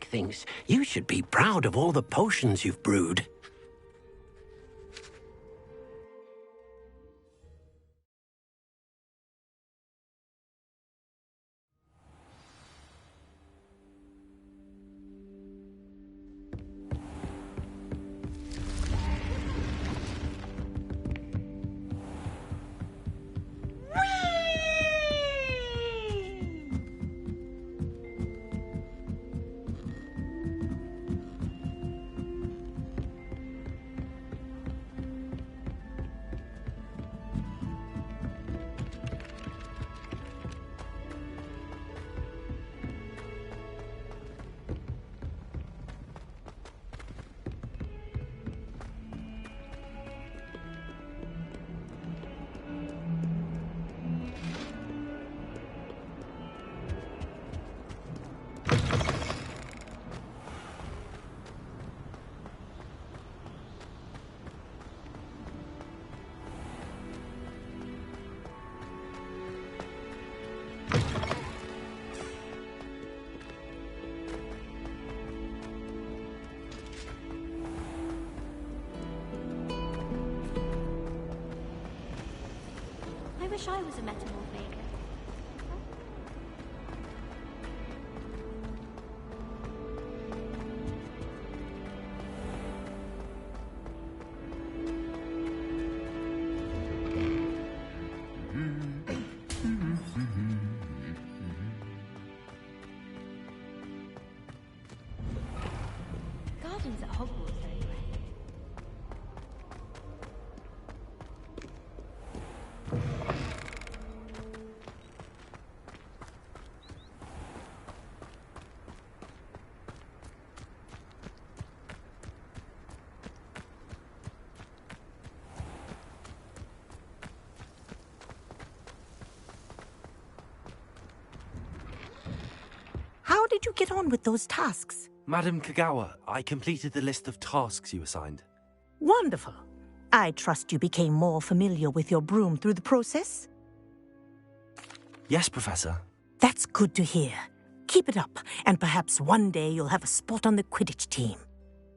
things. You should be proud of all the potions you've brewed. I wish I was a metamorph maker. Gardens at Hogwarts, anyway. How did you get on with those tasks? Madam Kagawa, I completed the list of tasks you assigned. Wonderful. I trust you became more familiar with your broom through the process? Yes, Professor. That's good to hear. Keep it up, and perhaps one day you'll have a spot on the Quidditch team.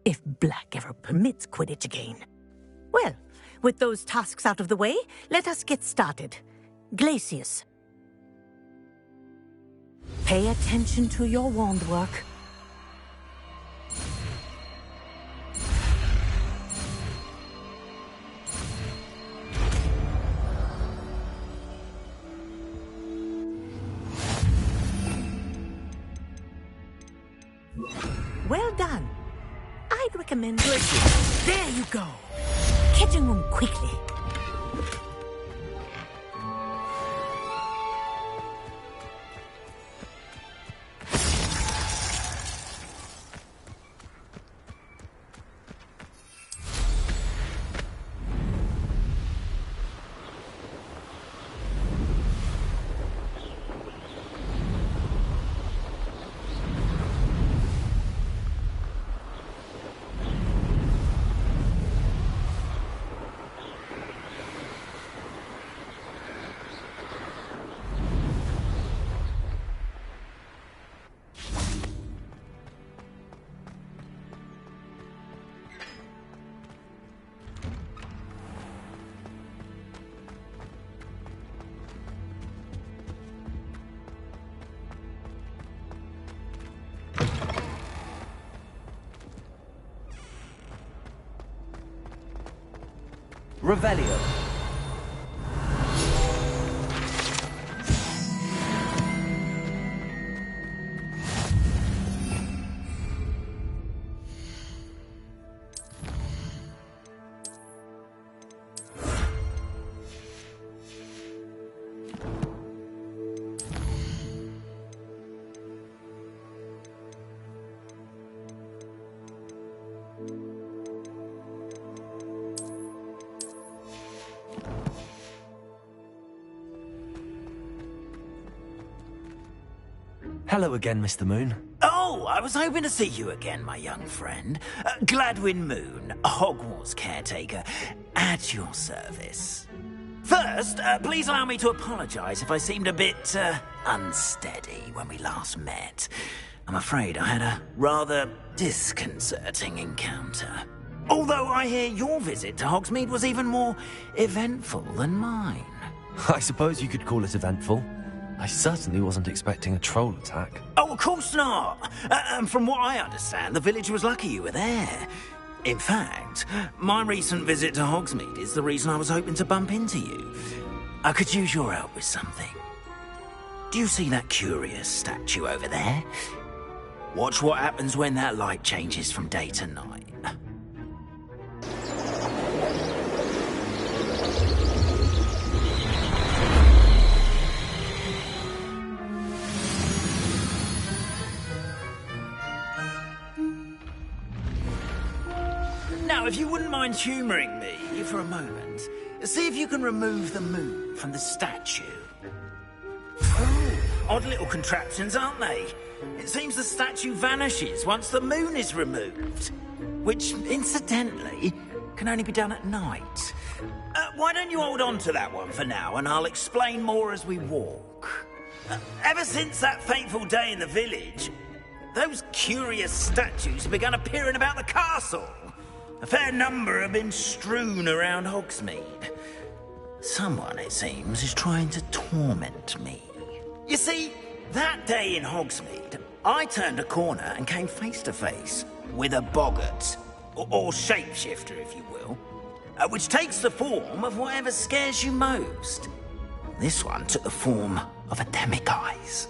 If Black ever permits Quidditch again. Well, with those tasks out of the way, let us get started. Glacius. Pay attention to your wand work. Well done. I'd recommend... There you go. Catching them quickly. Revelio. Hello again, Mr. Moon. Oh, I was hoping to see you again, my young friend. Gladwin Moon, Hogwarts caretaker, at your service. First, please allow me to apologize if I seemed a bit, unsteady when we last met. I'm afraid I had a rather disconcerting encounter. Although I hear your visit to Hogsmeade was even more eventful than mine. I suppose you could call it eventful. I certainly wasn't expecting a troll attack. Oh, of course not! And from what I understand, the village was lucky you were there. In fact, my recent visit to Hogsmeade is the reason I was hoping to bump into you. I could use your help with something. Do you see that curious statue over there? Watch what happens when that light changes from day to night. Now, if you wouldn't mind humouring me for a moment, see if you can remove the moon from the statue. Oh, odd little contraptions, aren't they? It seems the statue vanishes once the moon is removed, which, incidentally, can only be done at night. Why don't you hold on to that one for now, and I'll explain more as we walk. Ever since that fateful day in the village, those curious statues have begun appearing about the castle. A fair number have been strewn around Hogsmeade. Someone, it seems, is trying to torment me. You see, that day in Hogsmeade, I turned a corner and came face to face with a boggart, or shapeshifter, if you will, which takes the form of whatever scares you most. This one took the form of a demiguise.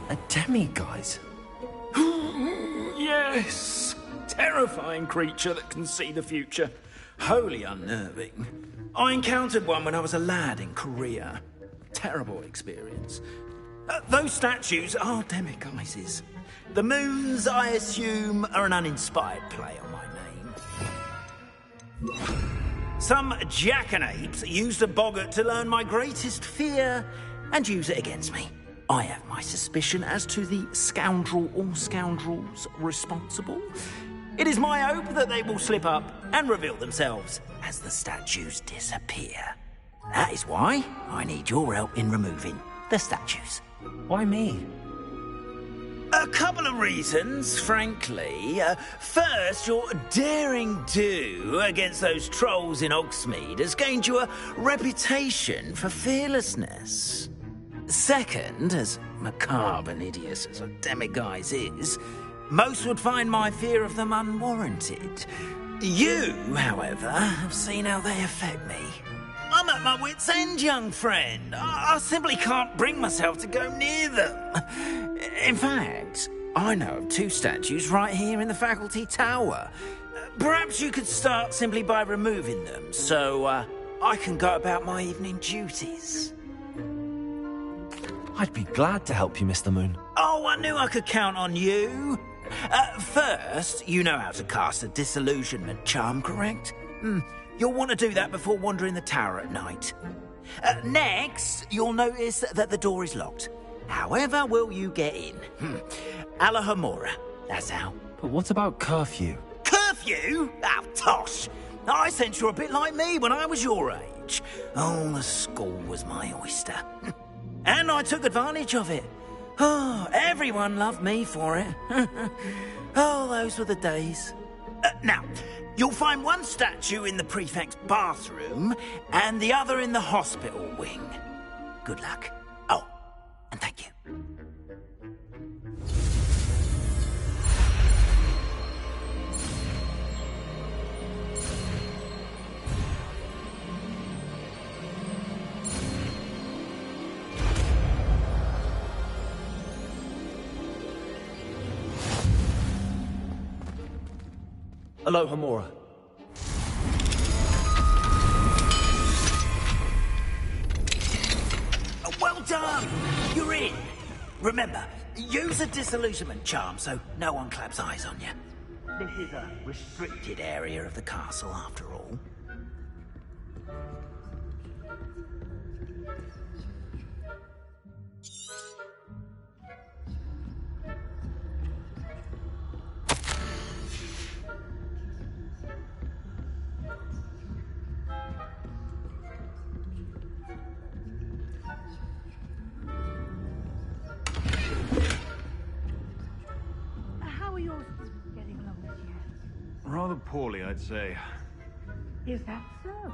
A demiguise? Yes! Terrifying creature that can see the future. Wholly unnerving. I encountered one when I was a lad in Korea. Terrible experience. Those statues are demiguises. The moons, I assume, are an uninspired play on my name. Some jackanapes used a boggart to learn my greatest fear and use it against me. I have my suspicion as to the scoundrel or scoundrels responsible. It is my hope that they will slip up and reveal themselves as the statues disappear. That is why I need your help in removing the statues. Why me? A couple of reasons, frankly. First, your daring do against those trolls in Hogsmeade has gained you a reputation for fearlessness. Second, as macabre and hideous as a demiguise is, most would find my fear of them unwarranted. You, however, have seen how they affect me. I'm at my wit's end, young friend. I simply can't bring myself to go near them. In fact, I know of two statues right here in the faculty tower. Perhaps you could start simply by removing them, so I can go about my evening duties. I'd be glad to help you, Mr. Moon. Oh, I knew I could count on you. First, you know how to cast a disillusionment charm, correct? You'll want to do that before wandering the tower at night. Next, you'll notice that the door is locked. However will you get in? Alahomora, that's how. But what about curfew? Curfew? Oh, tosh. I sense you're a bit like me when I was your age. Oh, the school was my oyster. And I took advantage of it. Oh, everyone loved me for it. Oh, those were the days. Now, you'll find one statue in the prefect's bathroom and the other in the hospital wing. Good luck. Oh, and thank you. Alohomora. Well done! You're in. Remember, use a disillusionment charm so no one claps eyes on you. This is a restricted area of the castle, after all. poorly, I'd say. Is that so?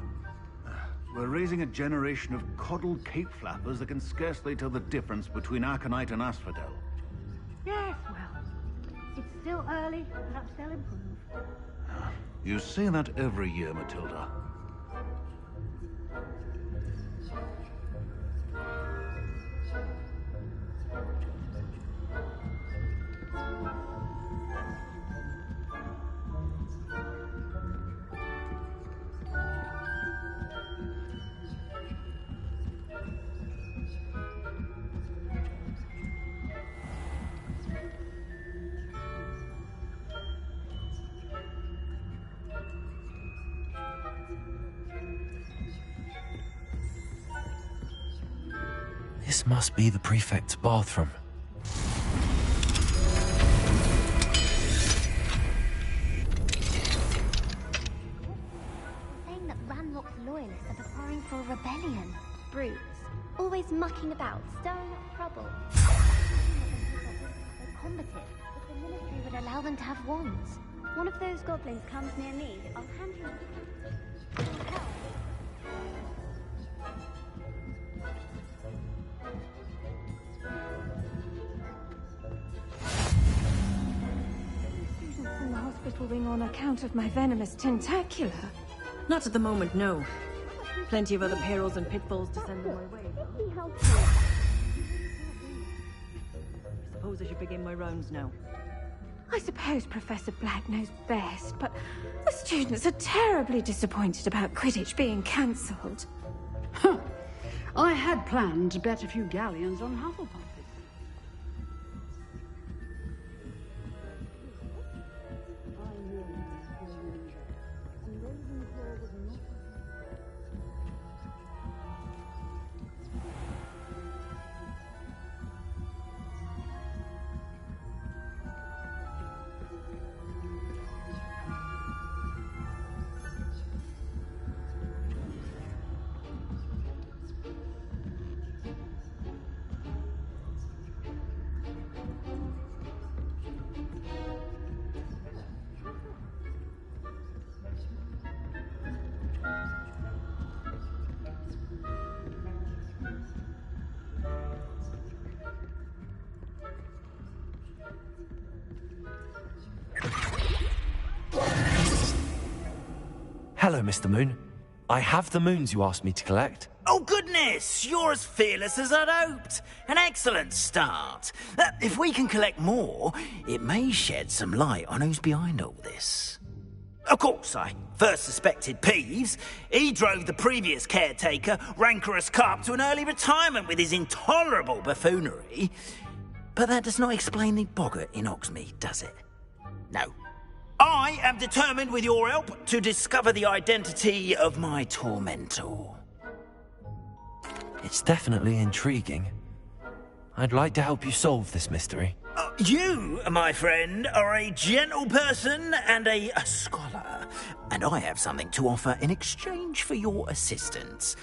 We're raising a generation of coddled cape flappers that can scarcely tell the difference between Aconite and Asphodel. Yes, well, it's still early. Perhaps they'll improve. You say that every year, Matilda. This must be the prefect's bathroom. Saying that Ranrock's loyalists are preparing for a rebellion. Brutes. Always mucking about, stirring up trouble. They're combative, if the military would allow them to have wands. One of those goblins comes near me, I'll hand you a help. In the hospital wing on account of my venomous tentacula. Not at the moment, no. Plenty of other perils and pitfalls to send them my way. Be helpful. I suppose I should begin my rounds now. I suppose Professor Black knows best, but the students are terribly disappointed about Quidditch being cancelled. Huh. I had planned to bet a few galleons on Hufflepuff. Hello, Mr. Moon. I have the moons you asked me to collect. Oh, goodness! You're as fearless as I'd hoped. An excellent start. If we can collect more, it may shed some light on who's behind all this. Of course, I first suspected Peeves. He drove the previous caretaker, Rancorous Carp, to an early retirement with his intolerable buffoonery. But that does not explain the boggart in Hogsmeade, does it? No. I am determined, with your help, to discover the identity of my tormentor. It's definitely intriguing. I'd like to help you solve this mystery. You, my friend, are a gentle person and a scholar, and I have something to offer in exchange for your assistance.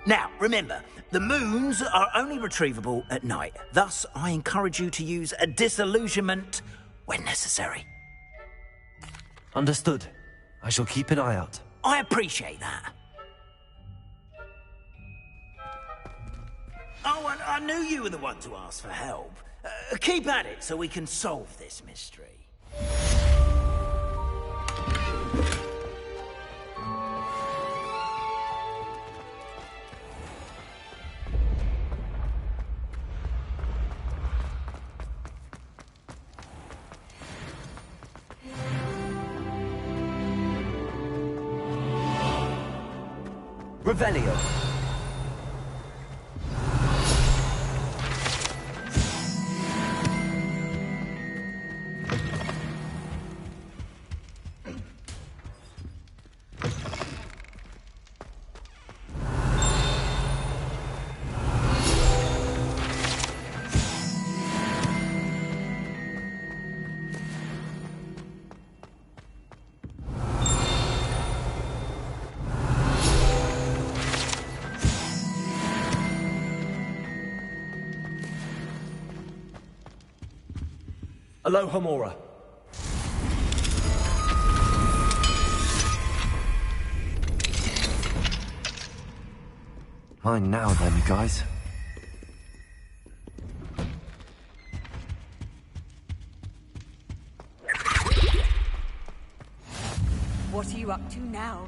Now, remember, the moons are only retrievable at night. Thus, I encourage you to use a disillusionment when necessary. Understood. I shall keep an eye out. I appreciate that. Oh, and I knew you were the one to ask for help. Keep at it so we can solve this mystery. Revelio. Alohomora. Mine now then, guys. What are you up to now?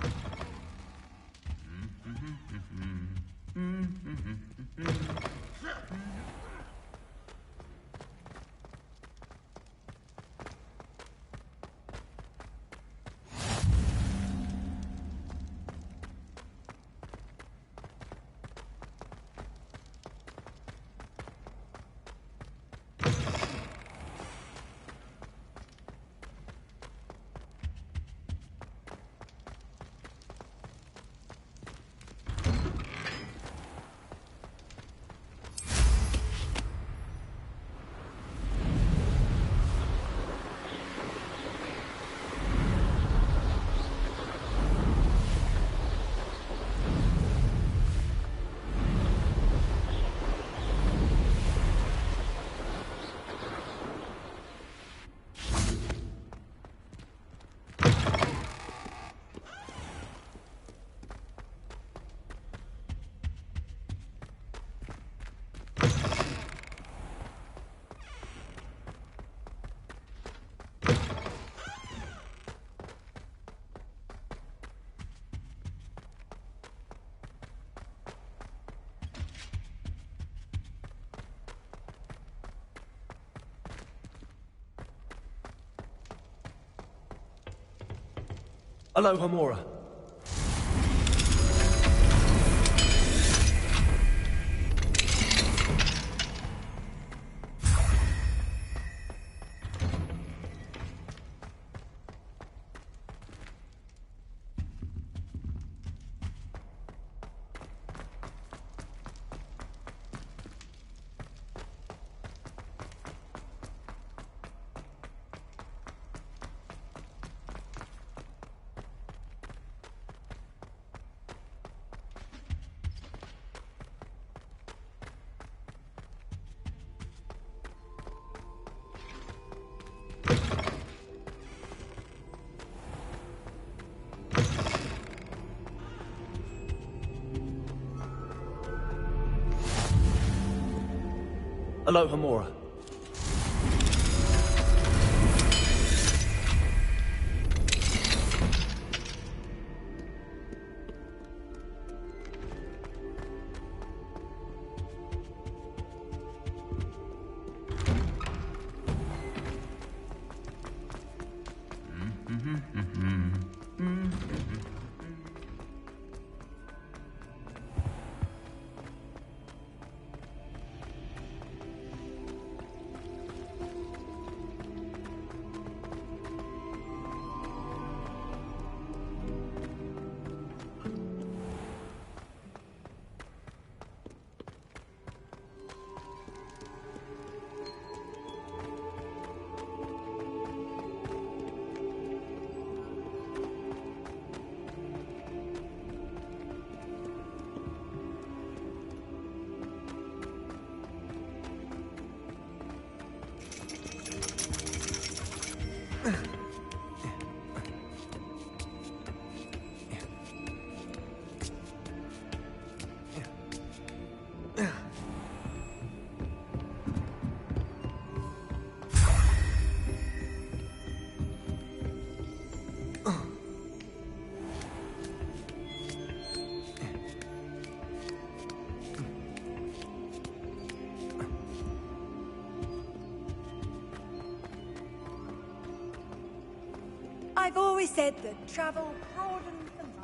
Aloha, Mora. Aloha, Mora. I've always said that travel broadens the mind.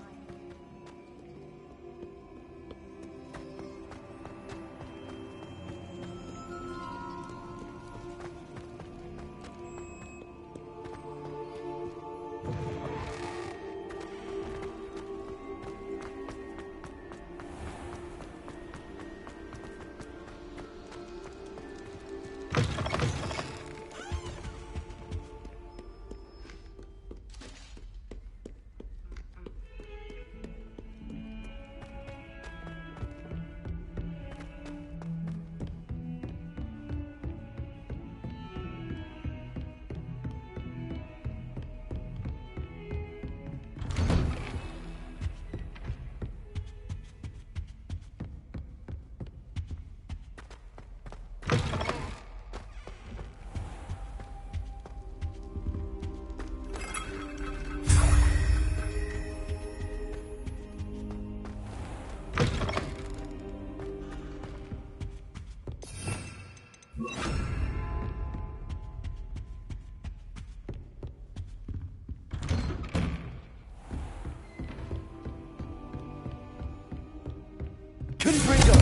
Confringo!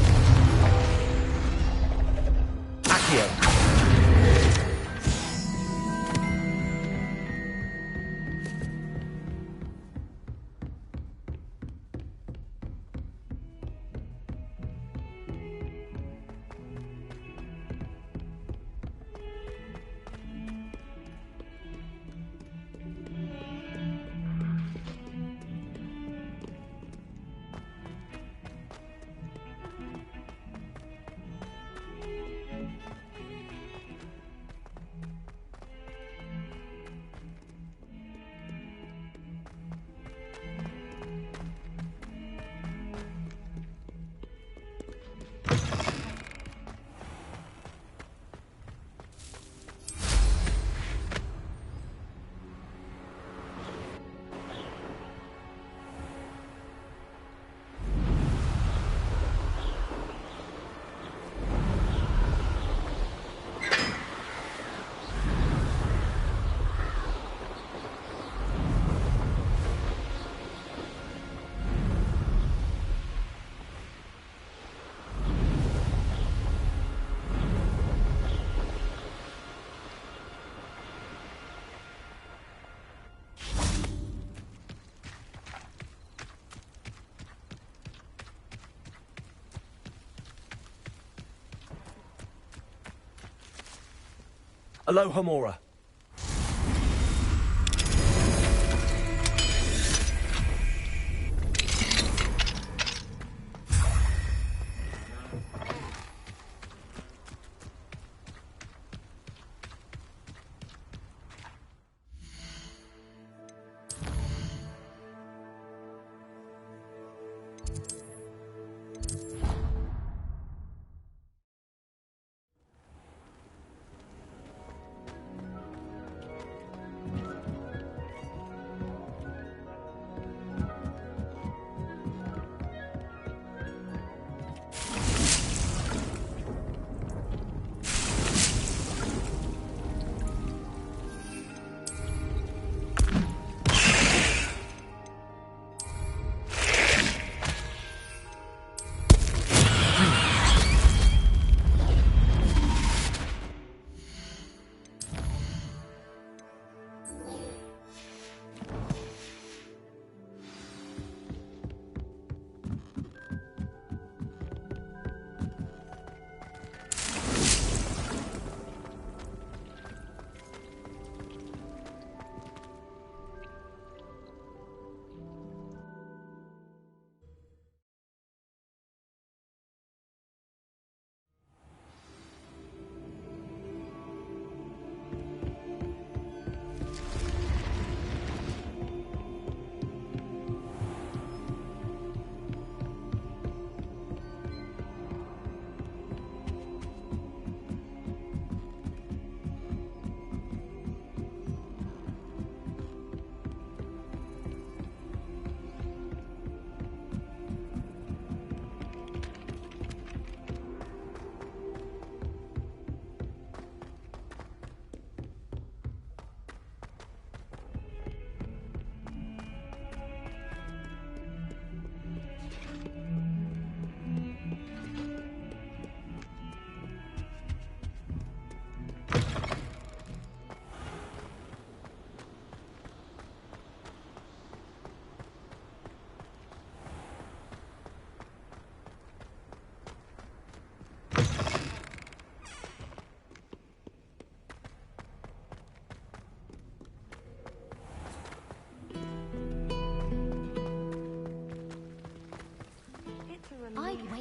Accio! Alohomora.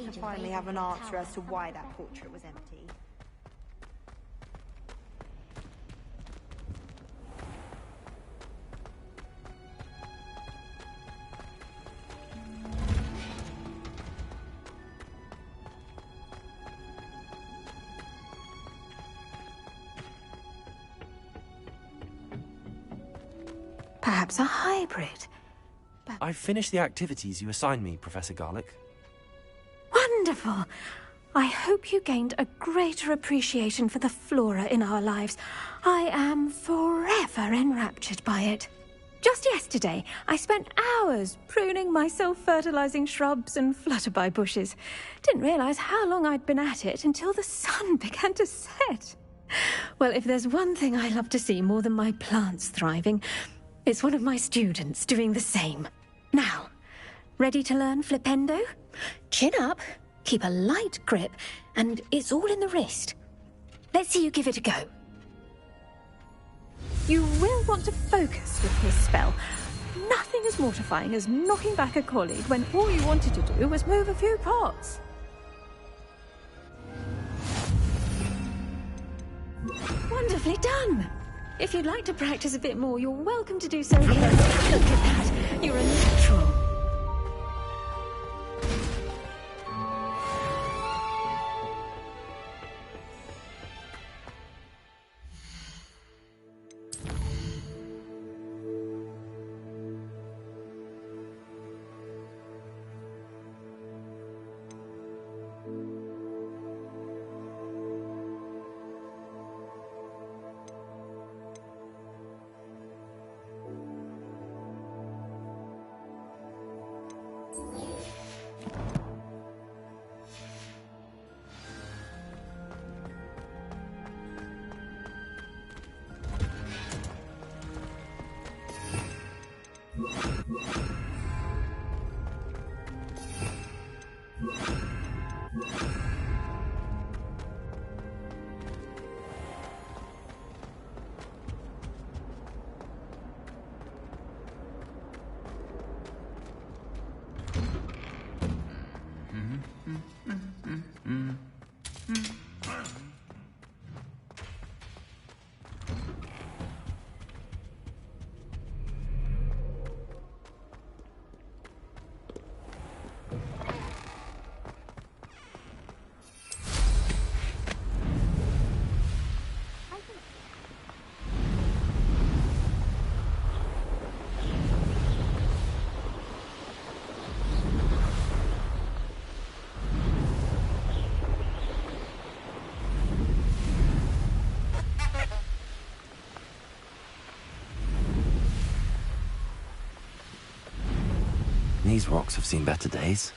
To finally have an answer as to why that portrait was empty. Perhaps a hybrid. But I've finished the activities you assigned me, Professor Garlick. wonderful! I hope you gained a greater appreciation for the flora in our lives. I am forever enraptured by it. Just yesterday, I spent hours pruning my self-fertilizing shrubs and flutterby bushes. Didn't realize how long I'd been at it until the sun began to set. Well, if there's one thing I love to see more than my plants thriving, it's one of my students doing the same. Now, ready to learn Flipendo? Chin up, keep a light grip, and it's all in the wrist. Let's see you give it a go. You will want to focus with this spell. Nothing as mortifying as knocking back a colleague when all you wanted to do was move a few pots. Wonderfully done! If you'd like to practice a bit more, you're welcome to do so here. Look at that! You're a natural. These rocks have seen better days.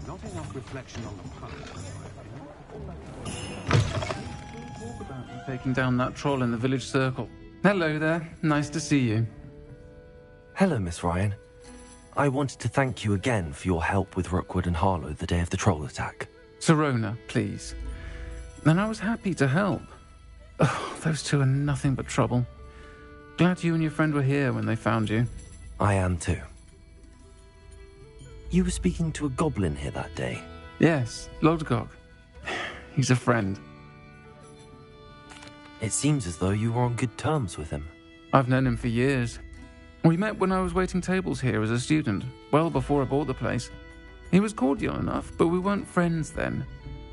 Not enough reflection on the past. Taking down that troll in the village circle. Hello there. Nice to see you. Hello, Miss Ryan. I wanted to thank you again for your help with Rookwood and Harlow the day of the troll attack. Serona, please. And I was happy to help. Oh, those two are nothing but trouble. Glad you and your friend were here when they found you. I am too. You were speaking to a goblin here that day? Yes, Lodgok. He's a friend. It seems as though you were on good terms with him. I've known him for years. We met when I was waiting tables here as a student, well before I bought the place. He was cordial enough, but we weren't friends then.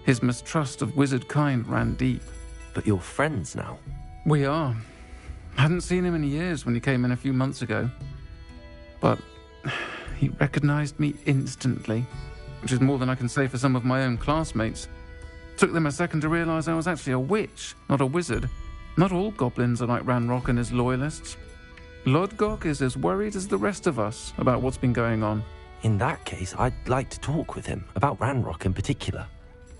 His mistrust of wizard kind ran deep. But you're friends now? We are. Hadn't seen him in years when he came in a few months ago. But he recognized me instantly, which is more than I can say for some of my own classmates. Took them a second to realize I was actually a witch, not a wizard. Not all goblins are like Ranrock and his loyalists. Lodgok is as worried as the rest of us about what's been going on. In that case, I'd like to talk with him, about Ranrock in particular.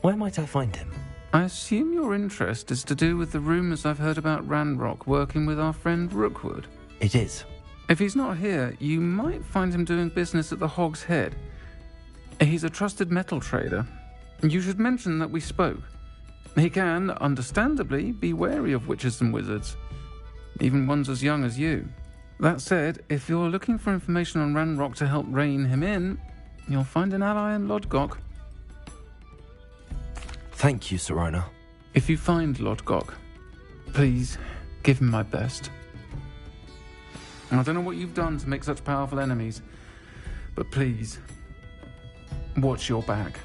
Where might I find him? I assume your interest is to do with the rumors I've heard about Ranrock working with our friend Rookwood. It is. If he's not here, you might find him doing business at the Hog's Head. He's a trusted metal trader. You should mention that we spoke. He can, understandably, be wary of witches and wizards, even ones as young as you. That said, if you're looking for information on Ranrock to help rein him in, you'll find an ally in Lodgok. Thank you, Serona. If you find Lord Gok, please give him my best. I don't know what you've done to make such powerful enemies, but please, watch your back.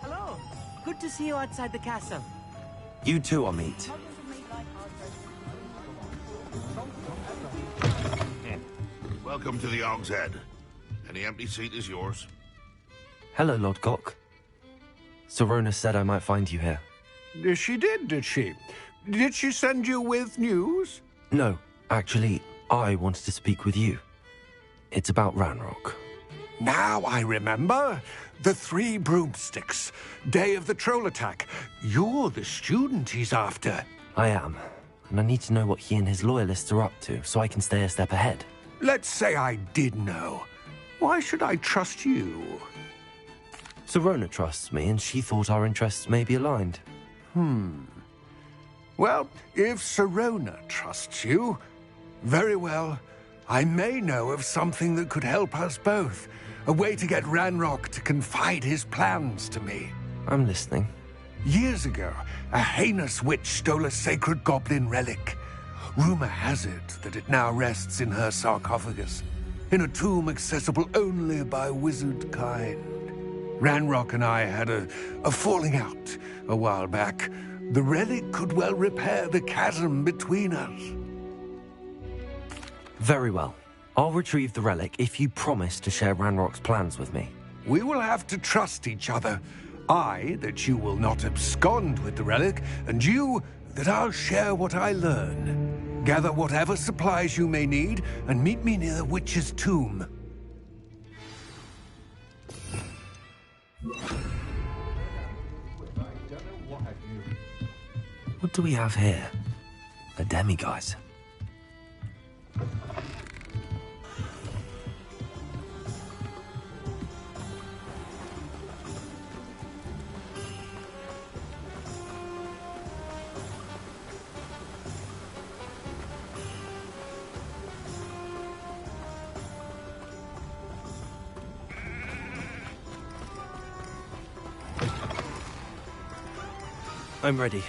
Hello. Good to see you outside the castle. You too, Amit. Welcome to the Og's Head. Any empty seat is yours. Hello, Lord Gok. Serona said I might find you here. She did she? Did she send you with news? No, actually, I wanted to speak with you. It's about Ranrock. Now I remember. The 3 broomsticks. Day of the troll attack. You're the student he's after. I am, and I need to know what he and his loyalists are up to so I can stay a step ahead. Let's say I did know. Why should I trust you? Serona trusts me, and she thought our interests may be aligned. Well, if Serona trusts you, very well. I may know of something that could help us both. A way to get Ranrock to confide his plans to me. I'm listening. Years ago, a heinous witch stole a sacred goblin relic. Rumor has it that it now rests in her sarcophagus, in a tomb accessible only by wizard kind. Ranrock and I had a falling out a while back. The relic could well repair the chasm between us. Very well. I'll retrieve the relic if you promise to share Ranrock's plans with me. We will have to trust each other. I, that you will not abscond with the relic, and you, that I'll share what I learn. Gather whatever supplies you may need, and meet me near the witch's tomb. What do we have here? A demiguise. I'm ready.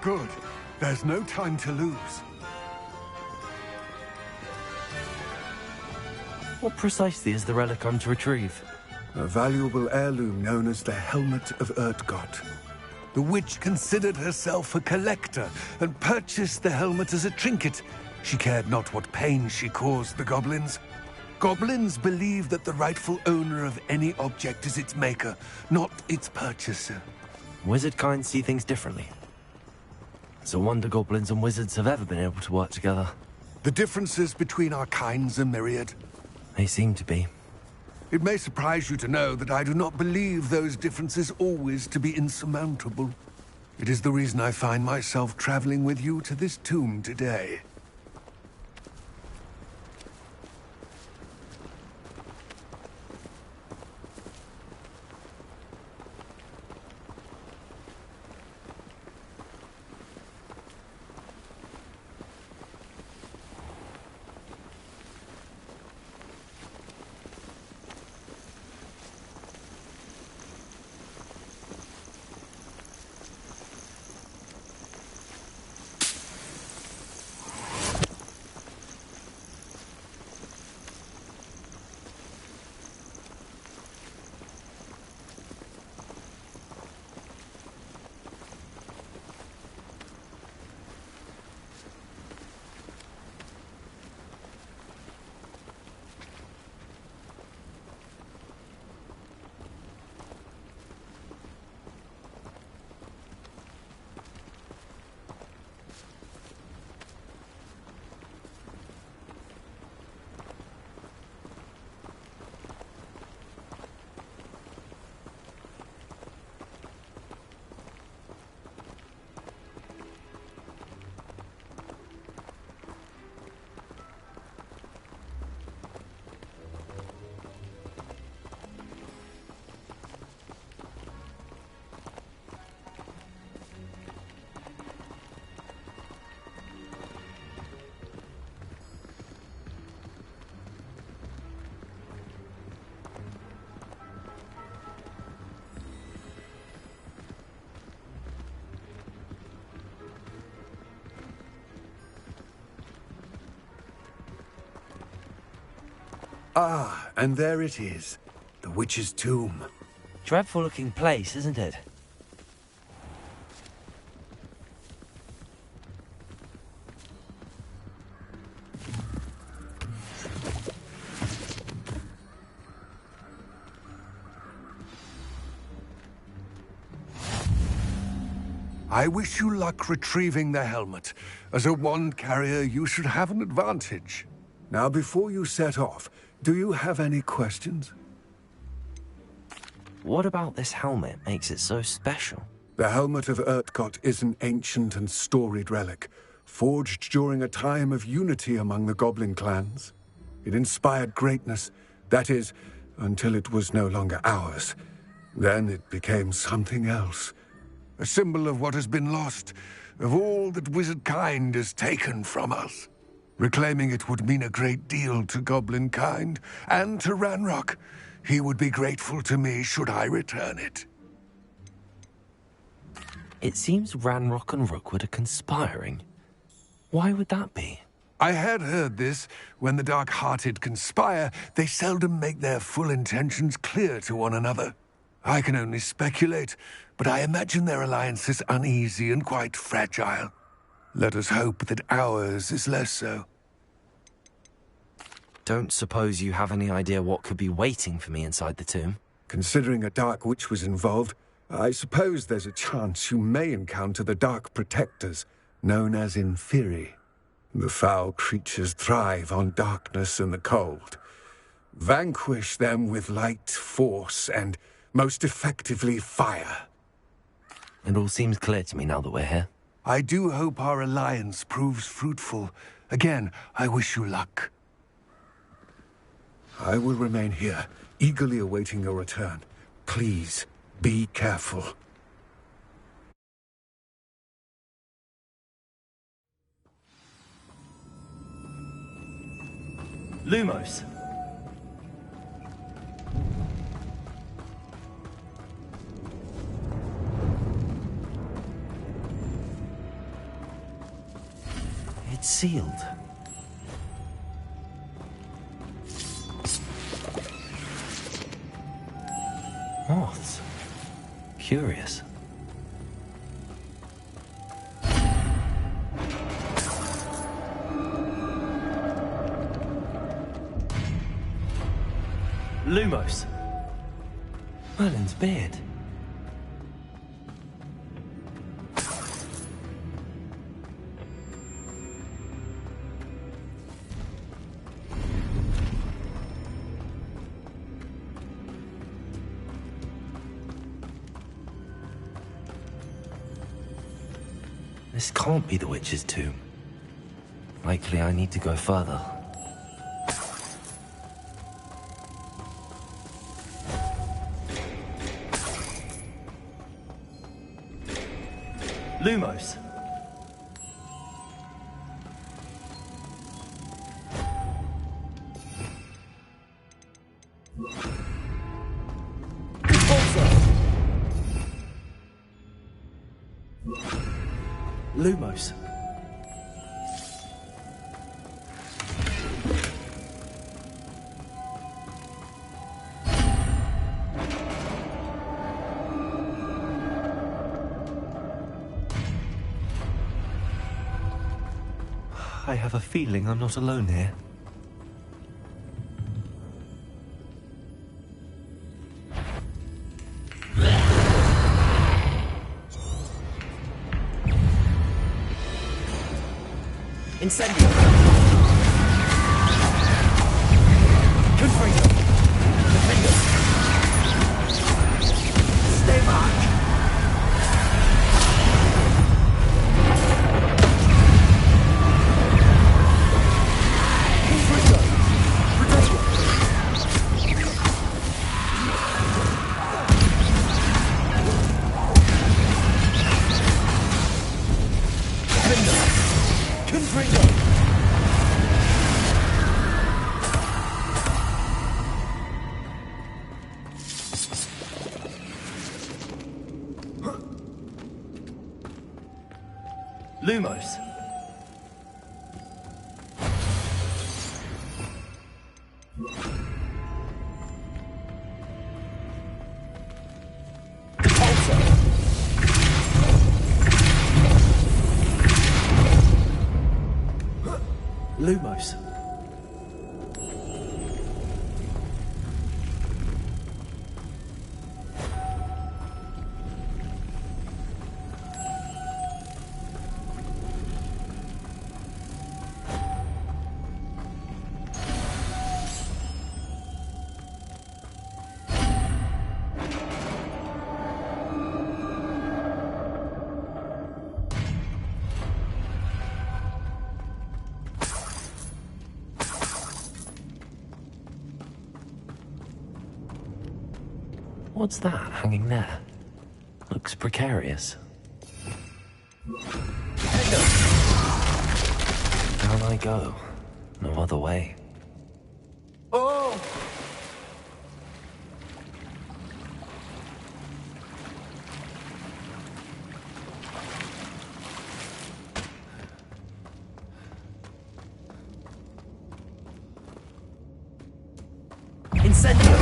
Good. There's no time to lose. What precisely is the relic I'm to retrieve? A valuable heirloom known as the Helmet of Urtgott. The witch considered herself a collector and purchased the helmet as a trinket. She cared not what pain she caused the goblins. Goblins believe that the rightful owner of any object is its maker, not its purchaser. Wizard kind see things differently. It's a wonder goblins and wizards have ever been able to work together. The differences between our kinds are myriad. They seem to be. It may surprise you to know that I do not believe those differences always to be insurmountable. It is the reason I find myself traveling with you to this tomb today. Ah, and there it is. The witch's tomb. Dreadful looking place, isn't it? I wish you luck retrieving the helmet. As a wand carrier, you should have an advantage. Now, before you set off, do you have any questions? What about this helmet makes it so special? The helmet of Urtkot is an ancient and storied relic, forged during a time of unity among the goblin clans. It inspired greatness, that is, until it was no longer ours. Then it became something else. A symbol of what has been lost, of all that wizard kind has taken from us. Reclaiming it would mean a great deal to goblin kind, and to Ranrock. He would be grateful to me should I return it. It seems Ranrock and Rookwood are conspiring. Why would that be? I had heard this. When the dark-hearted conspire, they seldom make their full intentions clear to one another. I can only speculate, but I imagine their alliance is uneasy and quite fragile. Let us hope that ours is less so. Don't suppose you have any idea what could be waiting for me inside the tomb? Considering a dark witch was involved, I suppose there's a chance you may encounter the Dark Protectors, known as Inferi. The foul creatures thrive on darkness and the cold. Vanquish them with light, force, and most effectively fire. It all seems clear to me now that we're here. I do hope our alliance proves fruitful. Again, I wish you luck. I will remain here, eagerly awaiting your return. Please, be careful. Lumos. It's sealed. Moths. Curious. Lumos. Merlin's beard. This can't be the witch's tomb. Likely I need to go further. Lumos. Lumos. I have a feeling I'm not alone here. Incendio! Confringo! Defendo! Stay back! Confringo! Protego! Defendo! Confringo! Lumos. Lumos. What's that hanging there? Looks precarious. Down I go. No other way. Oh! Incendio!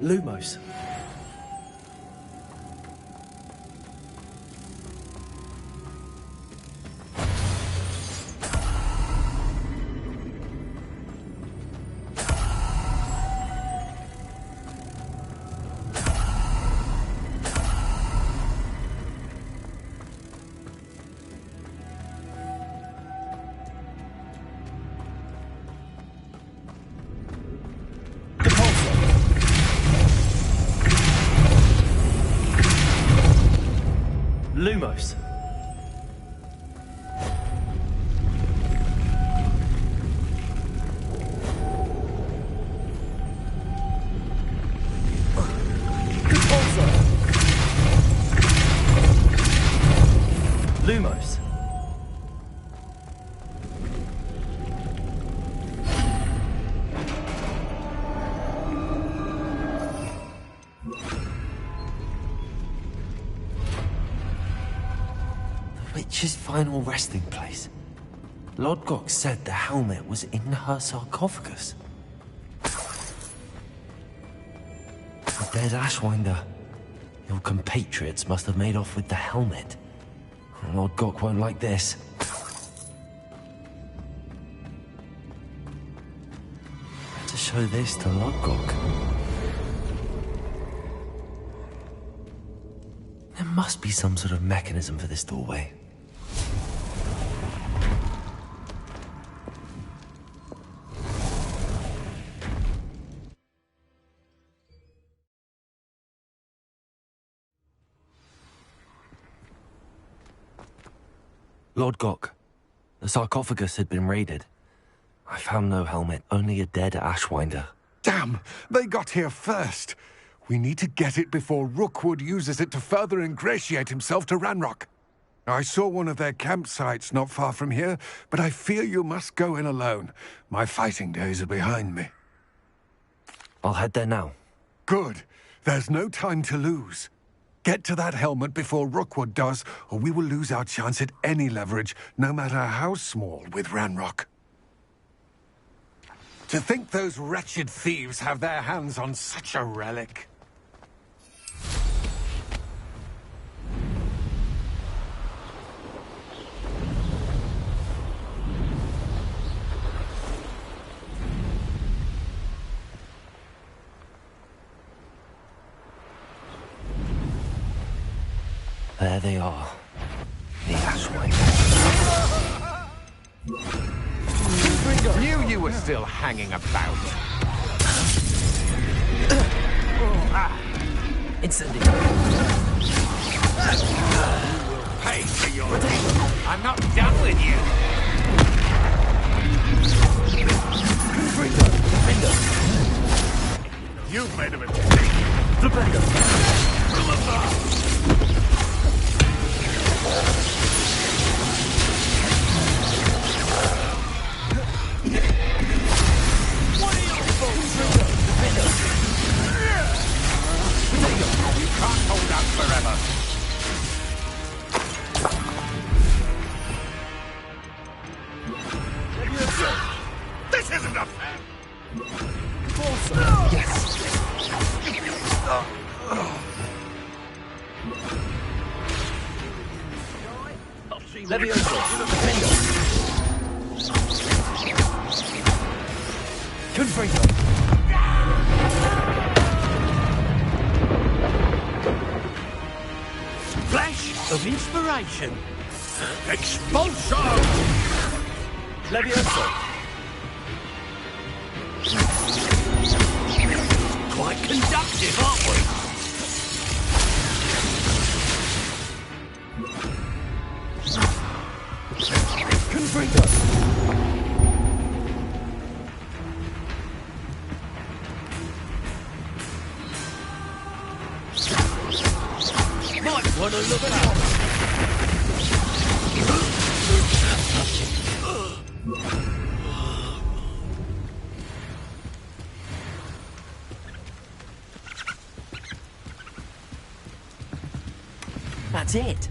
Lumos. Lumos. Lumos. Witch's final resting place. Lodgok said the helmet was in her sarcophagus. The dead Ashwinder. Your compatriots must have made off with the helmet. Lodgok won't like this. Better show this to Lodgok. There must be some sort of mechanism for this doorway. Lodgok, the sarcophagus had been raided. I found no helmet, only a dead Ashwinder. Damn! They got here first. We need to get it before Rookwood uses it to further ingratiate himself to Ranrock. I saw one of their campsites not far from here, but I fear you must go in alone. My fighting days are behind me. I'll head there now. Good. There's no time to lose. Get to that helmet before Rookwood does, or we will lose our chance at any leverage, no matter how small, with Ranrock. To think those wretched thieves have their hands on such a relic. There they are. The Ashway. Knew you were still hanging about. Incendiary. You will pay for your deed. I'm not done with you. You've made a mistake. You can't hold out forever. This isn't a fair. Yes. Levioso. Confringo. Flash of inspiration. Expulso! Levioso. Quite conductive, aren't we? Confringo. Might want to look out. That's it.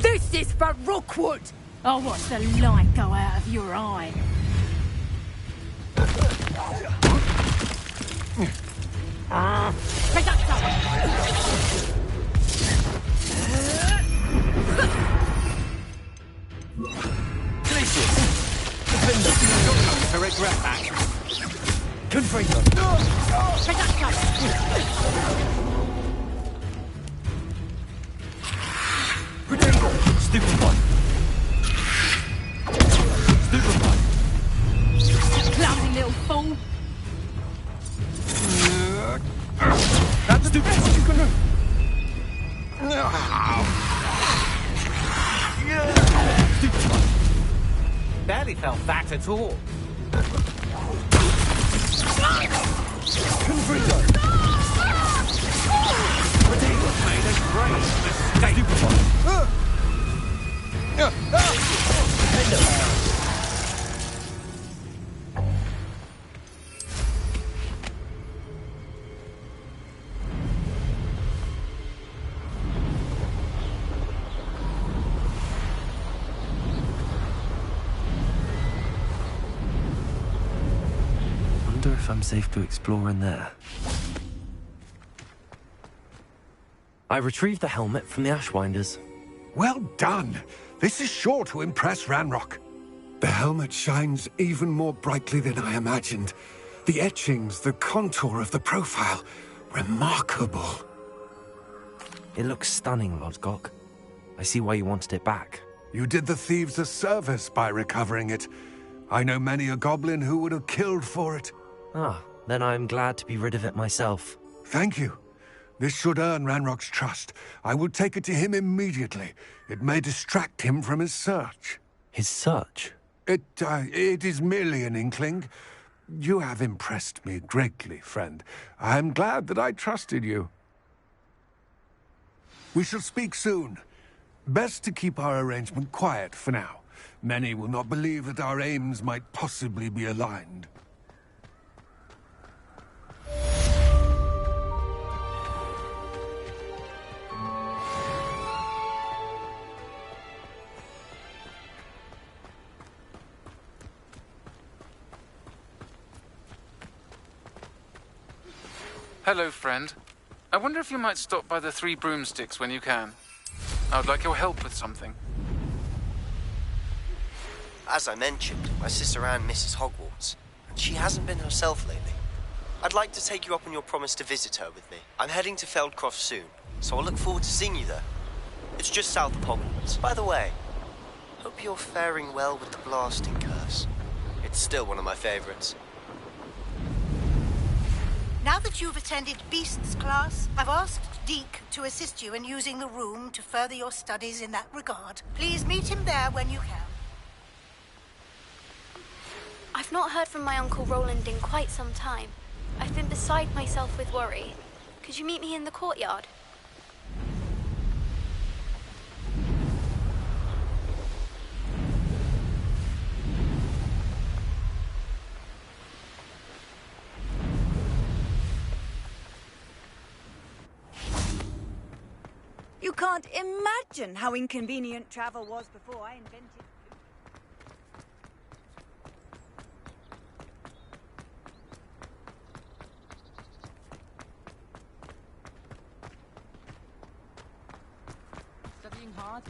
This is for Rookwood! I watch the light go out of your eye. Take that stuff! Glacius. Defender. You'll come to regret that. Confringo. Take that stuff! Potato. Stupefy. Stupefy. Clumsy little fool! That's stupid. Barely felt that at all. Confringo. Potato made a great mistake. Wonder if I'm safe to explore in there. I retrieved the helmet from the Ashwinders. Well done. This is sure to impress Ranrock. The helmet shines even more brightly than I imagined. The etchings, the contour of the profile, remarkable. It looks stunning, Lodgok. I see why you wanted it back. You did the thieves a service by recovering it. I know many a goblin who would have killed for it. Ah, then I'm glad to be rid of it myself. Thank you. This should earn Ranrock's trust. I will take it to him immediately. It may distract him from his search. His search? It is merely an inkling. You have impressed me greatly, friend. I am glad that I trusted you. We shall speak soon. Best to keep our arrangement quiet for now. Many will not believe that our aims might possibly be aligned. Hello, friend. I wonder if you might stop by the Three Broomsticks when you can. I would like your help with something. As I mentioned, my sister Anne misses Hogwarts, and she hasn't been herself lately. I'd like to take you up on your promise to visit her with me. I'm heading to Feldcroft soon, so I'll look forward to seeing you there. It's just south of Hogwarts. By the way, hope you're faring well with the blasting curse. It's still one of my favorites. Now that you've attended Beasts class, I've asked Deke to assist you in using the room to further your studies in that regard. Please meet him there when you can. I've not heard from my Uncle Roland in quite some time. I've been beside myself with worry. Could you meet me in the courtyard? You can't imagine how inconvenient travel was before I invented... Studying hard?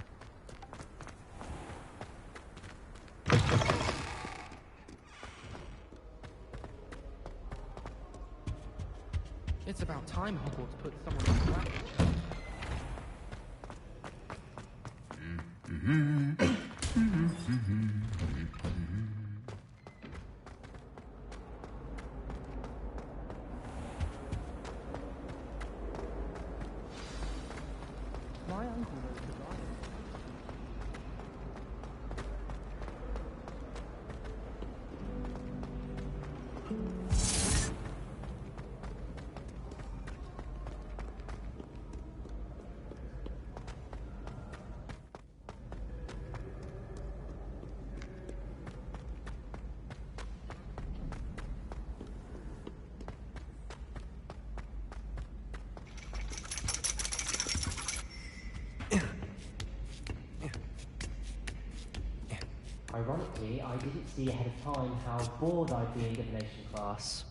It's about time Hogwarts put someone on the track. My uncle knows the guy. Ironically, I didn't see ahead of time how bored I'd be in divination class.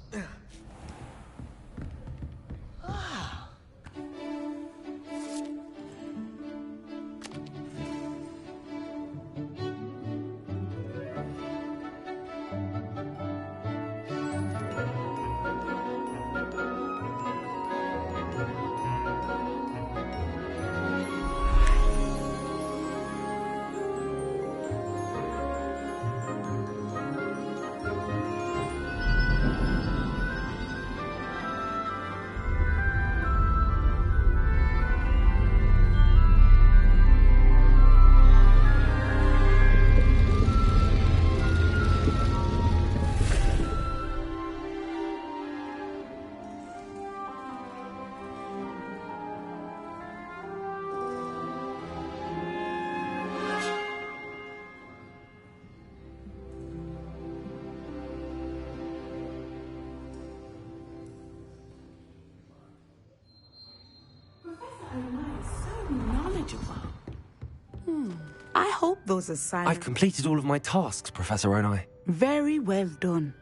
I hope those assignments... I've completed all of my tasks, Professor Onai. Very well done.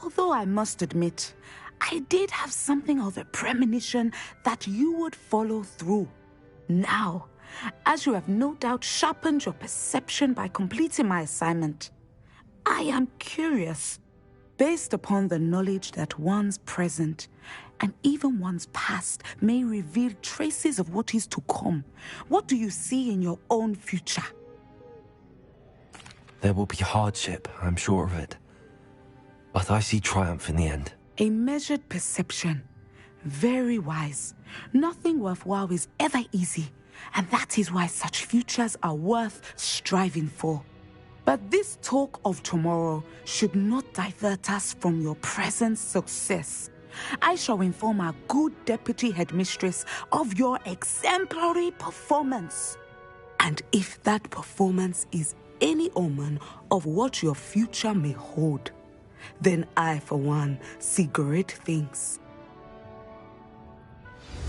Although I must admit, I did have something of a premonition that you would follow through. Now, as you have no doubt sharpened your perception by completing my assignment, I am curious, based upon the knowledge that one's present and even one's past may reveal traces of what is to come. What do you see in your own future? There will be hardship, I'm sure of it. But I see triumph in the end. A measured perception. Very wise. Nothing worthwhile is ever easy, and that is why such futures are worth striving for. But this talk of tomorrow should not divert us from your present success. I shall inform our good deputy headmistress of your exemplary performance. And if that performance is any omen of what your future may hold, then I, for one, see great things.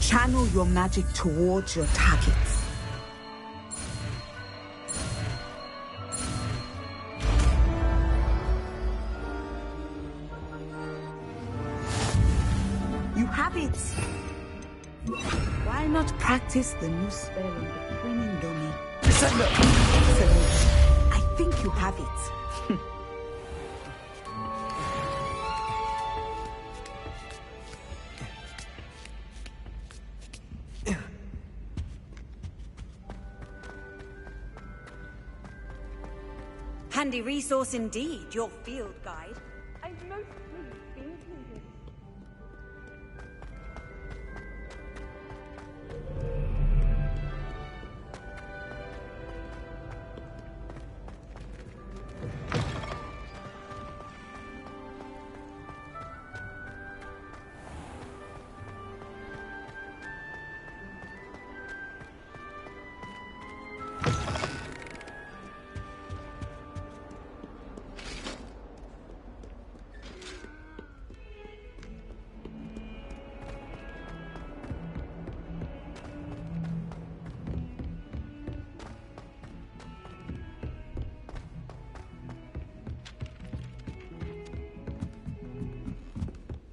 Channel your magic towards your targets. You have it. Why not practice the new spell on the training dummy? Descender! Excellent. I think you have it. Handy resource indeed, your field guide. I'm most pleased being included.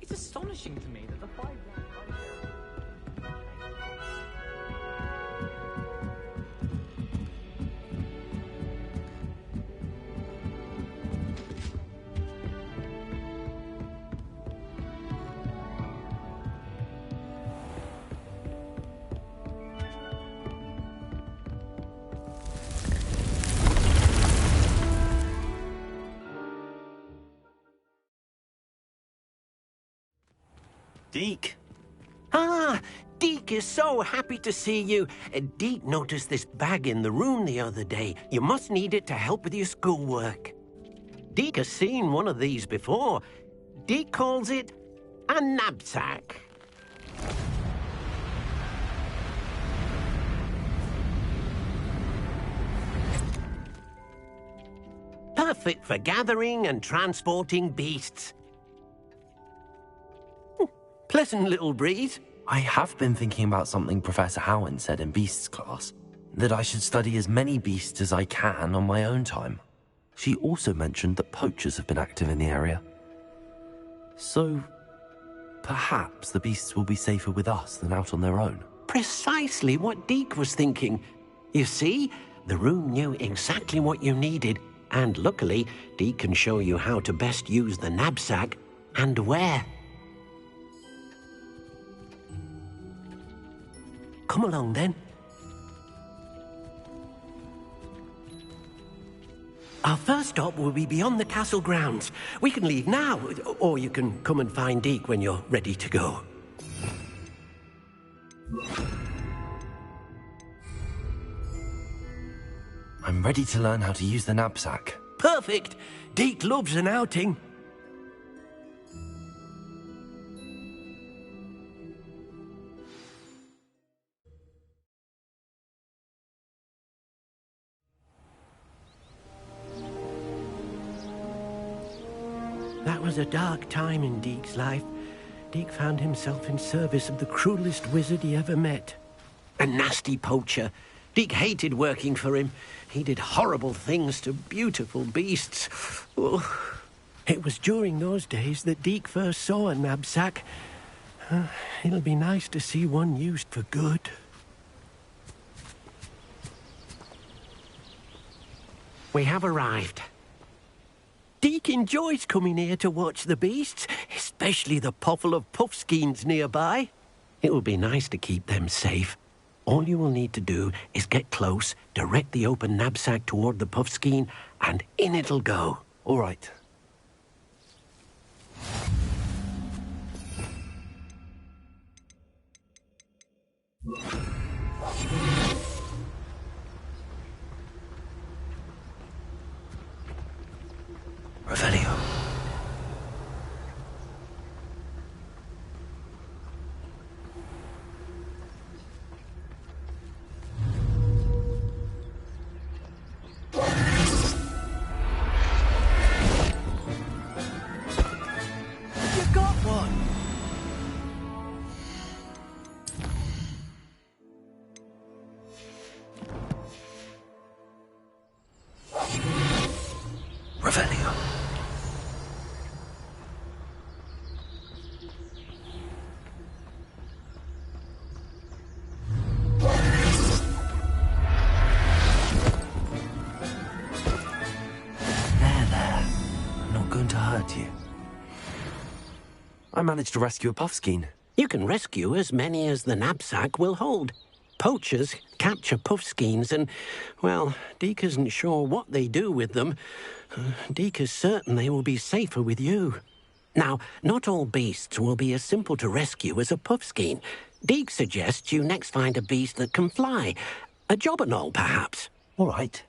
It's astonishing to me that the five... Deke. Ah, Deke is so happy to see you. Deke noticed this bag in the room the other day. You must need it to help with your schoolwork. Deke has seen one of these before. Deke calls it a knapsack. Perfect for gathering and transporting beasts. Pleasant little breeze. I have been thinking about something Professor Howin said in Beasts class, that I should study as many beasts as I can on my own time. She also mentioned that poachers have been active in the area. So, perhaps the beasts will be safer with us than out on their own. Precisely what Deke was thinking. You see, the room knew exactly what you needed, and luckily, Deke can show you how to best use the knapsack and where. Come along, then. Our first stop will be beyond the castle grounds. We can leave now, or you can come and find Deke when you're ready to go. I'm ready to learn how to use the knapsack. Perfect! Deke loves an outing. That was a dark time in Deke's life. Deke found himself in service of the cruelest wizard he ever met. A nasty poacher. Deke hated working for him. He did horrible things to beautiful beasts. Oh. It was during those days that Deke first saw a knapsack. It'll be nice to see one used for good. We have arrived. Deke enjoys coming here to watch the beasts, especially the potful of puffskeins nearby. It will be nice to keep them safe. All you will need to do is get close, direct the open knapsack toward the puffskein, and in it'll go. All right. Revelio. You got one! Revelio. hurt you? I managed to rescue a puffskein. You can rescue as many as the knapsack will hold. Poachers capture puffskeins and, well, Deke isn't sure what they do with them. Deke is certain they will be safer with you. Now, not all beasts will be as simple to rescue as a puffskein. Deke suggests you next find a beast that can fly. A jobberknoll, perhaps. All right.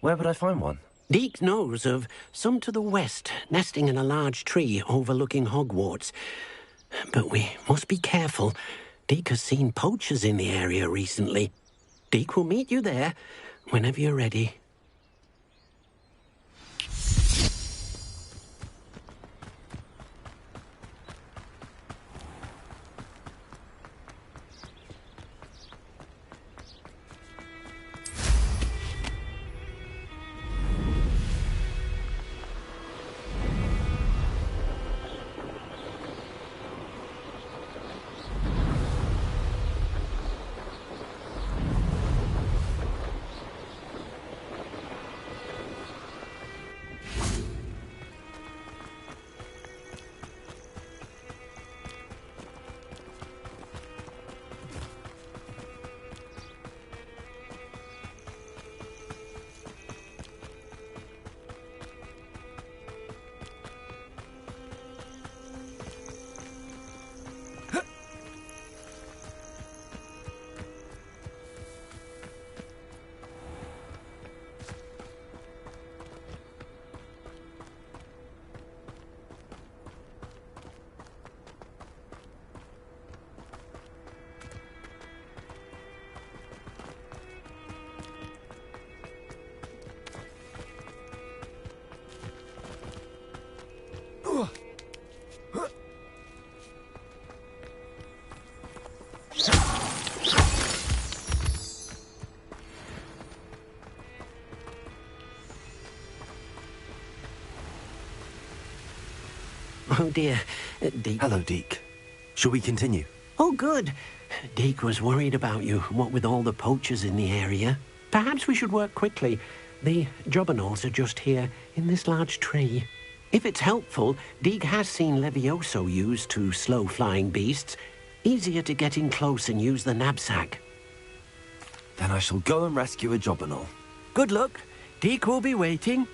Where would I find one? Deke knows of some to the west, nesting in a large tree overlooking Hogwarts. But we must be careful. Deke has seen poachers in the area recently. Deke will meet you there whenever you're ready. Oh, dear. Deke. Hello, Deke. Shall we continue? Oh, good. Deke was worried about you, what with all the poachers in the area. Perhaps we should work quickly. The jobberknolls are just here, in this large tree. If it's helpful, Deke has seen Levioso used to slow flying beasts. Easier to get in close and use the knapsack. Then I shall go and rescue a jobberknoll. Good luck. Deke will be waiting.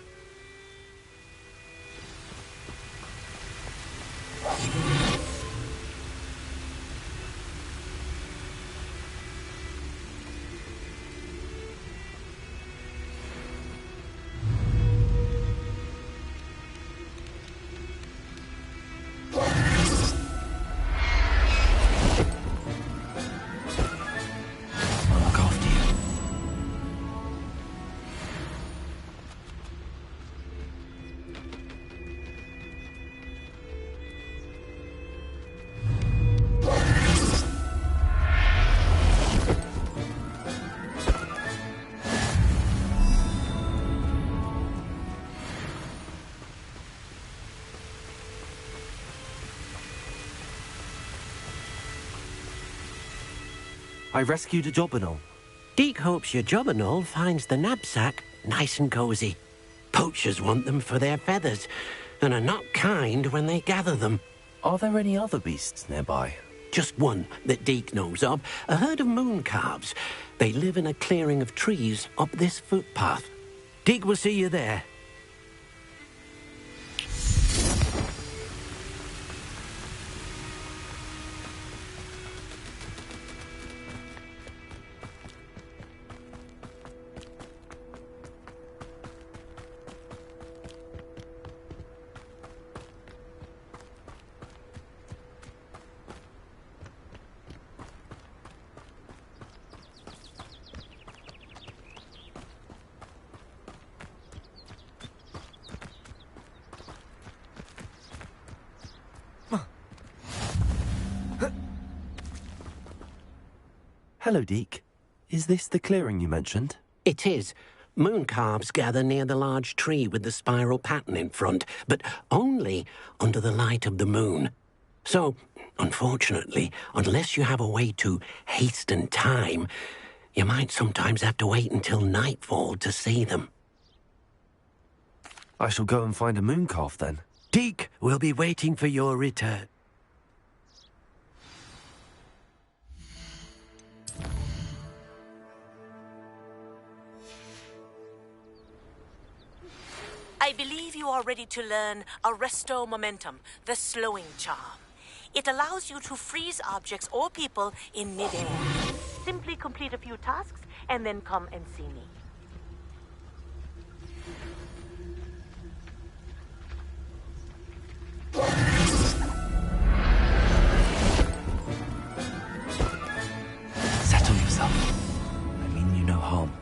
I rescued a jobberknoll. Deke hopes your jobberknoll finds the knapsack nice and cozy. Poachers want them for their feathers, and are not kind when they gather them. Are there any other beasts nearby? Just one that Deke knows of, a herd of moon calves. They live in a clearing of trees up this footpath. Deke will see you there. Hello, Deke. Is this the clearing you mentioned? It is. Moon calves gather near the large tree with the spiral pattern in front, but only under the light of the moon. So, unfortunately, unless you have a way to hasten time, you might sometimes have to wait until nightfall to see them. I shall go and find a moon calf then. Deke will be waiting for your return. I believe you are ready to learn Arresto Momentum, the slowing charm. It allows you to freeze objects or people in midair. Simply complete a few tasks and then come and see me. Settle yourself. I mean you no harm.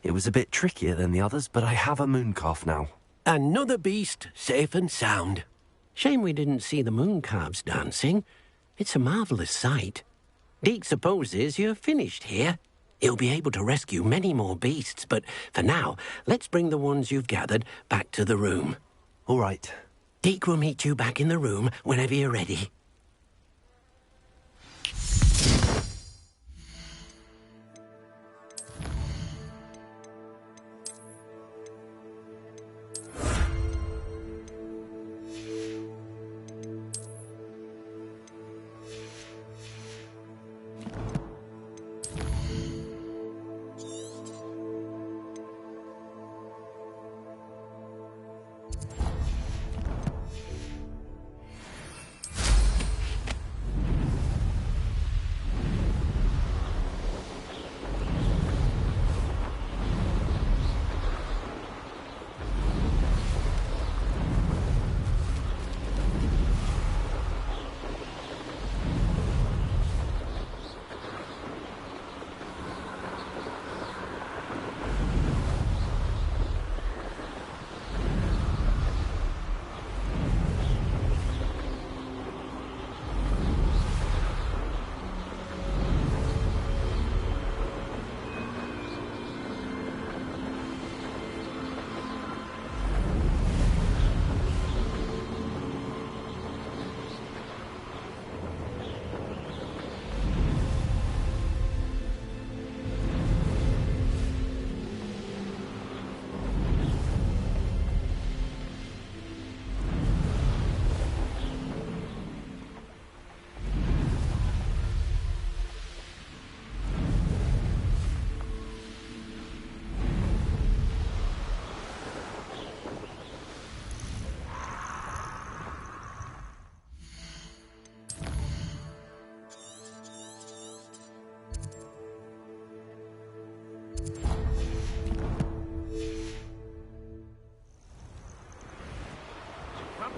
It was a bit trickier than the others, but I have a mooncalf now. Another beast, safe and sound. Shame we didn't see the mooncalves dancing. It's a marvellous sight. Deke supposes you're finished here. He'll be able to rescue many more beasts, but for now, let's bring the ones you've gathered back to the room. All right. Deke will meet you back in the room whenever you're ready.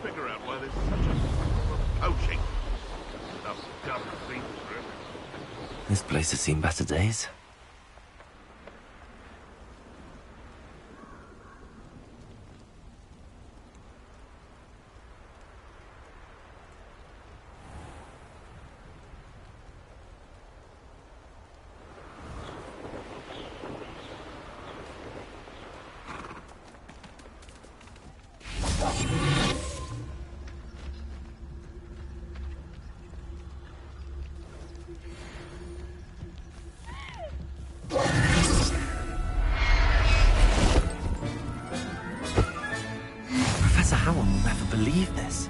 Figure out why there's such a problem of poaching. Enough dumb things for it. This place has seen better days. Believe this.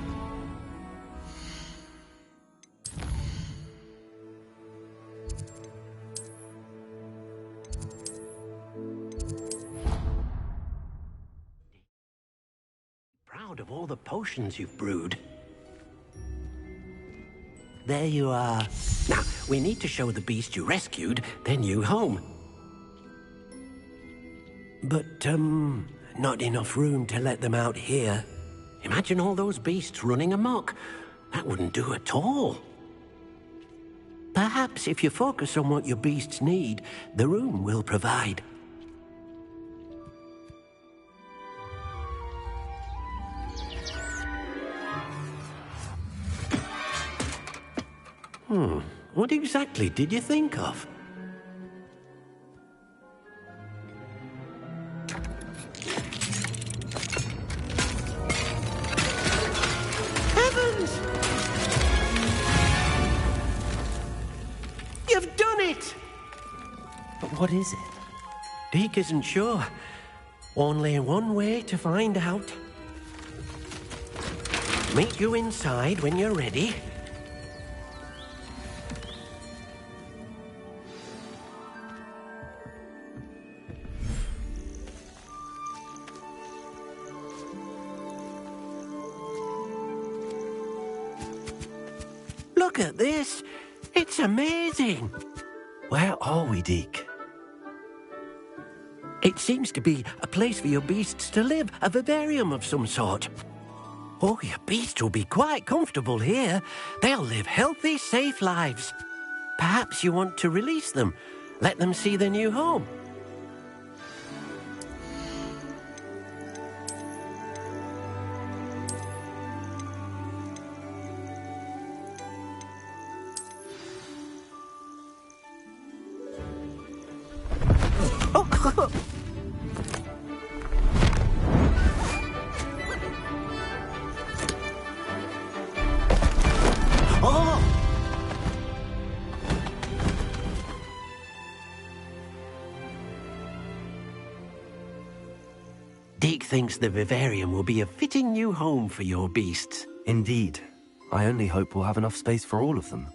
Proud of all the potions you've brewed. There you are. Now, we need to show the beast you rescued their new home. But, not enough room to let them out here. Imagine all those beasts running amok. That wouldn't do at all. Perhaps if you focus on what your beasts need, the room will provide. What exactly did you think of? Heavens! You've done it! But what is it? Deke isn't sure. Only one way to find out. Meet you inside when you're ready. Look at this. It's amazing. Where are we, Deke? It seems to be a place for your beasts to live, a vivarium of some sort. Oh, your beasts will be quite comfortable here. They'll live healthy, safe lives. Perhaps you want to release them, let them see their new home. Deke thinks the vivarium will be a fitting new home for your beasts. Indeed. I only hope we'll have enough space for all of them.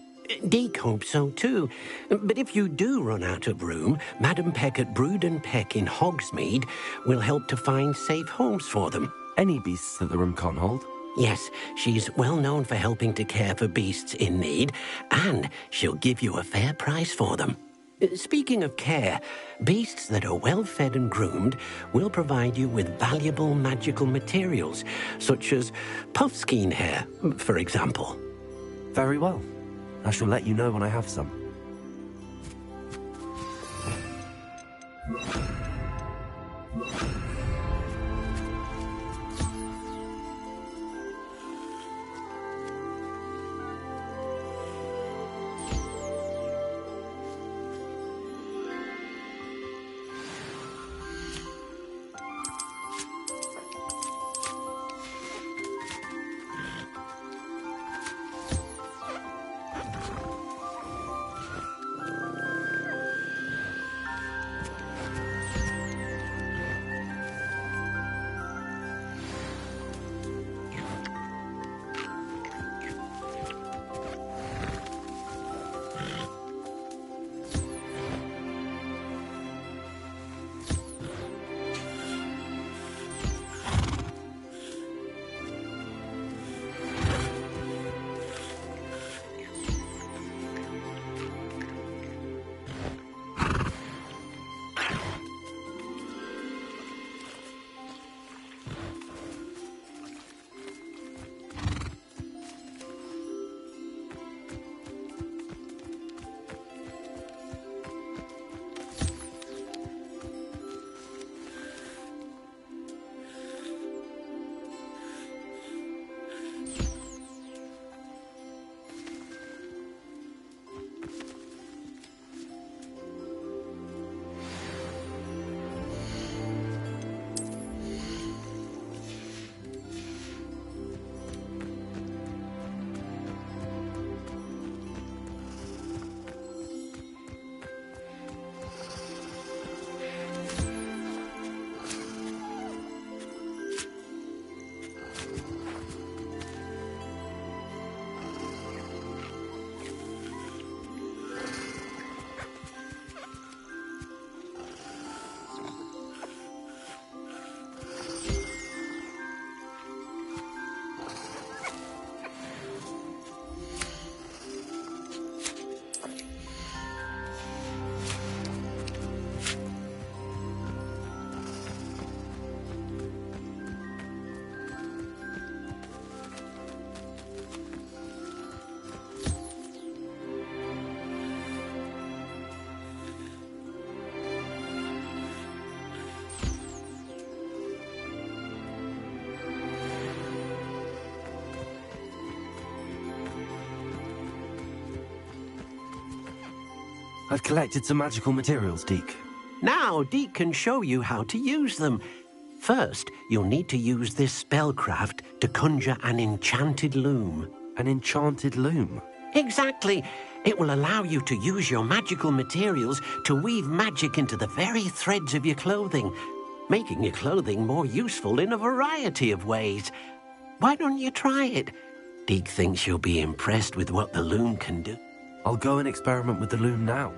Deke hopes so too. But if you do run out of room, Madam Peck at Brood and Peck in Hogsmeade will help to find safe homes for them. Any beasts that the room can't hold? Yes, she's well known for helping to care for beasts in need, and she'll give you a fair price for them. Speaking of care, beasts that are well fed and groomed will provide you with valuable magical materials, such as puffskein hair, for example. Very well. I shall let you know when I have some. I've collected some magical materials, Deke. Now, Deke can show you how to use them. First, you'll need to use this spellcraft to conjure an enchanted loom. An enchanted loom? Exactly. It will allow you to use your magical materials to weave magic into the very threads of your clothing, making your clothing more useful in a variety of ways. Why don't you try it? Deke thinks you'll be impressed with what the loom can do. I'll go and experiment with the loom now.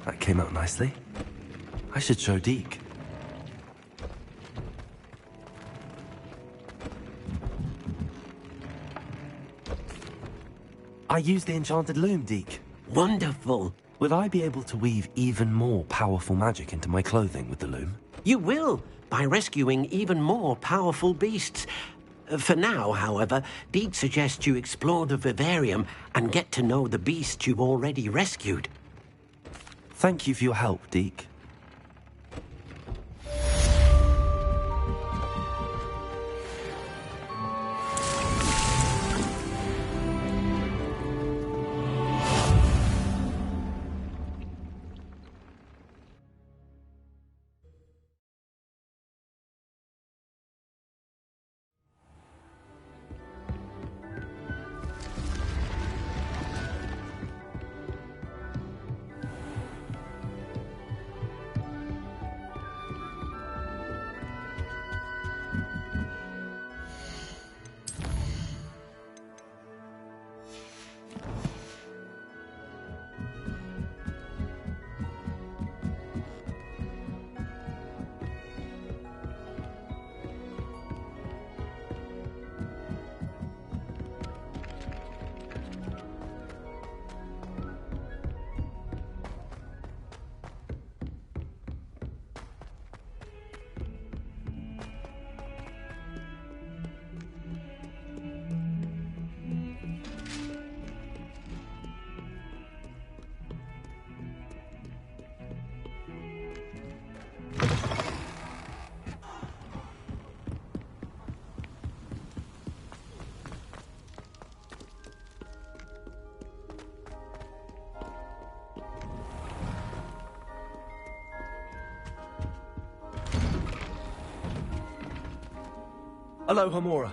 That came out nicely. I should show Deke. I used the enchanted loom, Deke. Wonderful. Will I be able to weave even more powerful magic into my clothing with the loom? You will, by rescuing even more powerful beasts. For now, however, Deke suggests you explore the vivarium and get to know the beasts you've already rescued. Thank you for your help, Deke. Hello, Homura.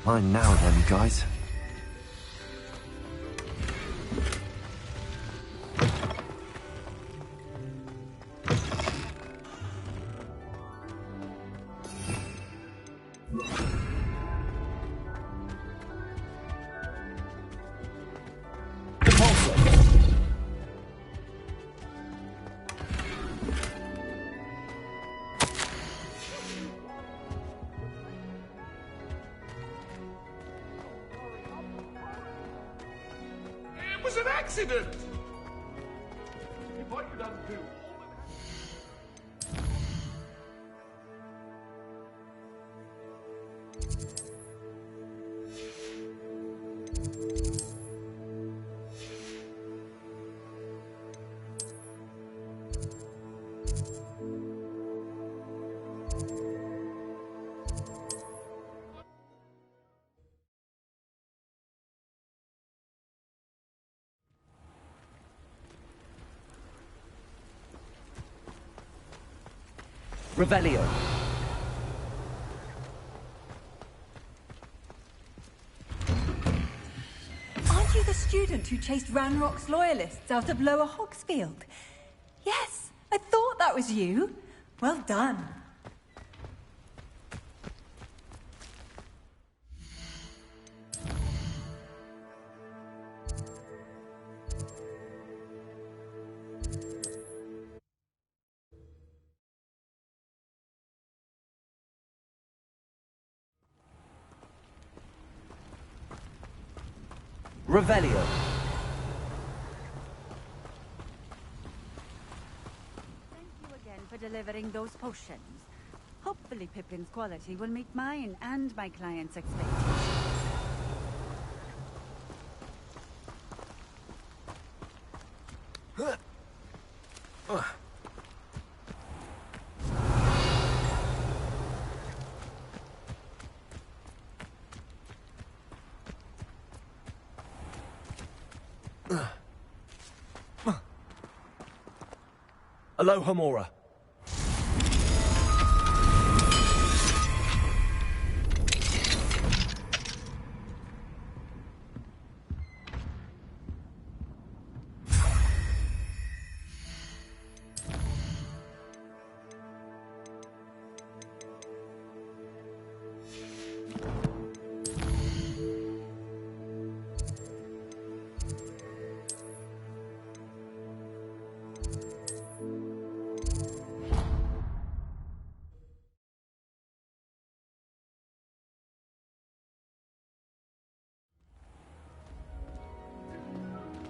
Mine now then, guys. It was an accident! If I could undo Revelio. Aren't you the student who chased Ranrock's loyalists out of Lower Hogsfield? Yes, I thought that was you. Well done. Revelio. Thank you again for delivering those potions. Hopefully Pippin's quality will meet mine and my client's expectations. Alohomora.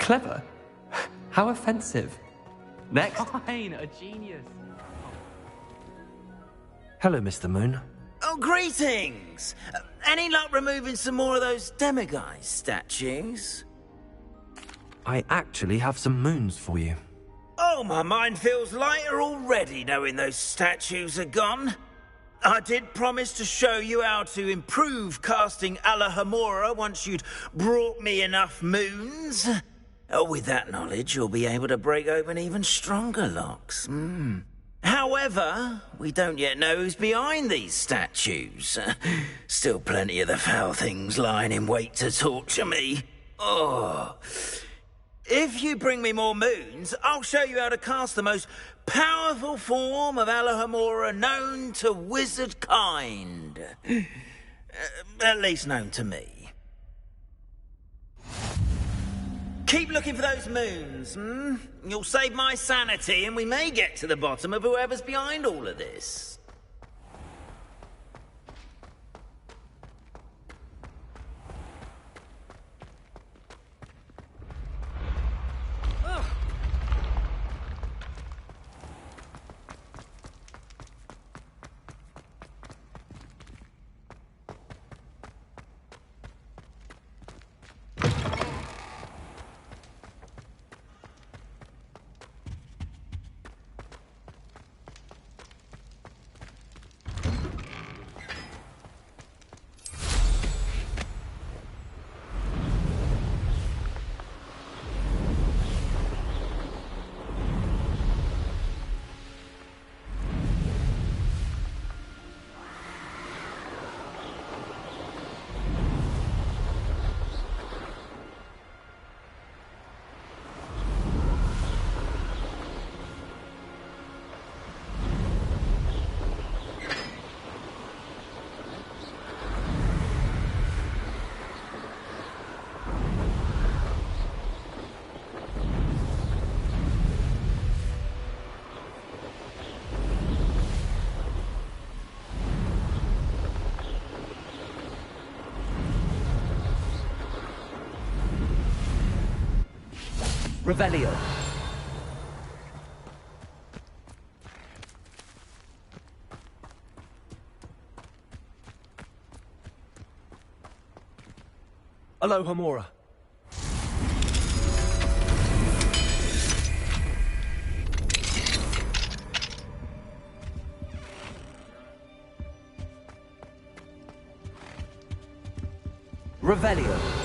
Clever? How offensive. Next. Fine, a genius. Hello, Mr. Moon. Oh, greetings! Any luck removing some more of those demiguise statues? I actually have some moons for you. Oh, my mind feels lighter already knowing those statues are gone. I did promise to show you how to improve casting Alohomora once you'd brought me enough moons. With that knowledge, you'll be able to break open even stronger locks. However, we don't yet know who's behind these statues. Still plenty of the foul things lying in wait to torture me. Oh. If you bring me more moons, I'll show you how to cast the most powerful form of Alohomora known to wizard kind. At least known to me. Keep looking for those moons, You'll save my sanity and we may get to the bottom of whoever's behind all of this. Revelio. Alohomora. Revelio.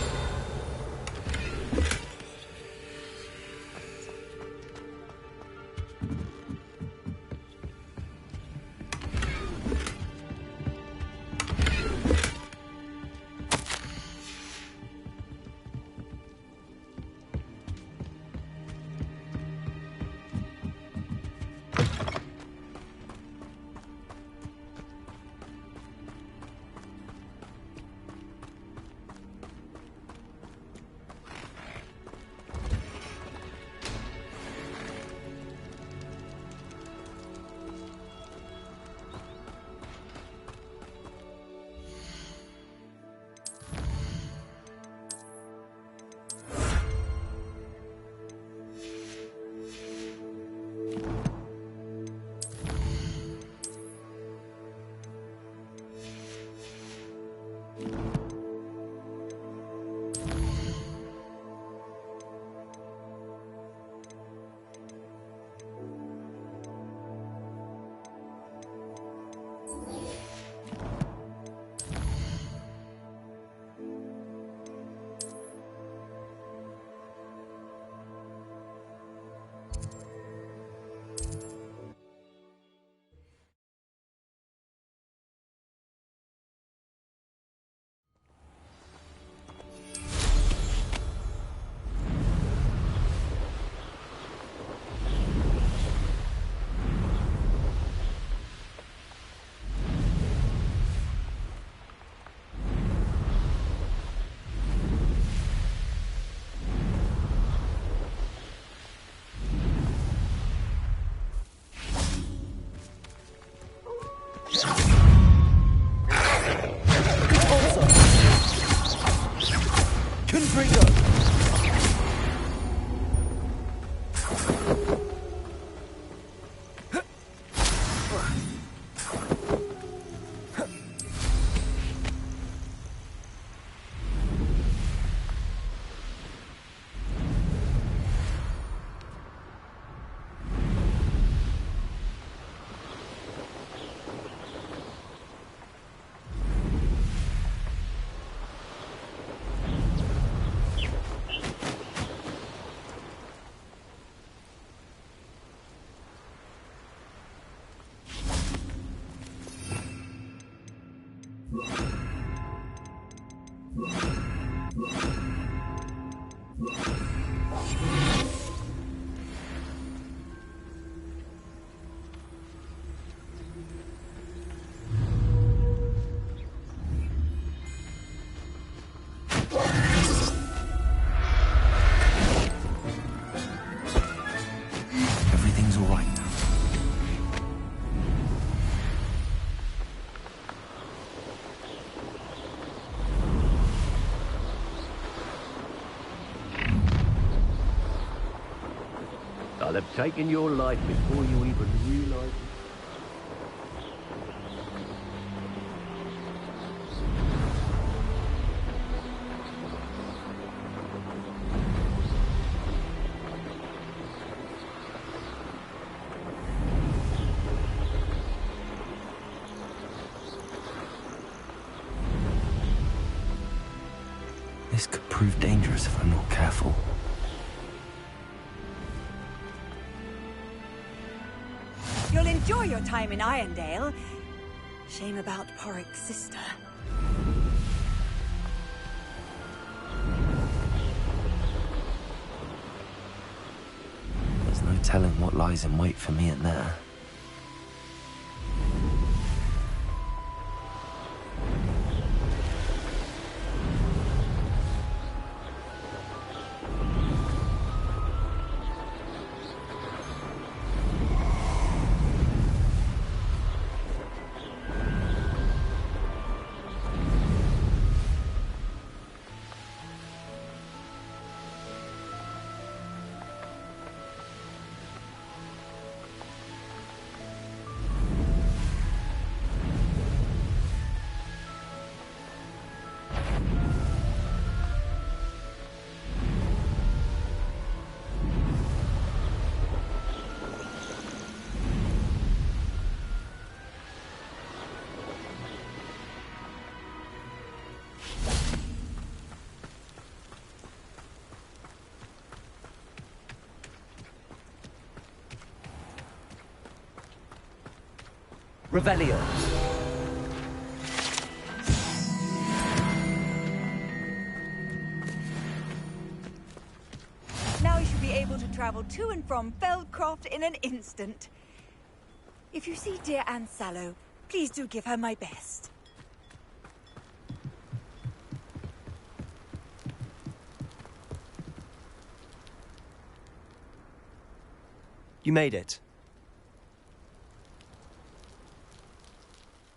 Everything's all right now. I'll have taken your life before you even realize it. This could prove dangerous if I'm not careful. You'll enjoy your time in Irondale. Shame about Porrick's sister. There's no telling what lies in wait for me in there. Revelio. Now you should be able to travel to and from Feldcroft in an instant. If you see dear Anne Sallow, please do give her my best. You made it.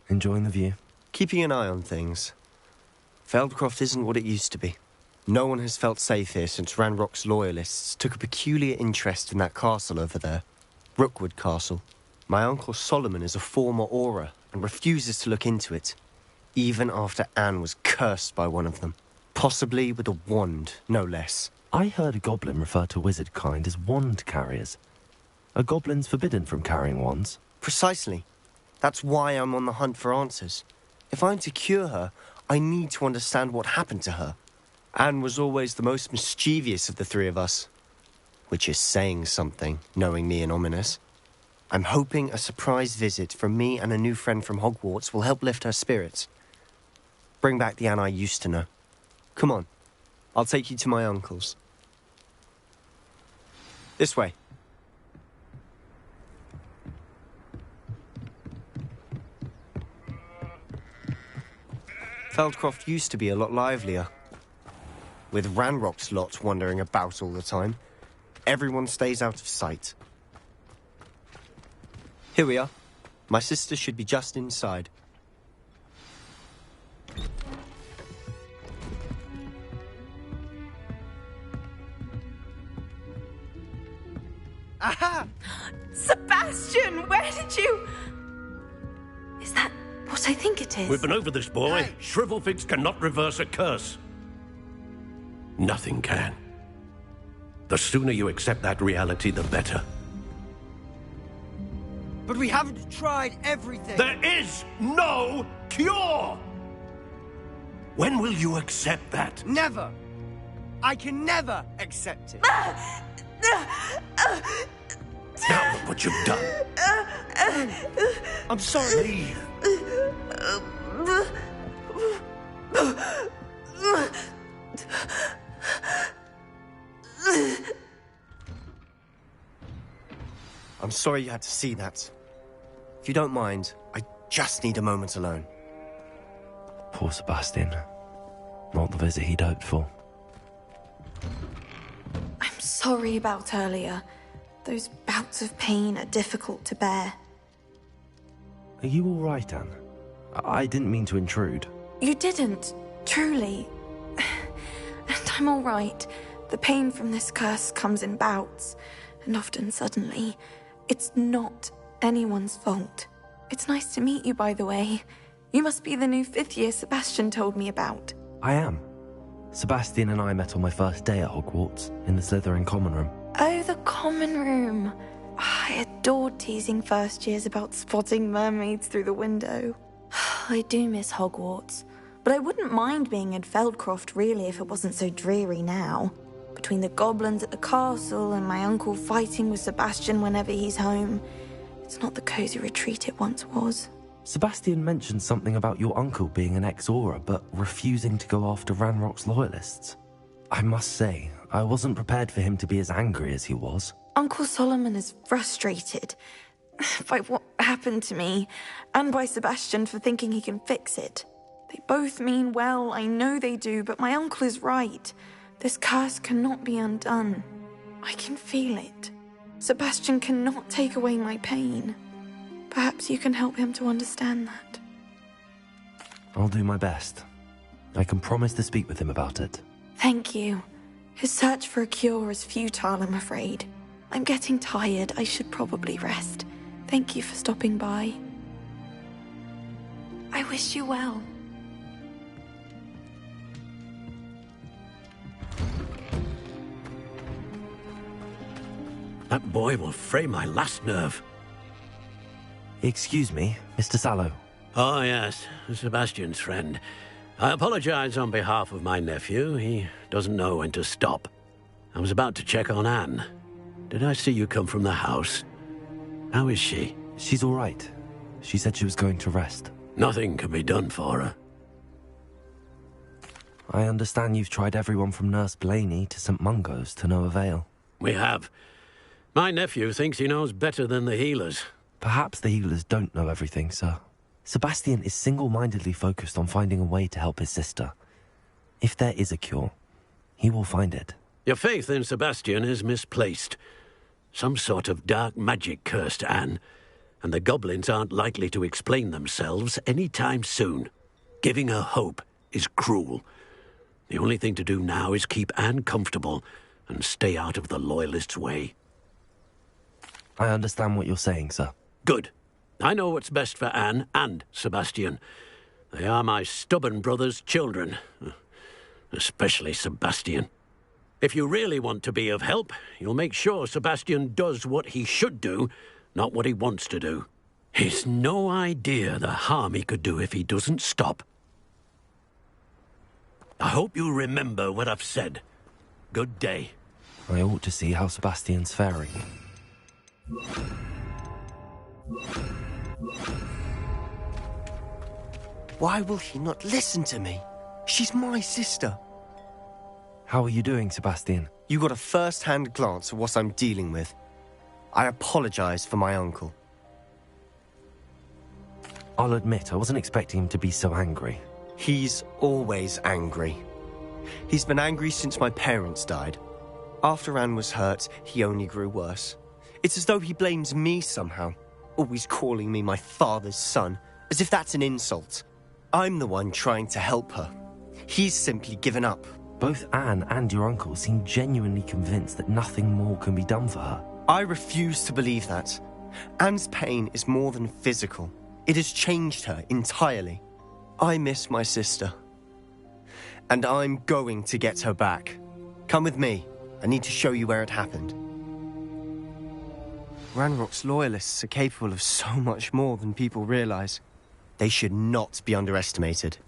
Enjoying the view? Keeping an eye on things. Feldcroft isn't what it used to be. No one has felt safe here since Ranrock's loyalists took a peculiar interest in that castle over there. Rookwood Castle. My uncle Solomon is a former Auror and refuses to look into it, even after Anne was cursed by one of them. Possibly with a wand, no less. I heard a goblin refer to wizard kind as wand carriers. Are goblins forbidden from carrying wands? Precisely. That's why I'm on the hunt for answers. If I'm to cure her, I need to understand what happened to her. Anne was always the most mischievous of the three of us. Which is saying something, knowing me and ominous. I'm hoping a surprise visit from me and a new friend from Hogwarts will help lift her spirits. Bring back the Anne I used to know. Come on, I'll take you to my uncle's. This way. Feldcroft used to be a lot livelier. With Ranrock's lot wandering about all the time, everyone stays out of sight. Here we are. My sister should be just inside. Aha! Sebastian, where did you... Is that what I think it is? We've been over this, boy. Shrivelfigs cannot reverse a curse. Nothing can. The sooner you accept that reality, the better. But we haven't tried everything. There is no cure! When will you accept that? Never! I can never accept it. Now look what you've done. I'm sorry. Leave. I'm sorry you had to see that. If you don't mind, I just need a moment alone. Poor Sebastian. Not the visit he'd hoped for. I'm sorry about earlier. Those bouts of pain are difficult to bear. Are you all right, Anne? I didn't mean to intrude. You didn't, truly. And I'm all right. The pain from this curse comes in bouts, and often suddenly. It's not anyone's fault. It's nice to meet you, by the way. You must be the new 5th year Sebastian told me about. I am. Sebastian and I met on my first day at Hogwarts, in the Slytherin common room. Oh, the common room. I adored teasing first years about spotting mermaids through the window. I do miss Hogwarts, but I wouldn't mind being in Feldcroft really if it wasn't so dreary now. Between the goblins at the castle and my uncle fighting with Sebastian whenever he's home, it's not the cozy retreat it once was. Sebastian mentioned something about your uncle being an ex-Auror, but refusing to go after Ranrock's loyalists. I must say, I wasn't prepared for him to be as angry as he was. Uncle Solomon is frustrated by what happened to me, and by Sebastian for thinking he can fix it. They both mean well, I know they do, but my uncle is right. This curse cannot be undone. I can feel it. Sebastian cannot take away my pain. Perhaps you can help him to understand that. I'll do my best. I can promise to speak with him about it. Thank you. His search for a cure is futile, I'm afraid. I'm getting tired. I should probably rest. Thank you for stopping by. I wish you well. That boy will fray my last nerve. Excuse me, Mr. Sallow. Oh, yes, Sebastian's friend. I apologize on behalf of my nephew. He doesn't know when to stop. I was about to check on Anne. Did I see you come from the house? How is she? She's all right. She said she was going to rest. Nothing can be done for her. I understand you've tried everyone from Nurse Blaney to St. Mungo's to no avail. We have. My nephew thinks he knows better than the healers. Perhaps the healers don't know everything, sir. Sebastian is single-mindedly focused on finding a way to help his sister. If there is a cure, he will find it. Your faith in Sebastian is misplaced. Some sort of dark magic cursed Anne, and the goblins aren't likely to explain themselves any time soon. Giving her hope is cruel. The only thing to do now is keep Anne comfortable and stay out of the Loyalists' way. I understand what you're saying, sir. Good. I know what's best for Anne and Sebastian. They are my stubborn brother's children. Especially Sebastian. If you really want to be of help, you'll make sure Sebastian does what he should do, not what he wants to do. He's no idea the harm he could do if he doesn't stop. I hope you remember what I've said. Good day. I ought to see how Sebastian's faring. Why will he not listen to me? She's my sister. How are you doing, Sebastian? You got a first-hand glance at what I'm dealing with. I apologize for my uncle. I'll admit, I wasn't expecting him to be so angry. He's always angry. He's been angry since my parents died. After Anne was hurt, he only grew worse. It's as though he blames me somehow, always calling me my father's son, as if that's an insult. I'm the one trying to help her. He's simply given up. Both Anne and your uncle seem genuinely convinced that nothing more can be done for her. I refuse to believe that. Anne's pain is more than physical. It has changed her entirely. I miss my sister. And I'm going to get her back. Come with me. I need to show you where it happened. Ranrock's loyalists are capable of so much more than people realize. They should not be underestimated.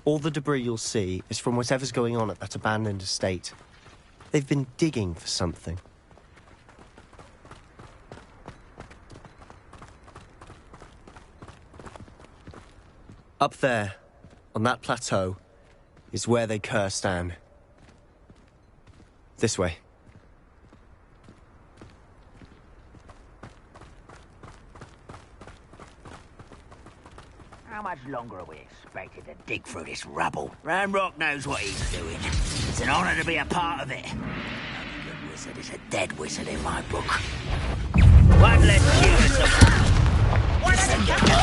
All the debris you'll see is from whatever's going on at that abandoned estate. They've been digging for something. Up there, on that plateau, is where they cursed Anne. This way. How much longer are we expected to dig through this rubble? Ranrock knows what he's doing. It's an honor to be a part of it. A good wizard is a dead wizard in my book. One less curious of... Why does it come? No!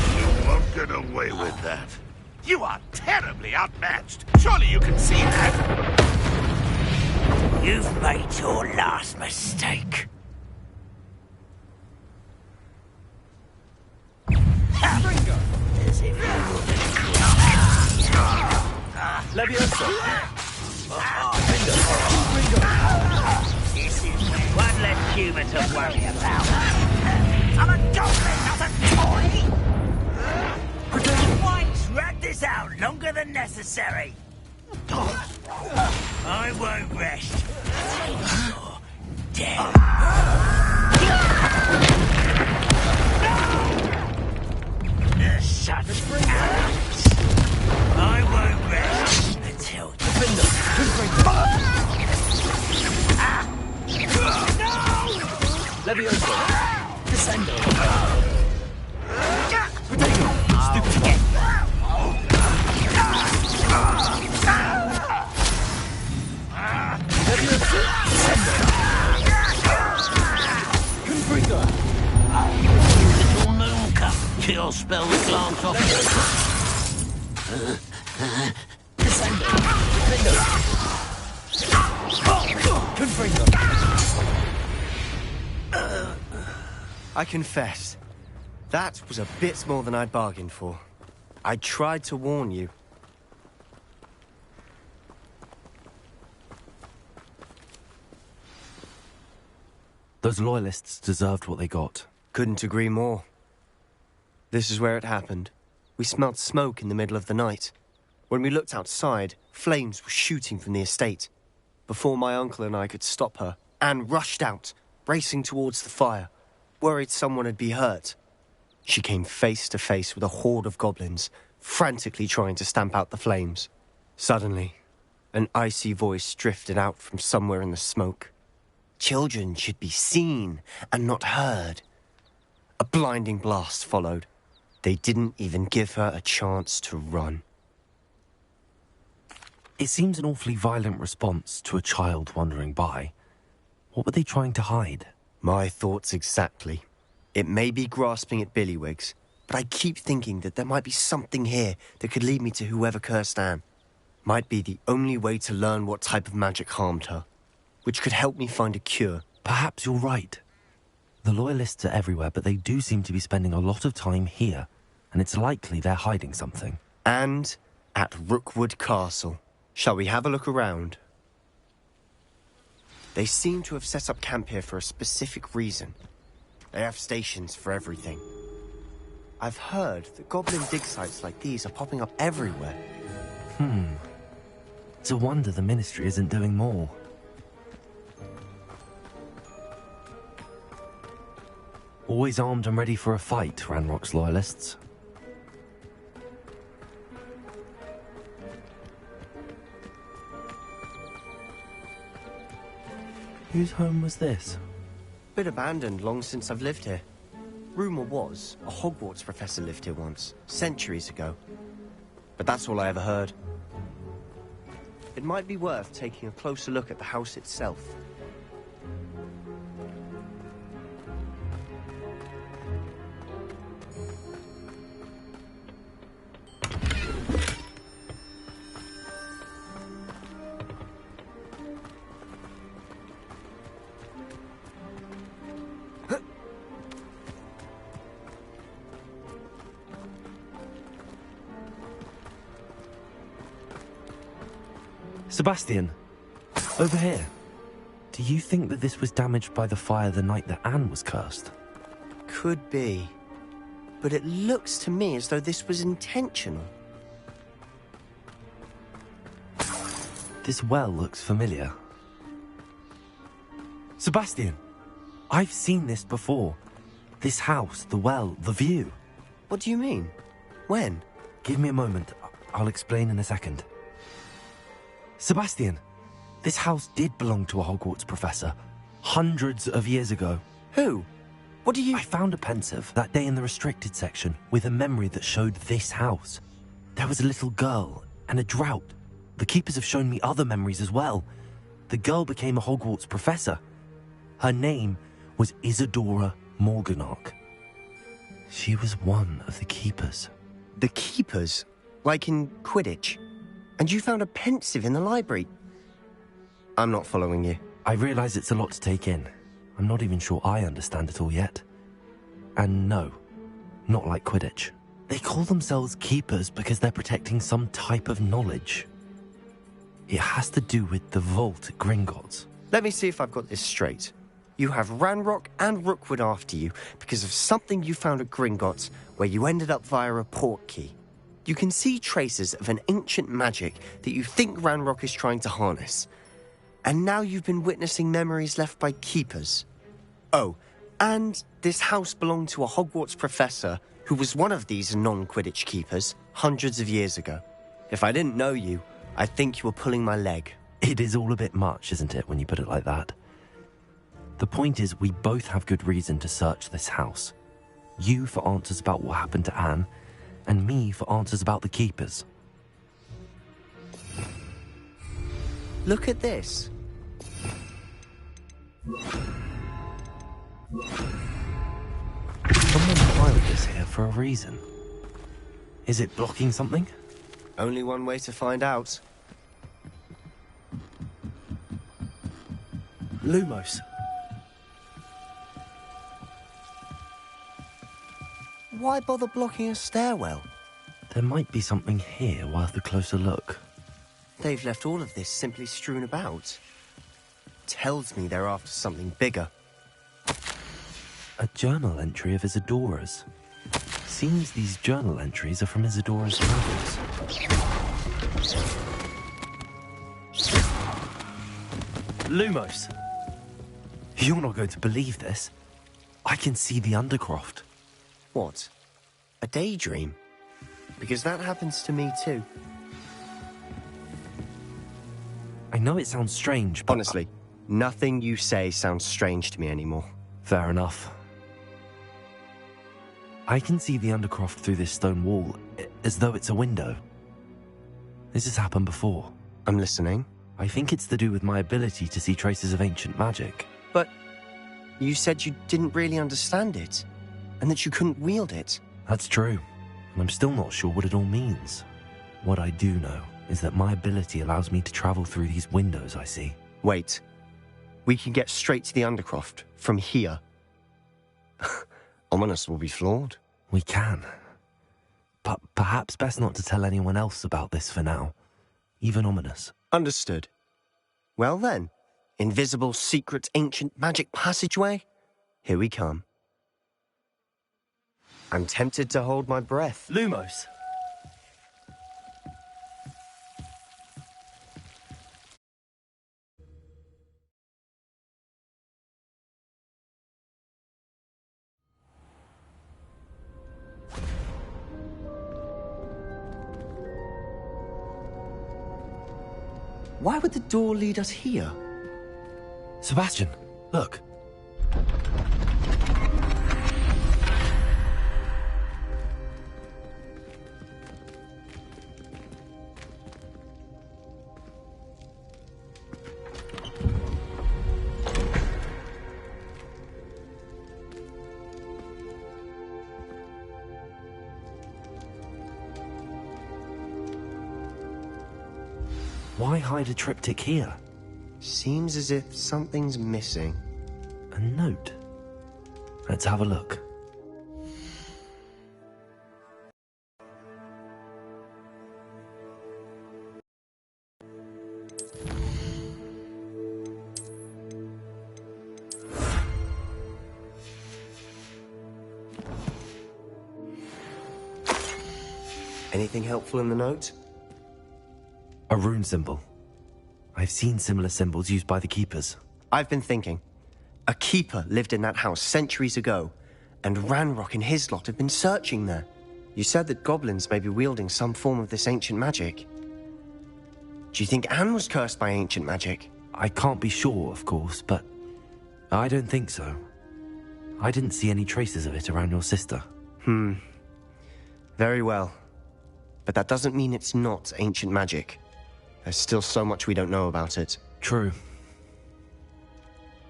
You won't get away with that. You are terribly outmatched. Surely you can see that. You've made your last mistake. As if This is one less human to worry about. I'm a goblin, not a toy! Why drag this out longer than necessary? I won't rest. You're dead. No! Such arrogance. I won't rest until... No! Levioso! Descendo! Little moon cup. Kill spell the glance off. I confess, that was a bit more than I'd bargained for. I tried to warn you. Those loyalists deserved what they got. Couldn't agree more. This is where it happened. We smelled smoke in the middle of the night. When we looked outside, flames were shooting from the estate. Before my uncle and I could stop her, Anne rushed out, racing towards the fire, worried someone had been hurt. She came face to face with a horde of goblins, frantically trying to stamp out the flames. Suddenly, an icy voice drifted out from somewhere in the smoke. Children should be seen and not heard. A blinding blast followed. They didn't even give her a chance to run. It seems an awfully violent response to a child wandering by. What were they trying to hide? My thoughts exactly. It may be grasping at Billywigs, but I keep thinking that there might be something here that could lead me to whoever cursed Anne. Might be the only way to learn what type of magic harmed her, which could help me find a cure. Perhaps you're right. The Loyalists are everywhere, but they do seem to be spending a lot of time here, and it's likely they're hiding something. And at Rookwood Castle. Shall we have a look around? They seem to have set up camp here for a specific reason. They have stations for everything. I've heard that goblin dig sites like these are popping up everywhere. It's a wonder the Ministry isn't doing more. Always armed and ready for a fight, Ranrock's loyalists. Whose home was this? Bit abandoned long since I've lived here. Rumour was a Hogwarts professor lived here once, centuries ago. But that's all I ever heard. It might be worth taking a closer look at the house itself. Sebastian, over here. Do you think that this was damaged by the fire the night that Anne was cursed? Could be. But it looks to me as though this was intentional. This well looks familiar. Sebastian, I've seen this before. This house, the well, the view. What do you mean? When? Give me a moment. I'll explain in a second. Sebastian, this house did belong to a Hogwarts professor, hundreds of years ago. Who? What do you... I found a pensive that day in the restricted section with a memory that showed this house. There was a little girl and a drought. The keepers have shown me other memories as well. The girl became a Hogwarts professor. Her name was Isadora Morganach. She was one of the keepers. The keepers? Like in Quidditch? And you found a pensive in the library? I'm not following you. I realise it's a lot to take in. I'm not even sure I understand it all yet. And no, not like Quidditch. They call themselves keepers because they're protecting some type of knowledge. It has to do with the vault at Gringotts. Let me see if I've got this straight. You have Ranrock and Rookwood after you because of something you found at Gringotts where you ended up via a portkey. You can see traces of an ancient magic that you think Ranrock is trying to harness. And now you've been witnessing memories left by keepers. Oh, and this house belonged to a Hogwarts professor who was one of these non-Quidditch keepers hundreds of years ago. If I didn't know you, I'd think you were pulling my leg. It is all a bit much, isn't it, when you put it like that? The point is, we both have good reason to search this house. You for answers about what happened to Anne, and me for answers about the keepers. Look at this. Someone piled this here for a reason. Is it blocking something? Only one way to find out. Lumos. Why bother blocking a stairwell? There might be something here worth a closer look. They've left all of this simply strewn about. Tells me they're after something bigger. A journal entry of Isadora's. Seems these journal entries are from Isadora's travels. Lumos. You're not going to believe this. I can see the Undercroft. What? A daydream? Because that happens to me too. I know it sounds strange, but... Honestly, nothing you say sounds strange to me anymore. Fair enough. I can see the Undercroft through this stone wall, as though it's a window. This has happened before. I'm listening. I think it's to do with my ability to see traces of ancient magic. But you said you didn't really understand it, and that you couldn't wield it. That's true, and I'm still not sure what it all means. What I do know is that my ability allows me to travel through these windows I see. Wait. We can get straight to the Undercroft from here. Ominous will be flawed. We can. But perhaps best not to tell anyone else about this for now. Even Ominous. Understood. Well then, invisible, secret, ancient magic passageway? Here we come. I'm tempted to hold my breath. Lumos. Why would the door lead us here? Sebastian, look. Why hide a triptych here? Seems as if something's missing. A note. Let's have a look. Anything helpful in the note? A rune symbol. I've seen similar symbols used by the keepers. I've been thinking. A keeper lived in that house centuries ago, and Ranrock and his lot have been searching there. You said that goblins may be wielding some form of this ancient magic. Do you think Anne was cursed by ancient magic? I can't be sure, of course, but I don't think so. I didn't see any traces of it around your sister. Very well. But that doesn't mean it's not ancient magic. There's still so much we don't know about it. True.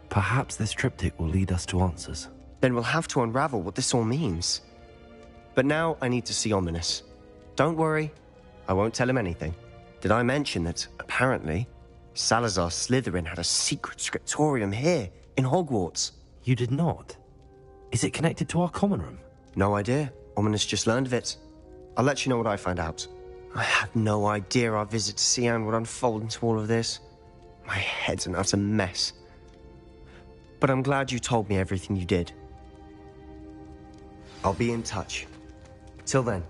Perhaps this triptych will lead us to answers. Then we'll have to unravel what this all means. But now I need to see Ominous. Don't worry, I won't tell him anything. Did I mention that, apparently, Salazar Slytherin had a secret scriptorium here, in Hogwarts? You did not? Is it connected to our common room? No idea. Ominous just learned of it. I'll let you know what I find out. I had no idea our visit to Sian would unfold into all of this. My head's an utter mess. But I'm glad you told me everything you did. I'll be in touch. Till then.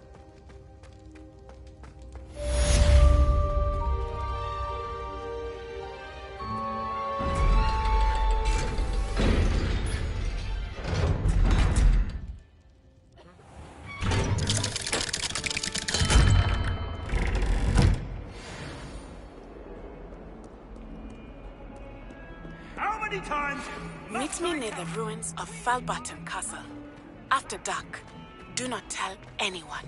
Meet me near the ruins of Falbarton Castle. After dark. Do not tell anyone.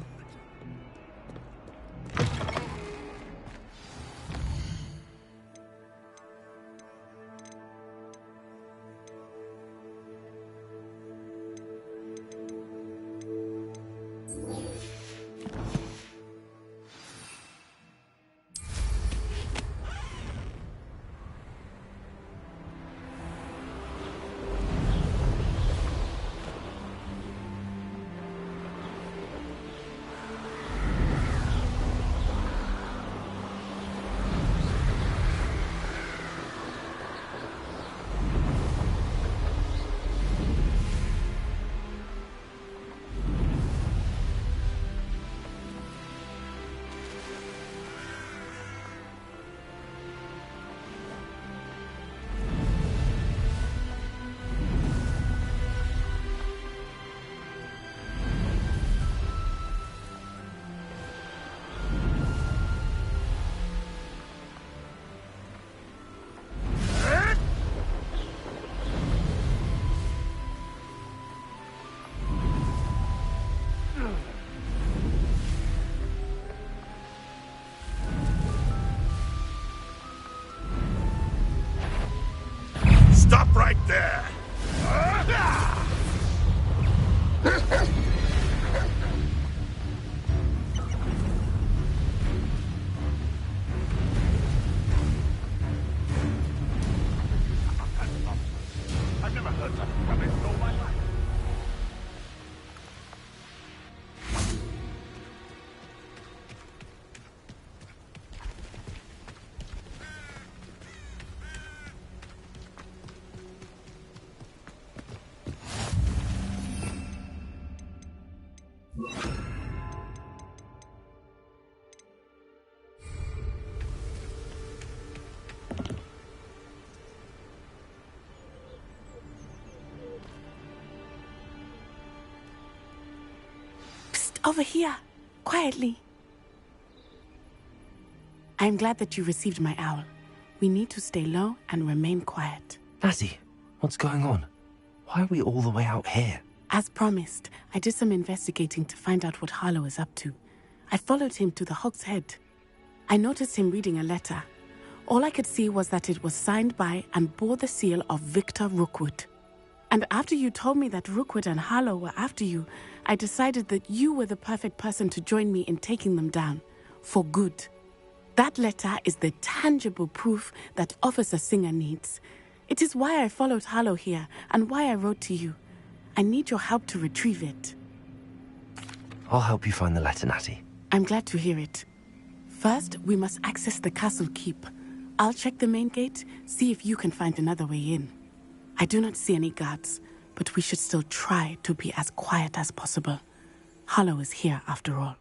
Stop right there! I've never heard such rubbish in all my life. Psst, over here. Quietly. I'm glad that you received my owl. We need to stay low and remain quiet. Natty, what's going on? Why are we all the way out here? As promised, I did some investigating to find out what Harlow is up to. I followed him to the Hog's Head. I noticed him reading a letter. All I could see was that it was signed by and bore the seal of Victor Rookwood. And after you told me that Rookwood and Harlow were after you, I decided that you were the perfect person to join me in taking them down. For good. That letter is the tangible proof that Officer Singer needs. It is why I followed Harlow here and why I wrote to you. I need your help to retrieve it. I'll help you find the letter, Natty. I'm glad to hear it. First, we must access the castle keep. I'll check the main gate, see if you can find another way in. I do not see any guards, but we should still try to be as quiet as possible. Harlow is here after all.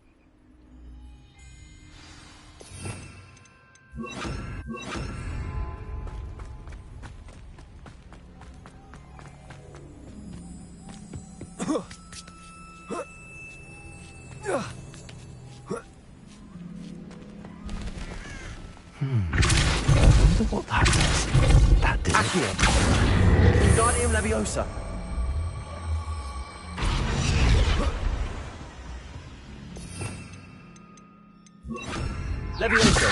I wonder what that does. That did Accio! Wingardium Leviosa! Leviosa!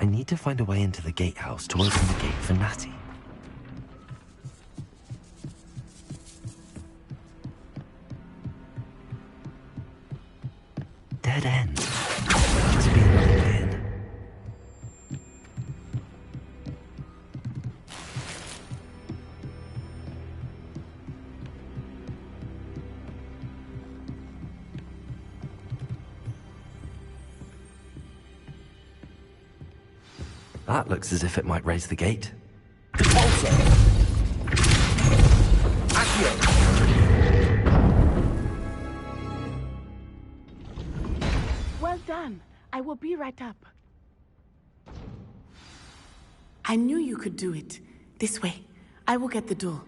I need to find a way into the gatehouse to open the gate for Natty. Dead end. Must be another way in. That looks as if it might raise the gate. Repulsor! Accio! Well done. I will be right up. I knew you could do it. This way. I will get the door.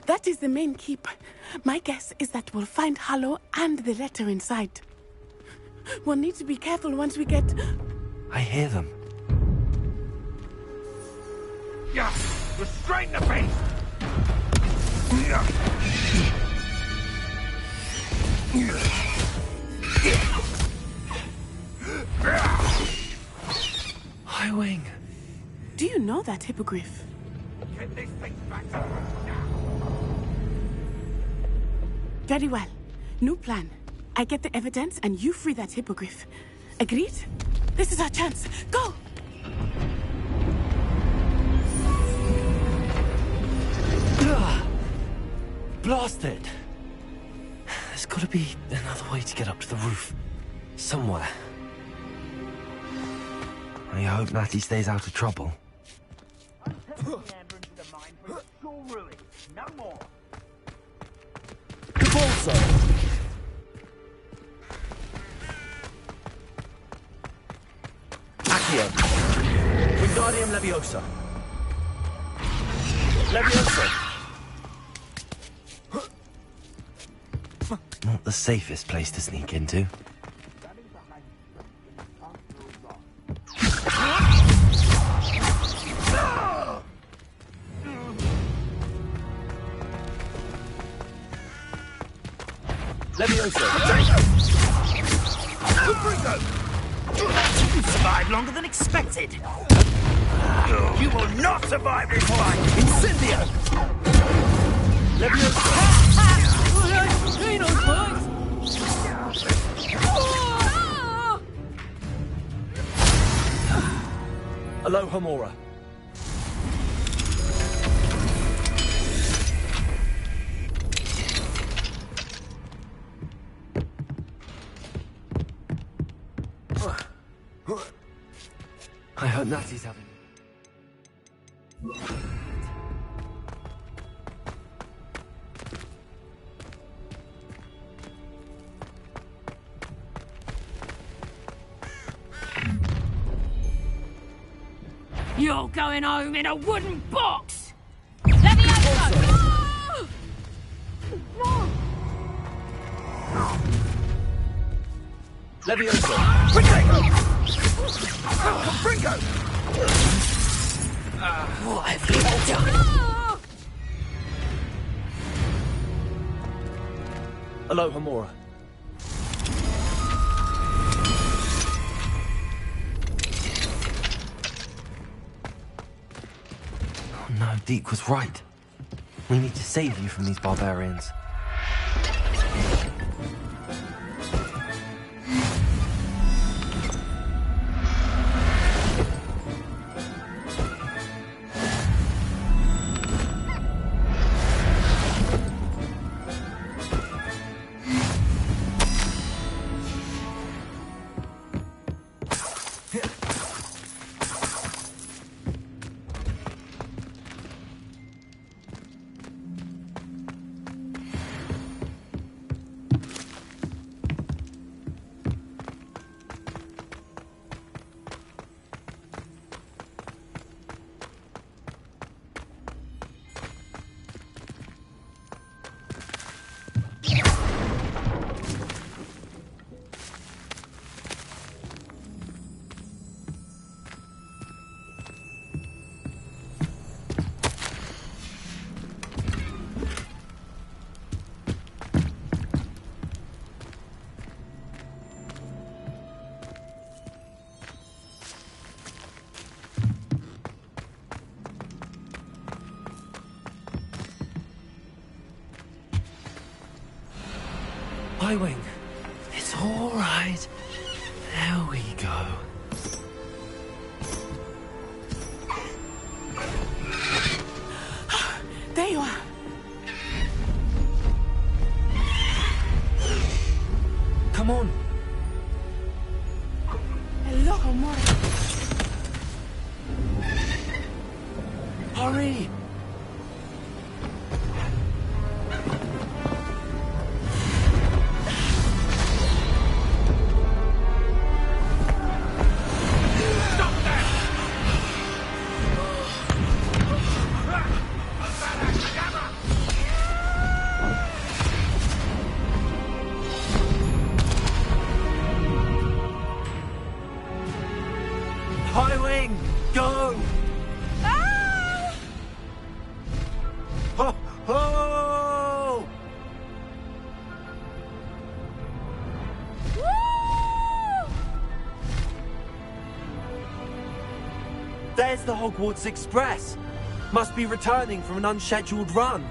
That is the main keep. My guess is that we'll find Harlow and the letter inside. We'll need to be careful once we get... I hear them. Yeah, restrain the beast! High Wing. Do you know that hippogriff? Get this thing back to us now! Very well. New plan. I get the evidence and you free that hippogriff. Agreed? This is our chance. Go! Blasted! There's gotta be another way to get up to the roof. Somewhere. I hope Natty stays out of trouble. Repulsor! Accio! Wingardium Leviosa! Leviosa! Not the safest place to sneak into. Leviosa! You survived longer than expected! You will not survive this fight! Incendio! Leviosa! Alohomora. Natty's having... You're going home in a wooden box! Levioso! Levioso! Bringo! What have you done? Hello, Hamura. Oh no, Deke was right. We need to save you from these barbarians. Highwing, it's all right. There we go. There you are. Come on. Hello, Hamura. Hurry! Highwing, go! Ah! Ho, ho! Woo! There's the Hogwarts Express. Must be returning from an unscheduled run.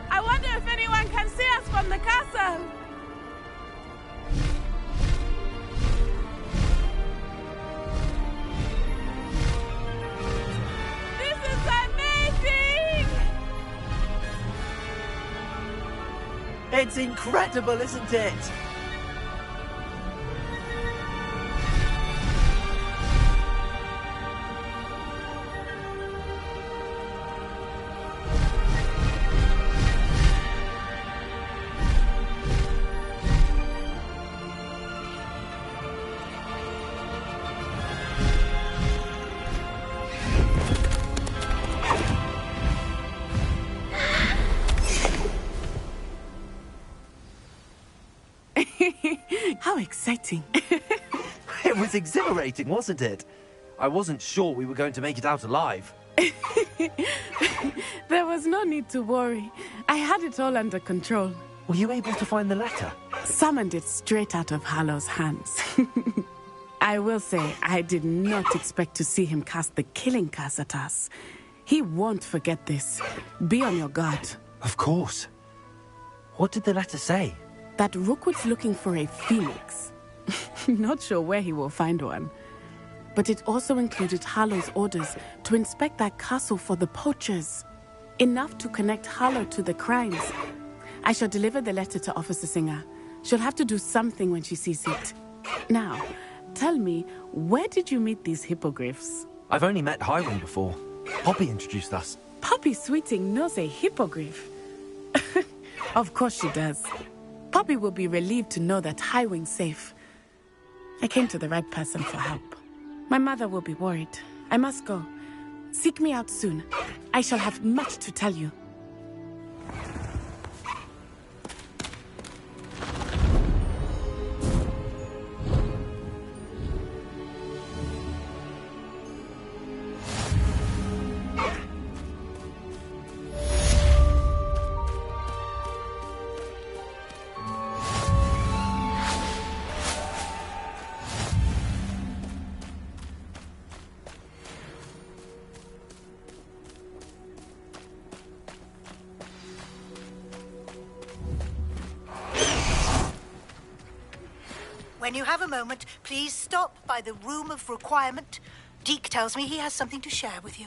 I wonder if anyone can see us from the castle. This is amazing! It's incredible, isn't it? How exciting. It was exhilarating, wasn't it? I wasn't sure we were going to make it out alive. There was no need to worry. I had it all under control. Were you able to find the letter? Summoned it straight out of Hallow's hands. I will say, I did not expect to see him cast the killing curse at us. He won't forget this. Be on your guard. Of course. What did the letter say? That Rookwood's looking for a phoenix. Not sure where he will find one. But it also included Hallow's orders to inspect that castle for the poachers. Enough to connect Hallow to the crimes. I shall deliver the letter to Officer Singer. She'll have to do something when she sees it. Now, tell me, where did you meet these hippogriffs? I've only met Highwing before. Poppy introduced us. Poppy Sweeting knows a hippogriff. Of course she does. Poppy will be relieved to know that Highwing's safe. I came to the right person for help. My mother will be worried. I must go. Seek me out soon. I shall have much to tell you. When you have a moment, please stop by the Room of Requirement. Deke tells me he has something to share with you.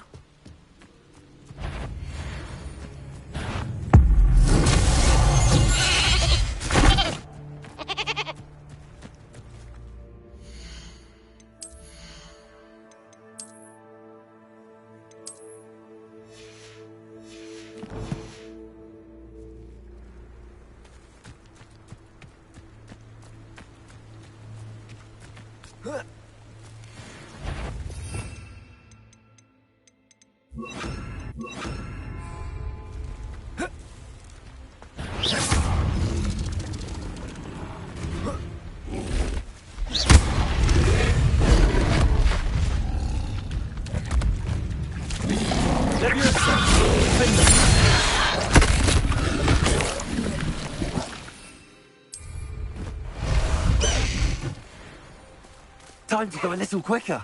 Time to go a little quicker.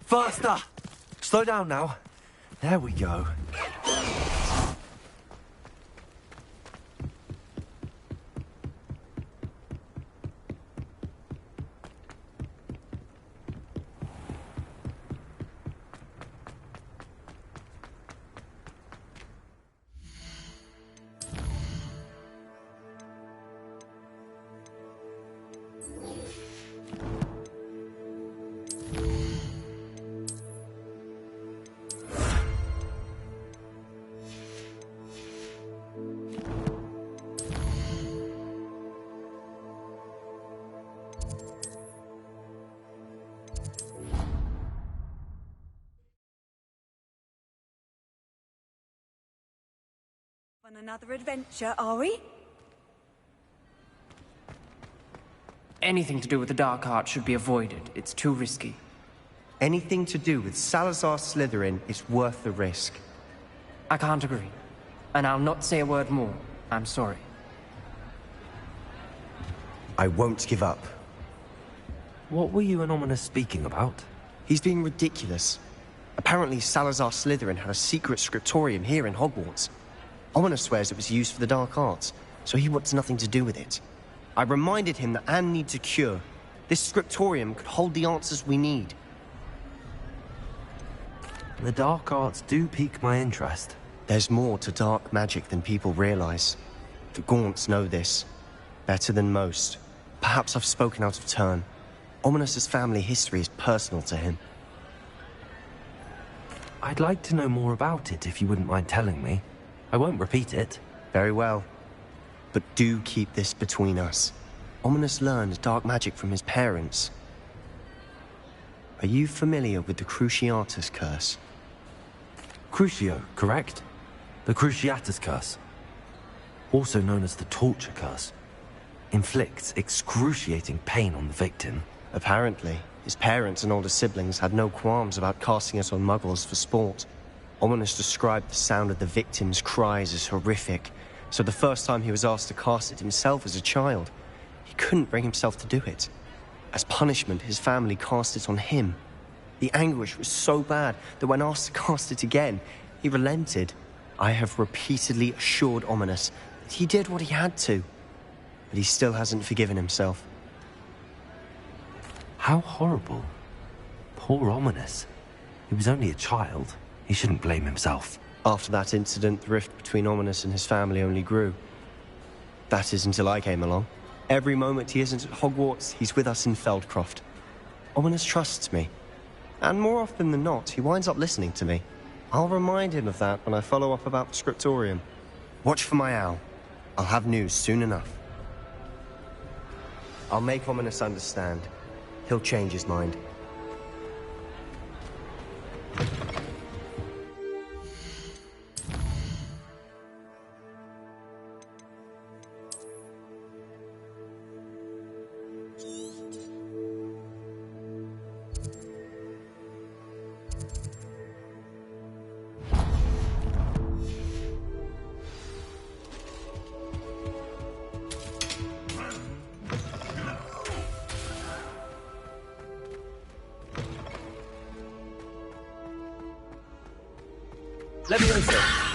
Faster! Slow down now. There we go. On another adventure, are we? Anything to do with the dark art should be avoided. It's too risky. Anything to do with Salazar Slytherin is worth the risk. I can't agree. And I'll not say a word more. I'm sorry. I won't give up. What were you and Ominous speaking about? He's being ridiculous. Apparently Salazar Slytherin had a secret scriptorium here in Hogwarts. Ominous swears it was used for the dark arts, so he wants nothing to do with it. I reminded him that Anne needs a cure. This scriptorium could hold the answers we need. The dark arts do pique my interest. There's more to dark magic than people realize. The Gaunts know this. Better than most. Perhaps I've spoken out of turn. Ominos's family history is personal to him. I'd like to know more about it if you wouldn't mind telling me. I won't repeat it. Very well. But do keep this between us. Ominos learned dark magic from his parents. Are you familiar with the Cruciatus Curse? Crucio, correct? The Cruciatus Curse. Also known as the Torture Curse. Inflicts excruciating pain on the victim. Apparently, his parents and older siblings had no qualms about casting it on muggles for sport. Ominos described the sound of the victim's cries as horrific, so the first time he was asked to cast it himself as a child, he couldn't bring himself to do it. As punishment, his family cast it on him. The anguish was so bad that when asked to cast it again, he relented. I have repeatedly assured Ominos that he did what he had to, but he still hasn't forgiven himself. How horrible. Poor Ominos. He was only a child. He shouldn't blame himself. After that incident, the rift between Ominos and his family only grew. That is until I came along. Every moment he isn't at Hogwarts, he's with us in Feldcroft. Ominos trusts me. And more often than not, he winds up listening to me. I'll remind him of that when I follow up about the scriptorium. Watch for my owl. I'll have news soon enough. I'll make Ominos understand. He'll change his mind. Leviosa!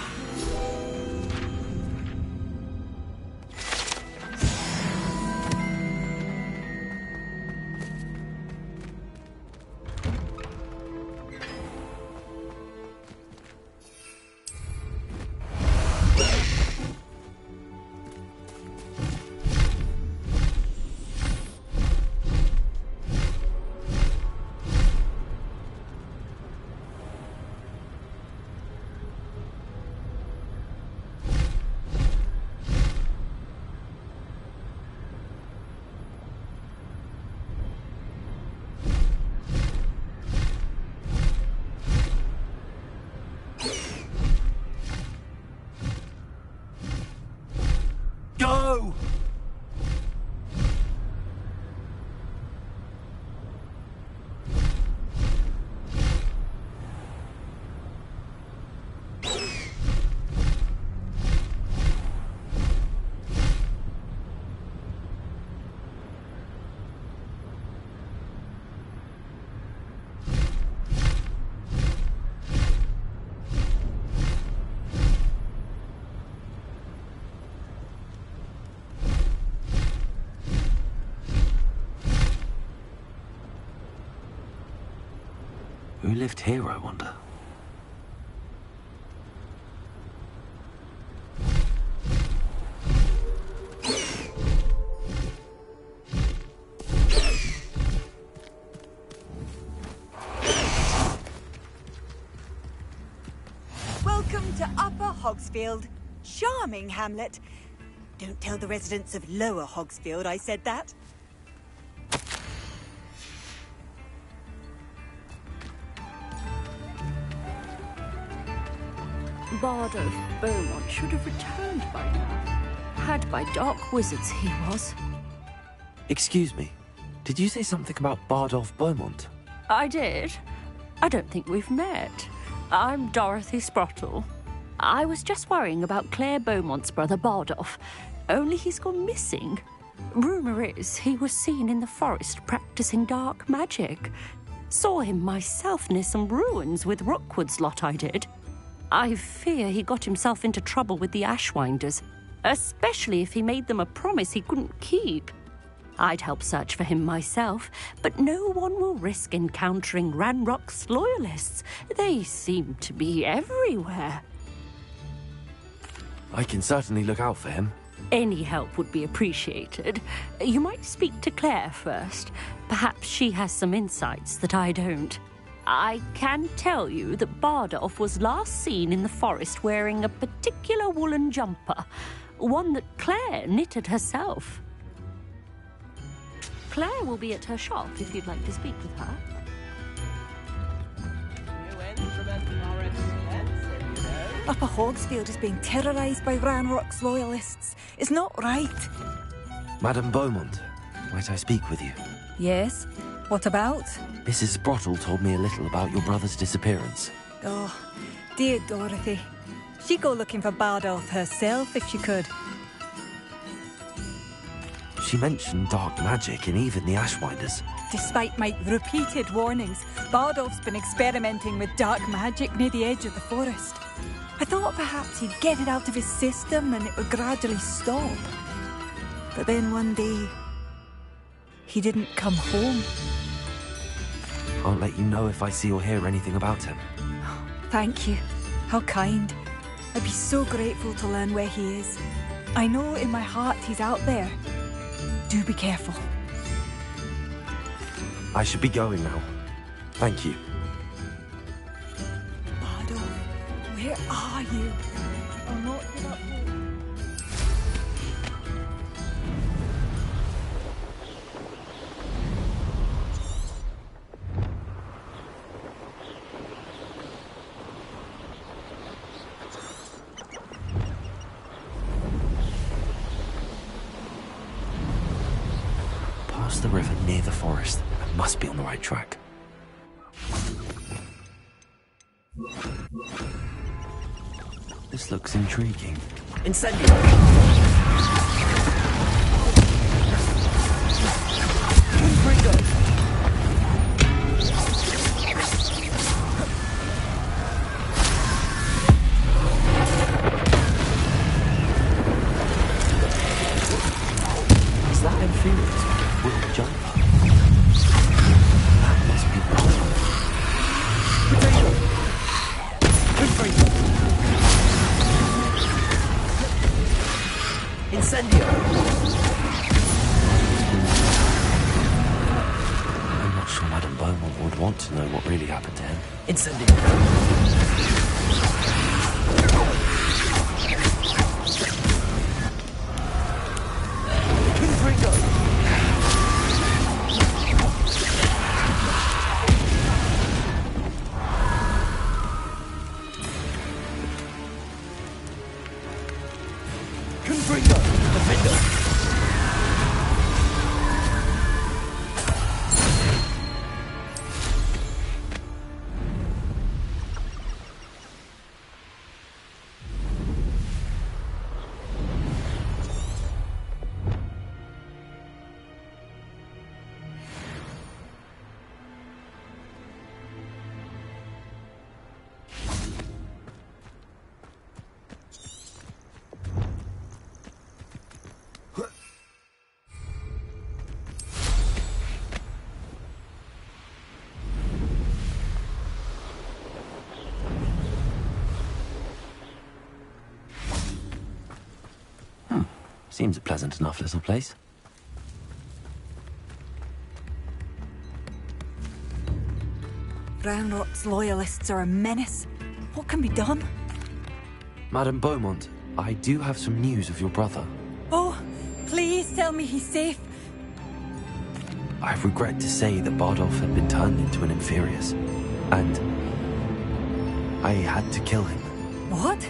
Go! Who lived here, I wonder? Welcome to Upper Hogsfield. Charming hamlet. Don't tell the residents of Lower Hogsfield I said that. Bard of Beaumont should have returned by now. Had by dark wizards he was. Excuse me. Did you say something about Bardolph Beaumont? I did. I don't think we've met. I'm Dorothy Sprottle. I was just worrying about Claire Beaumont's brother Bardolph. Only he's gone missing. Rumour is he was seen in the forest practicing dark magic. Saw him myself near some ruins with Rookwood's lot I did. I fear he got himself into trouble with the Ashwinders, especially if he made them a promise he couldn't keep. I'd help search for him myself, but no one will risk encountering Ranrock's loyalists. They seem to be everywhere. I can certainly look out for him. Any help would be appreciated. You might speak to Claire first. Perhaps she has some insights that I don't. I can tell you that Bardolph was last seen in the forest wearing a particular woolen jumper, one that Claire knitted herself. Claire will be at her shop if you'd like to speak with her. Upper Hogsfield is being terrorised by Ranrock's loyalists. It's not right. Madame Beaumont, might I speak with you? Yes? What about? Mrs. Sprottle told me a little about your brother's disappearance. Oh, dear Dorothy. She'd go looking for Bardolph herself if she could. She mentioned dark magic and even the Ashwinders. Despite my repeated warnings, Bardolph's been experimenting with dark magic near the edge of the forest. I thought perhaps he'd get it out of his system and it would gradually stop. But then one day, he didn't come home. I'll let you know if I see or hear anything about him. Thank you. How kind. I'd be so grateful to learn where he is. I know in my heart he's out there. Do be careful. I should be going now. Thank you. Bardolph, where are you? I'll not give up hope. Past the river near the forest. I must be on the right track. This looks intriguing. Incendio! Is that inferior? Will jump? That must be wrong. Incendio! I'm not sure Madame Beaumont would want to know what really happened to him. Incendio! Seems a pleasant enough little place. Ranrock's loyalists are a menace. What can be done? Madame Beaumont, I do have some news of your brother. Oh, please tell me he's safe. I regret to say that Bardolph had been turned into an Inferius, and I had to kill him. What?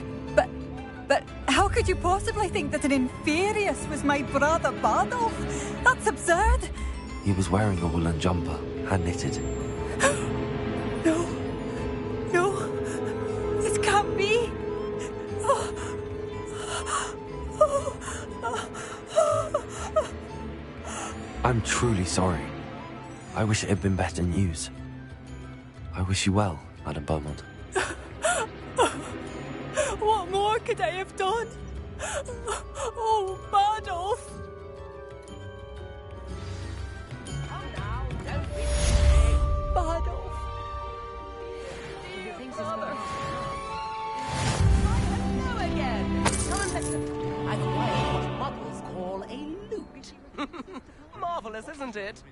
But how could you possibly think that an Inferius was my brother Bardolph? That's absurd. He was wearing a woolen jumper, hand-knitted. No, this can't be. I'm truly sorry. I wish it had been better news. I wish you well, Madame Beaumont. What more could I have done? Oh, Bardolph! Bardolph! Hello again! Come and listen. By the way, it was marvellous, isn't it?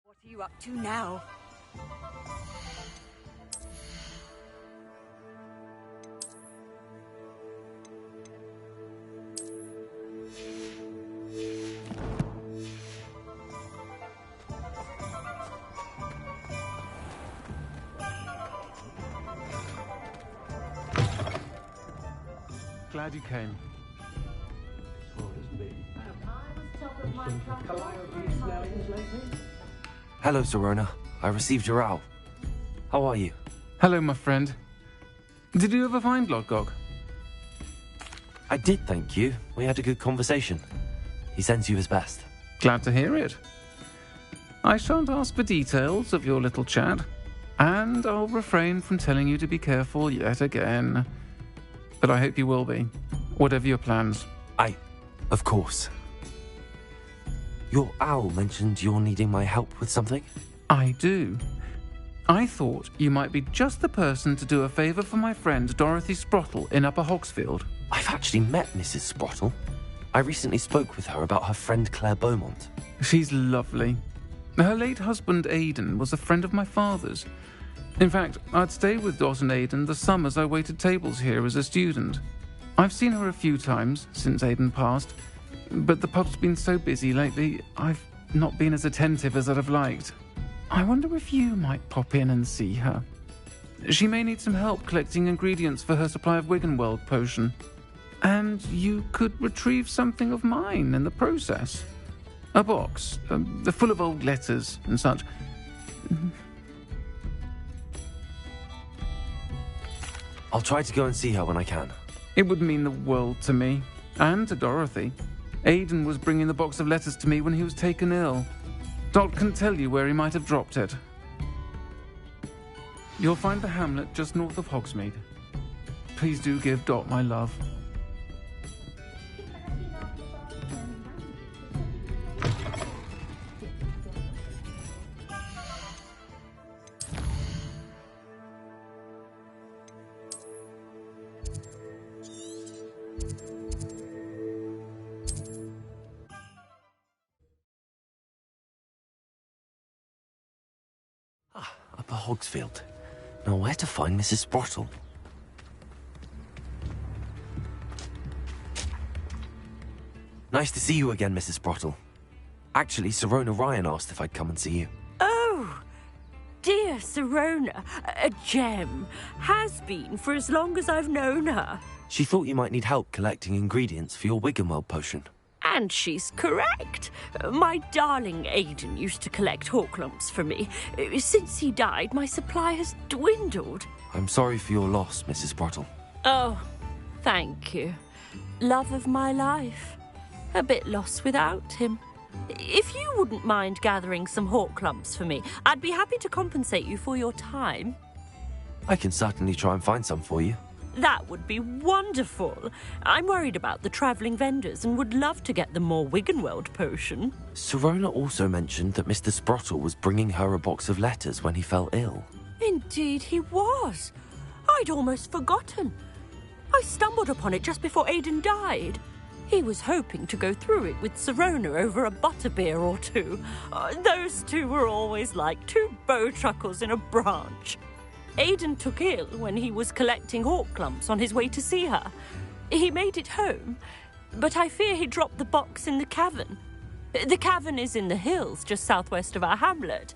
What are you up to now? Glad you came. Hello, Sirona. I received your owl. How are you? Hello, my friend. Did you ever find Lodgok? I did, thank you. We had a good conversation. He sends you his best. Glad to hear it. I shan't ask for details of your little chat, and I'll refrain from telling you to be careful yet again. But I hope you will be, whatever your plans. Of course. Your owl mentioned you're needing my help with something? I do. I thought you might be just the person to do a favour for my friend Dorothy Sprottle in Upper Hogsfield. I've actually met Mrs. Sprottle. I recently spoke with her about her friend Claire Beaumont. She's lovely. Her late husband Aidan was a friend of my father's. In fact, I'd stayed with Dot and Aidan the summers I waited tables here as a student. I've seen her a few times since Aidan passed, but the pub's been so busy lately, I've not been as attentive as I'd have liked. I wonder if you might pop in and see her. She may need some help collecting ingredients for her supply of Wiggenweld potion. And you could retrieve something of mine in the process. A box, full of old letters and such. I'll try to go and see her when I can. It would mean the world to me, and to Dorothy. Aidan was bringing the box of letters to me when he was taken ill. Dot can tell you where he might have dropped it. You'll find the hamlet just north of Hogsmeade. Please do give Dot my love. Upper Hogsfield. Now where to find Mrs. Sprottle? Nice to see you again, Mrs. Sprottle. Actually, Sirona Ryan asked if I'd come and see you. Oh, dear Sirona, a gem. Has been for as long as I've known her. She thought you might need help collecting ingredients for your Wiggenweld potion. And she's correct. My darling Aidan used to collect Horklumps for me. Since he died, my supply has dwindled. I'm sorry for your loss, Mrs. Sprottle. Oh, thank you. Love of my life. A bit lost without him. If you wouldn't mind gathering some Horklumps for me, I'd be happy to compensate you for your time. I can certainly try and find some for you. That would be wonderful. I'm worried about the travelling vendors and would love to get them more Wiggenweld potion. Sirona also mentioned that Mr. Sprottle was bringing her a box of letters when he fell ill. Indeed he was. I'd almost forgotten. I stumbled upon it just before Aidan died. He was hoping to go through it with Sirona over a butterbeer or two. Those two were always like two bowtruckles in a branch. Aidan took ill when he was collecting Horklumps on his way to see her. He made it home, but I fear he dropped the box in the cavern. The cavern is in the hills just southwest of our hamlet.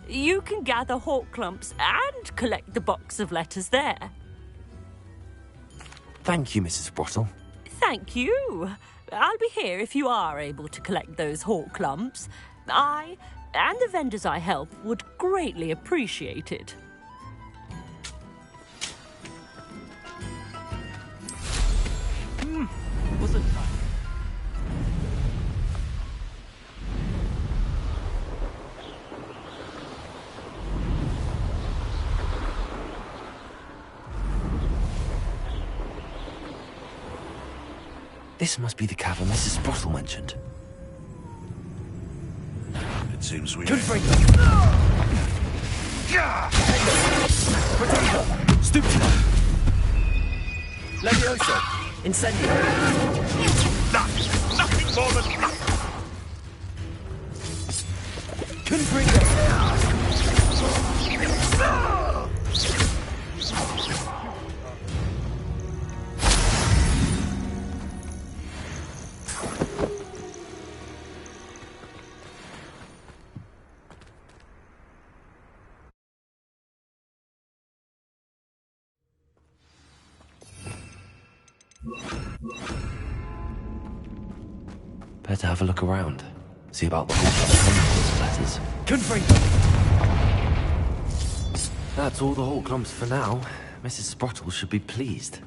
You can gather Horklumps and collect the box of letters there. Thank you, Mrs. Sprottle. Thank you. I'll be here if you are able to collect those Horklumps. I and the vendors I help would greatly appreciate it. Was it time? This must be the cavern Mrs. Sprottle mentioned. It seems we... Potato! Stupid! Levioso! Incendio! Nothing more than nothing! Confringo! Better have a look around. See about the Hogwarts letters. Confringo! That's all the Hawklumps for now. Mrs. Sprottle should be pleased.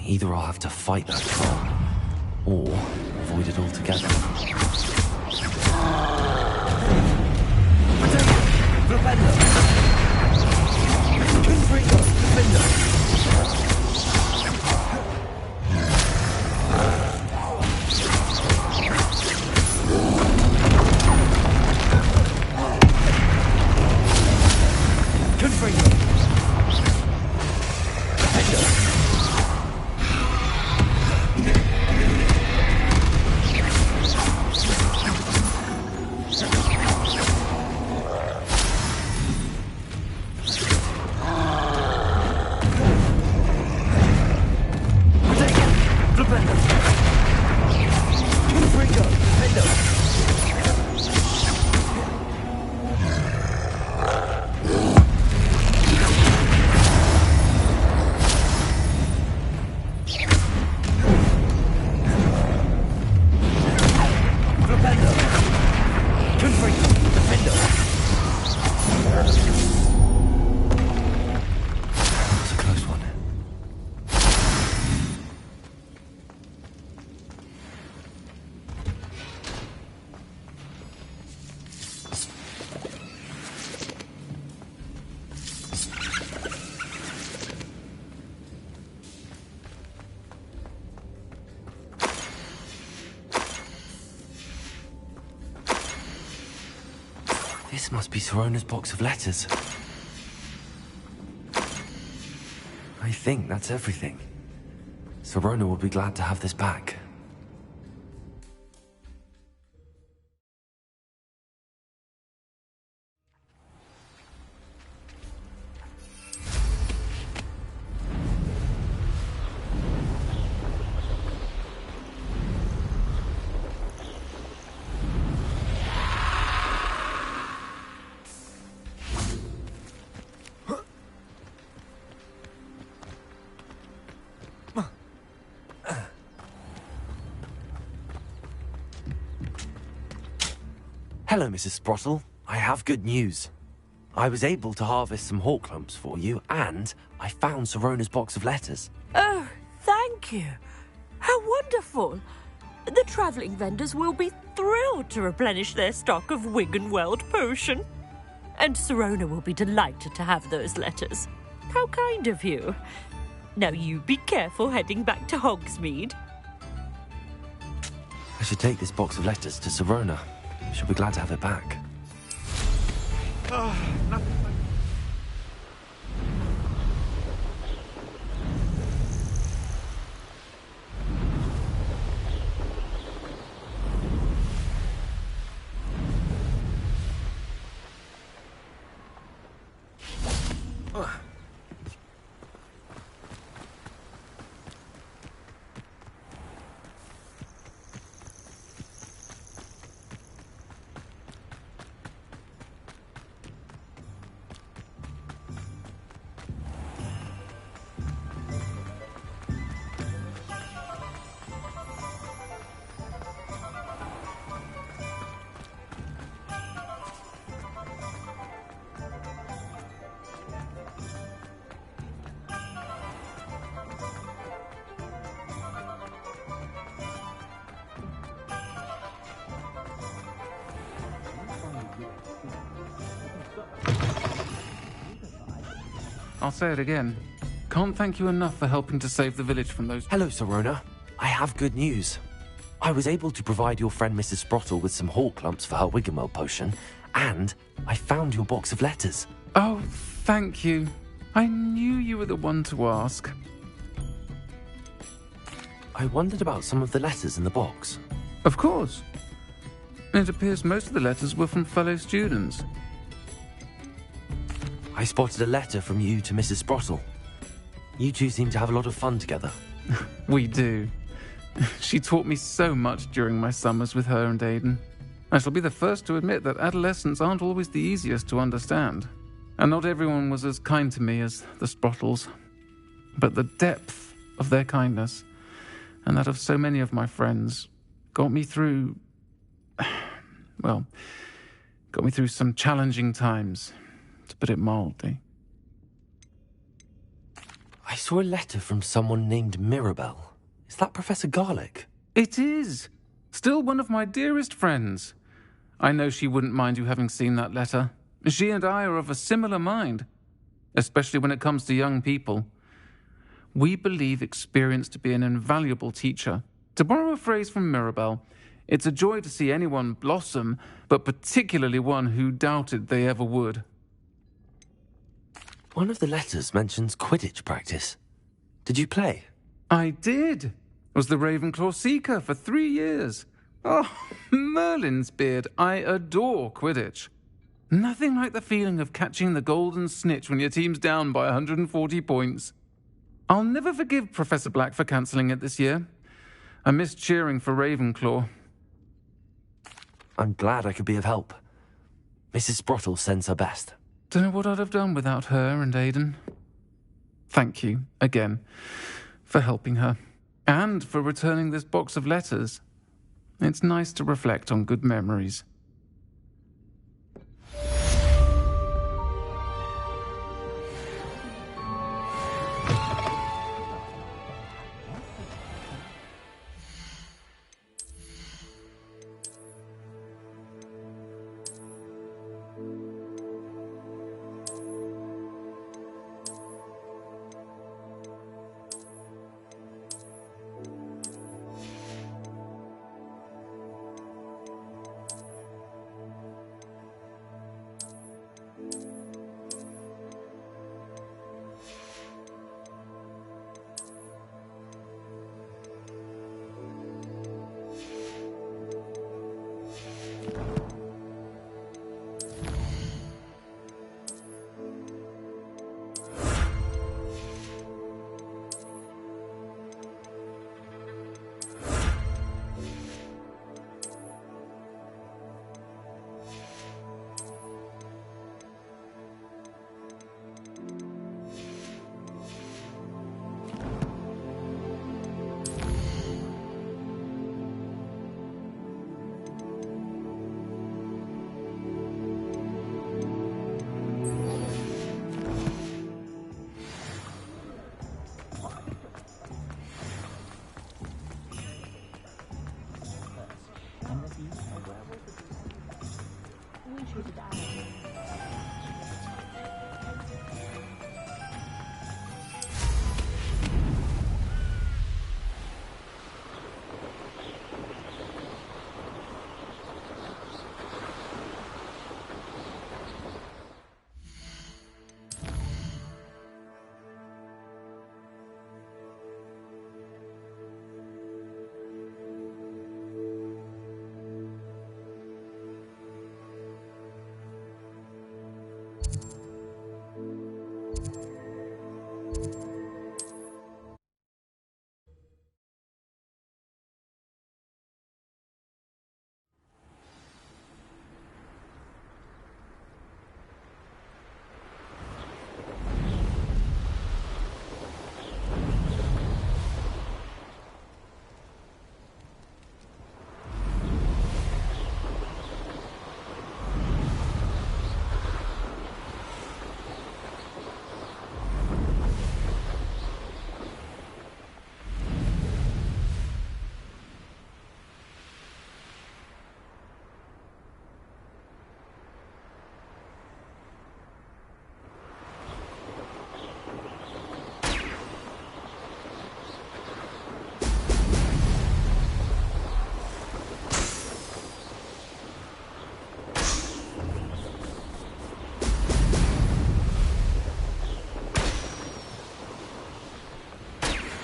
Either I'll have to fight that troll, or avoid it altogether. Flipendo! Confringo! Flipendo! This must be Sirona's box of letters. I think that's everything. Sirona will be glad to have this back. Hello, Mrs. Sprottle. I have good news. I was able to harvest some Hawklumps for you, and I found Sirona's box of letters. Oh, thank you. How wonderful. The travelling vendors will be thrilled to replenish their stock of Wiggenweld potion. And Sirona will be delighted to have those letters. How kind of you. Now you be careful heading back to Hogsmeade. I should take this box of letters to Sirona. She'll be glad to have it back. Oh, nothing. I'll say it again. Can't thank you enough for helping to save the village from those... Hello, Sorona. I have good news. I was able to provide your friend Mrs. Sprottle with some hawk lumps for her Wiggenweld potion, and I found your box of letters. Oh, thank you. I knew you were the one to ask. I wondered about some of the letters in the box. Of course. It appears most of the letters were from fellow students. I spotted a letter from you to Mrs. Sprottle. You two seem to have a lot of fun together. We do. She taught me so much during my summers with her and Aidan. I shall be the first to admit that adolescents aren't always the easiest to understand. And not everyone was as kind to me as the Sprottles. But the depth of their kindness, and that of so many of my friends, got me through... well, got me through some challenging times, to put it mildly. I saw a letter from someone named Mirabelle. Is that Professor Garlick? It is. Still one of my dearest friends. I know she wouldn't mind you having seen that letter. She and I are of a similar mind, especially when it comes to young people. We believe experience to be an invaluable teacher. To borrow a phrase from Mirabelle, it's a joy to see anyone blossom, but particularly one who doubted they ever would. One of the letters mentions Quidditch practice. Did you play? I did. Was the Ravenclaw Seeker for 3 years. Oh, Merlin's beard. I adore Quidditch. Nothing like the feeling of catching the golden snitch when your team's down by 140 points. I'll never forgive Professor Black for cancelling it this year. I miss cheering for Ravenclaw. I'm glad I could be of help. Mrs. Sprottle sends her best. Don't know what I'd have done without her and Aidan. Thank you, again, for helping her. And for returning this box of letters. It's nice to reflect on good memories.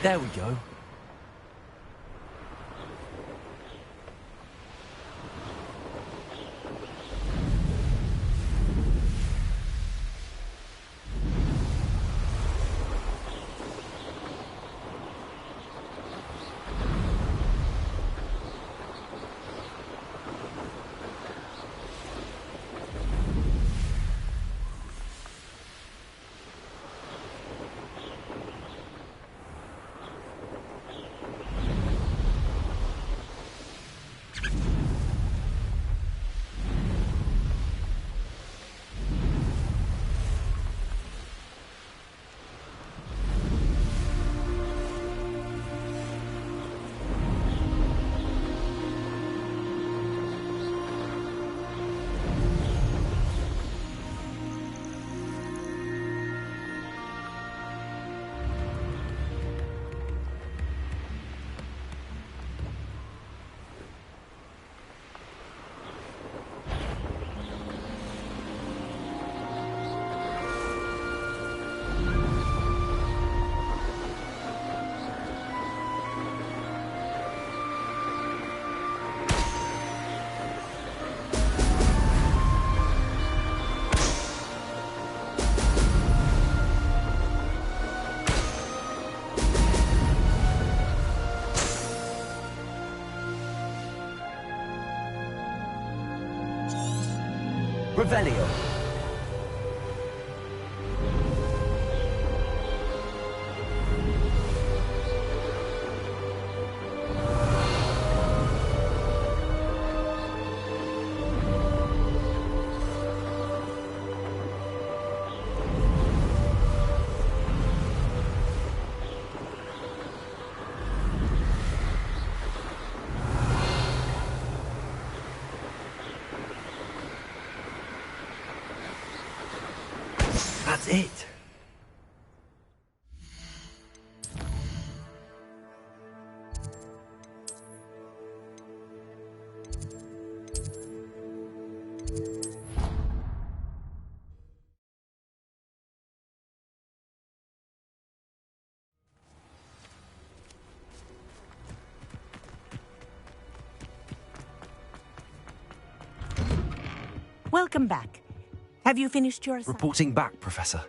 There we go. Revelio. That's it. Welcome back. Have you finished your assignment? Reporting back, Professor.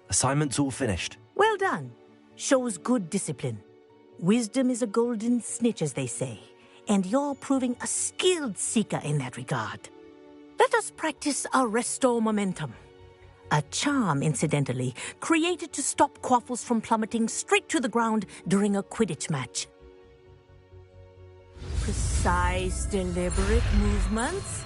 Assignment's all finished. Well done. Shows good discipline. Wisdom is a golden snitch, as they say, and you're proving a skilled seeker in that regard. Let us practice our restore momentum. A charm, incidentally, created to stop quaffles from plummeting straight to the ground during a Quidditch match. Precise, deliberate movements.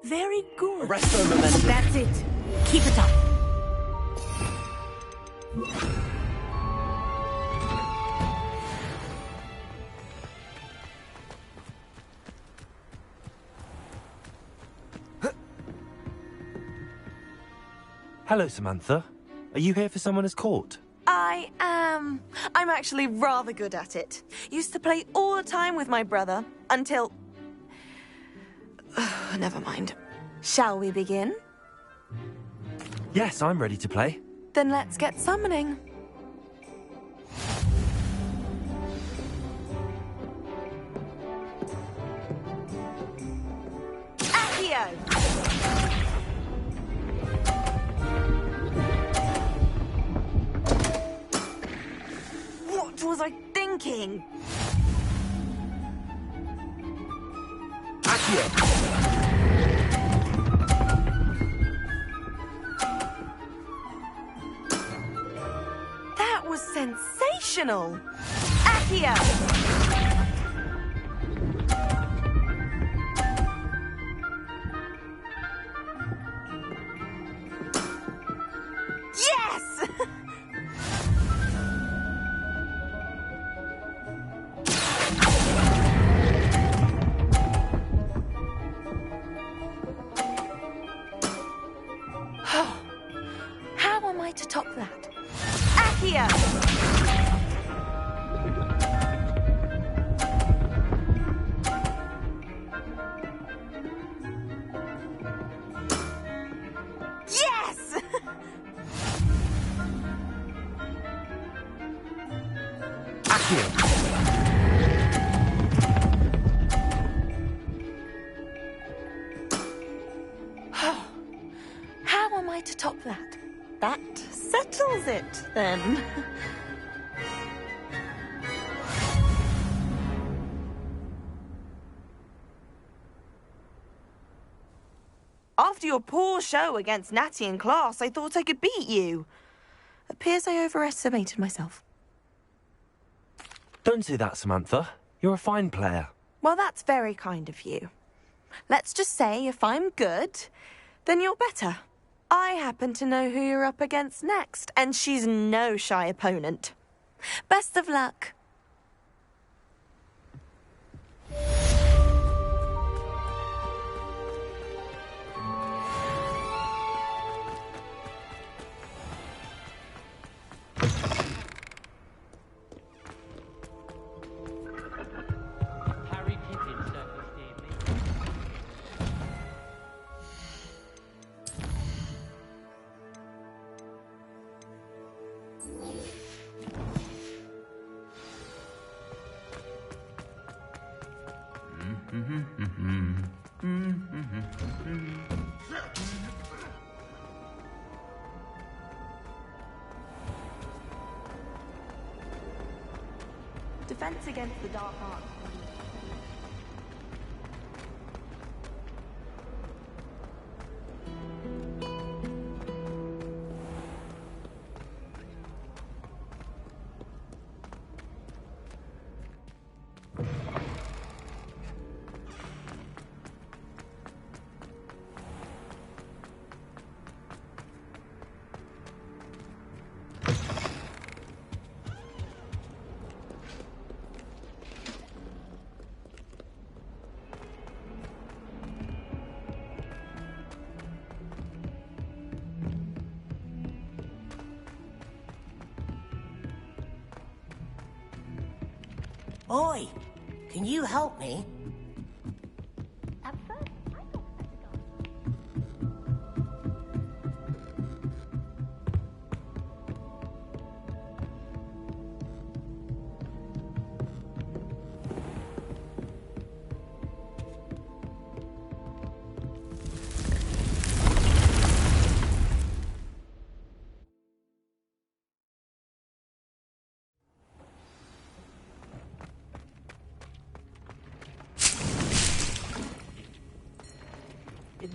Very good. Resto momentum. That's it. Keep it up. Hello, Samantha. Are you here for someone as court? I am. I'm actually rather good at it. Used to play all the time with my brother until... Never mind. Shall we begin? Yes, I'm ready to play. Then let's get summoning. Accio! What was I thinking? That was sensational! Accio! Yes! How am I to top that? Accio! Yes! How am I to top that? That settles it, then. After your poor show against Natty in class, I thought I could beat you. Appears I overestimated myself. Don't say that, Samantha. You're a fine player. Well, that's very kind of you. Let's just say if I'm good, then you're better. I happen to know who you're up against next, and she's no shy opponent. Best of luck. Harry Pippin certainly steered me. Defense against the dark arts. Oi! Can you help me?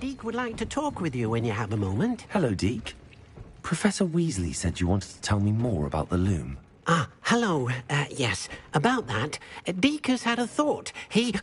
Deke would like to talk with you when you have a moment. Hello, Deke. Professor Weasley said you wanted to tell me more about the loom. Ah, hello. Yes, about that. Deke has had a thought. He...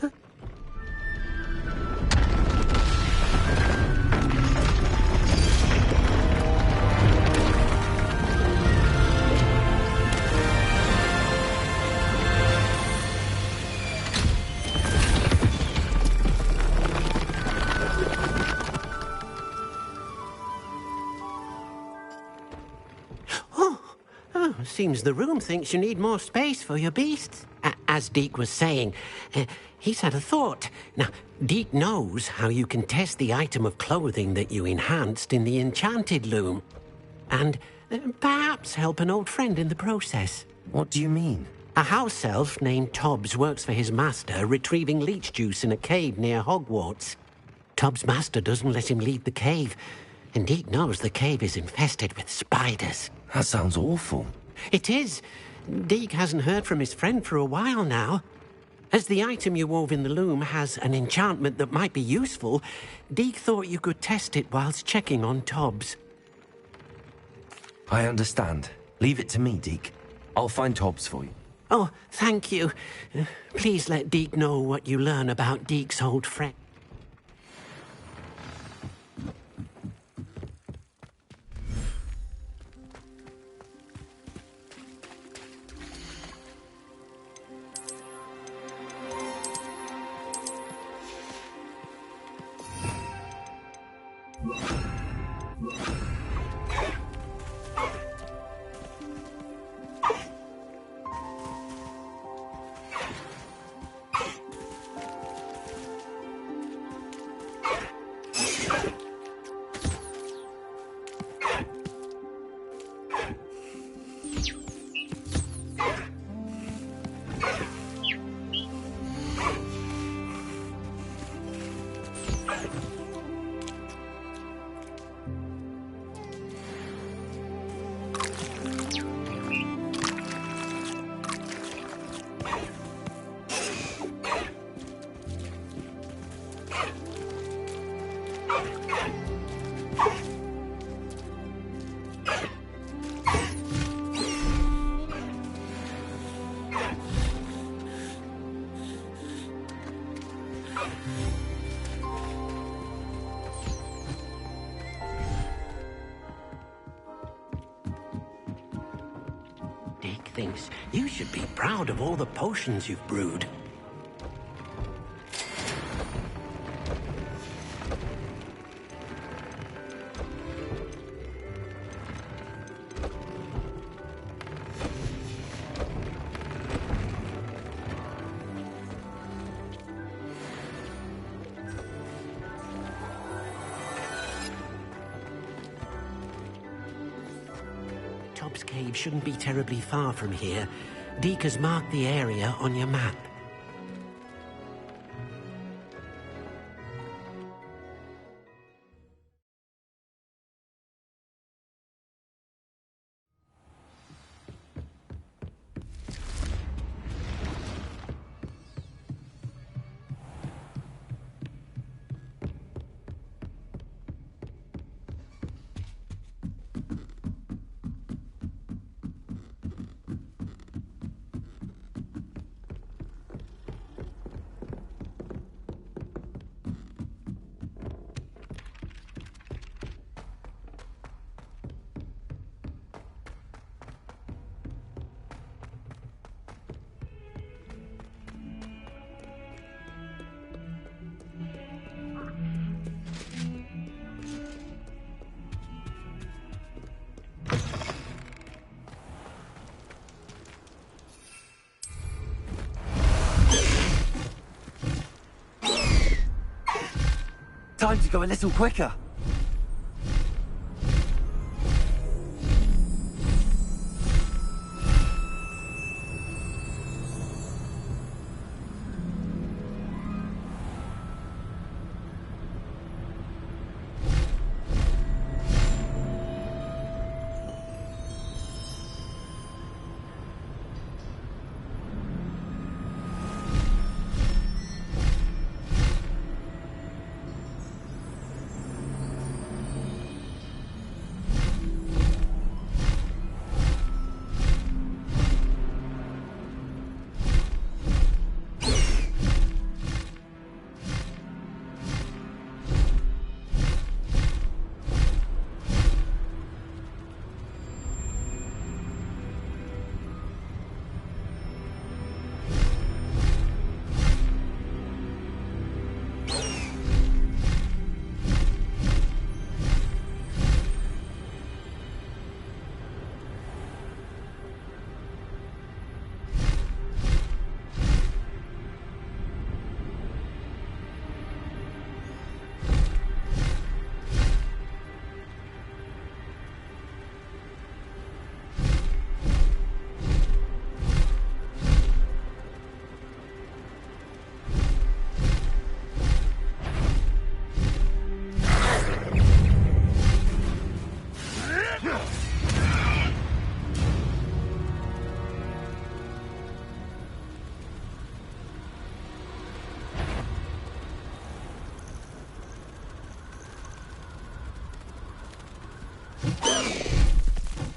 Seems the room thinks you need more space for your beasts. As Deke was saying, he's had a thought. Now, Deke knows how you can test the item of clothing that you enhanced in the enchanted loom. And perhaps help an old friend in the process. What do you mean? A house elf named Tobbs works for his master, retrieving leech juice in a cave near Hogwarts. Tobbs' master doesn't let him leave the cave, and Deke knows the cave is infested with spiders. That sounds awful. It is. Deke hasn't heard from his friend for a while now. As the item you wove in the loom has an enchantment that might be useful, Deke thought you could test it whilst checking on Tobbs. I understand. Leave it to me, Deke. I'll find Tobbs for you. Oh, thank you. Please let Deke know what you learn about Deke's old friend. thinks you should be proud of all the potions you've brewed. Tob's Cave shouldn't be terribly far from here. Deke has marked the area on your map. Time to go a little quicker.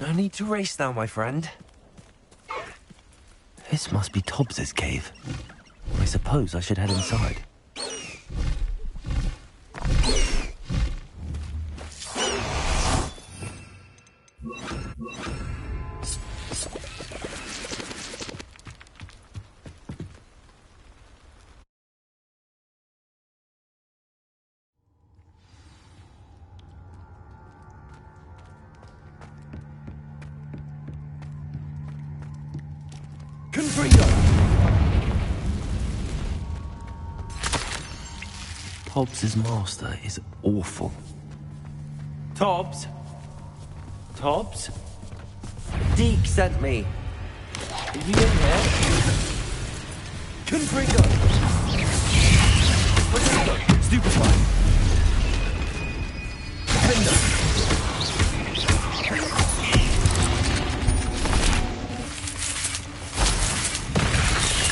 No need to race now, my friend. This must be Tobbs's cave. I suppose I should head inside. Tobbs's master is awful. Tobbs? Tobbs? Deke sent me. Are you in here? Confringo! Confringo! Stupefy! Finder!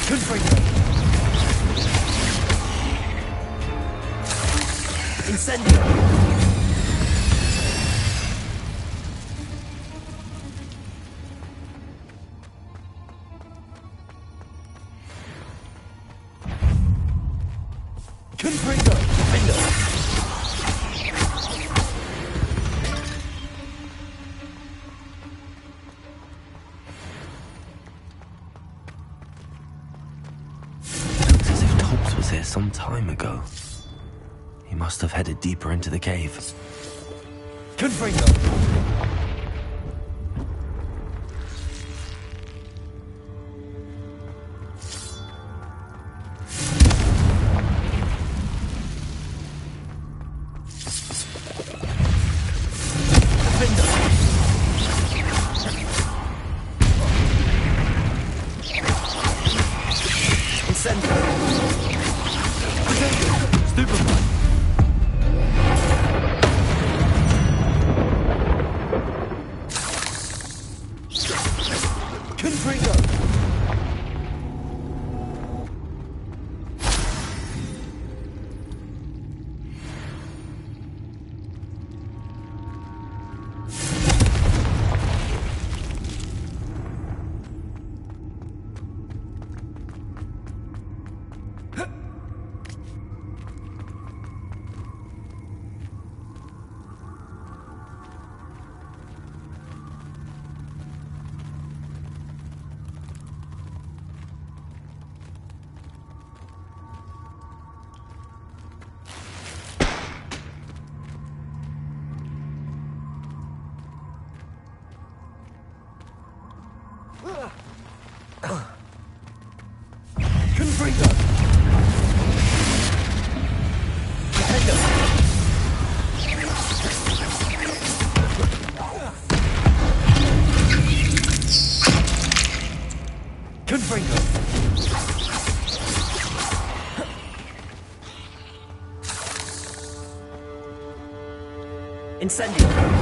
Confringo! Incendio! some time ago. He must have headed deeper into the cave. Confringo! Incendio!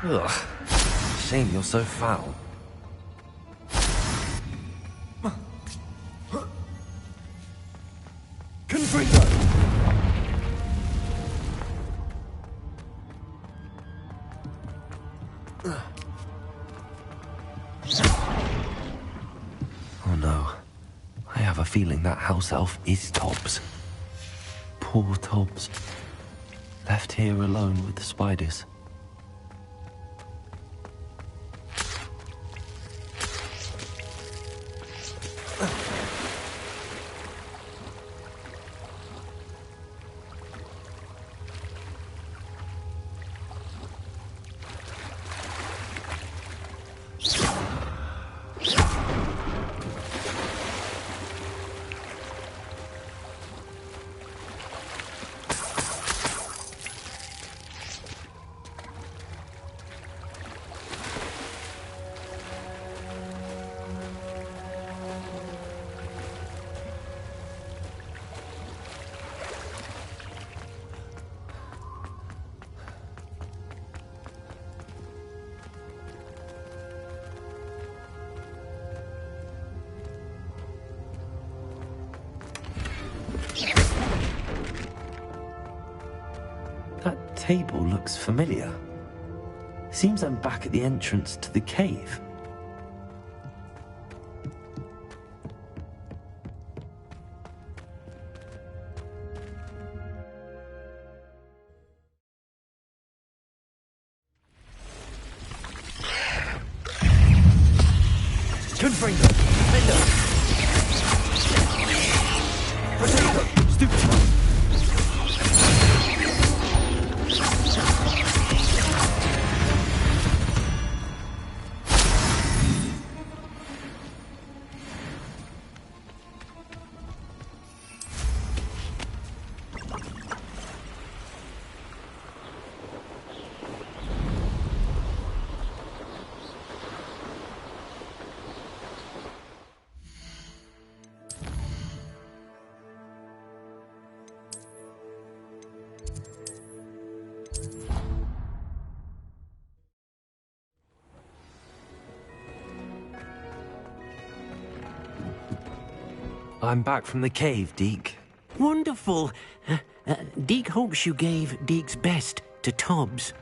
Ugh. Shame you're so foul. have a feeling that house elf is Tobbs. Poor Tobbs. Left here alone with the spiders. That table looks familiar. Seems I'm back at the entrance to the cave. Confringo! Lindo! Potato! Stupid! I'm back from the cave, Deke. Wonderful. Deke hopes you gave Deke's best to Tobbs.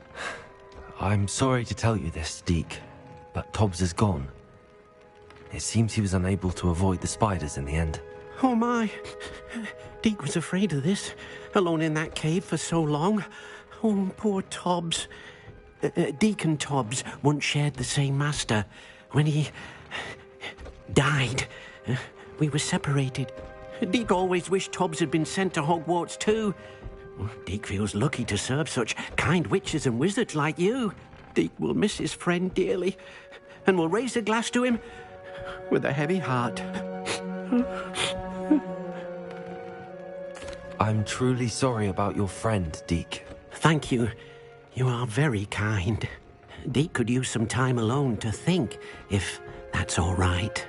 I'm sorry to tell you this, Deke, but Tobbs is gone. It seems he was unable to avoid the spiders in the end. Oh my. Deke was afraid of this, alone in that cave for so long. Oh, poor Tobbs. Deke and Tobbs once shared the same master. When he died, we were separated. Deke always wished Tobbs had been sent to Hogwarts too. Deke feels lucky to serve such kind witches and wizards like you. Deke will miss his friend dearly, and will raise a glass to him with a heavy heart. I'm truly sorry about your friend, Deke. Thank you. You are very kind. Deke could use some time alone to think, if that's all right.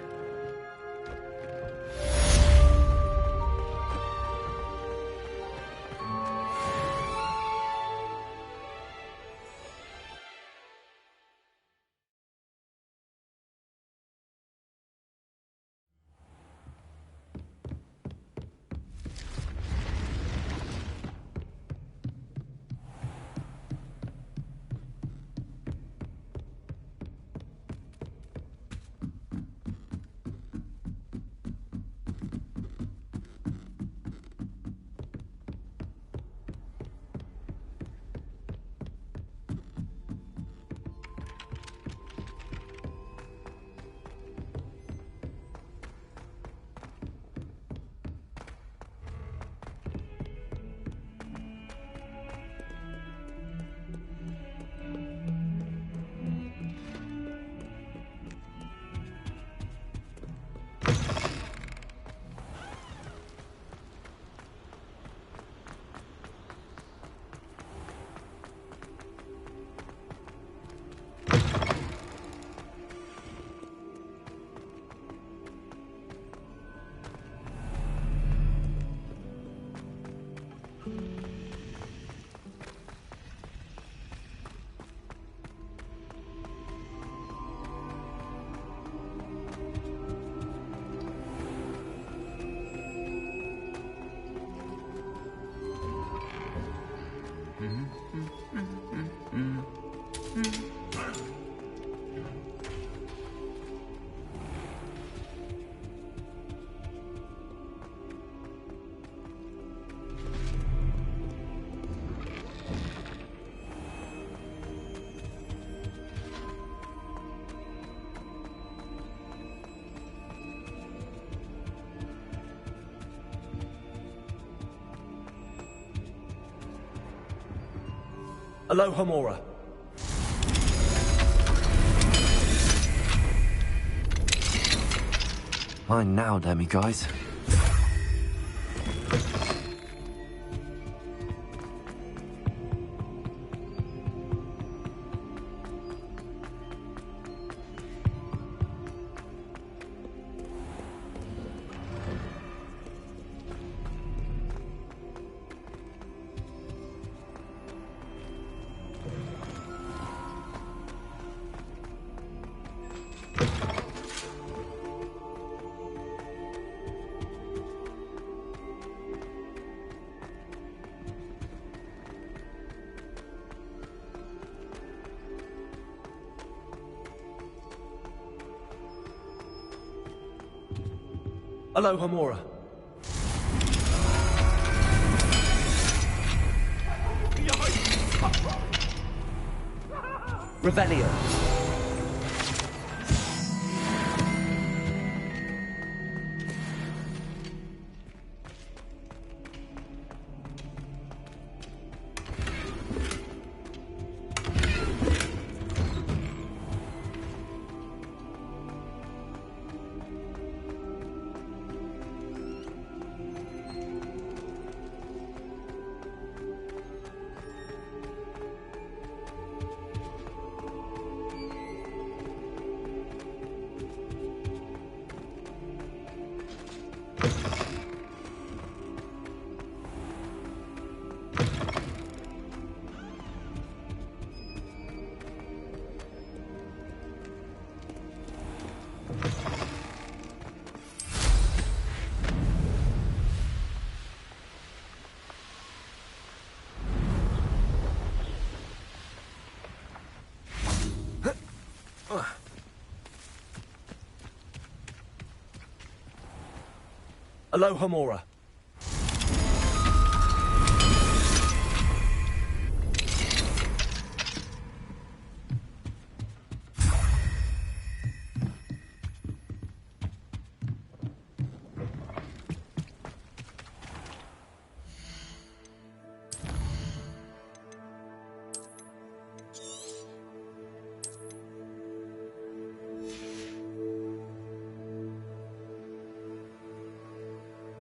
Aloha Mora. Mine now, demi-guys. Aloha Mora. Revelio. Aloha Mora.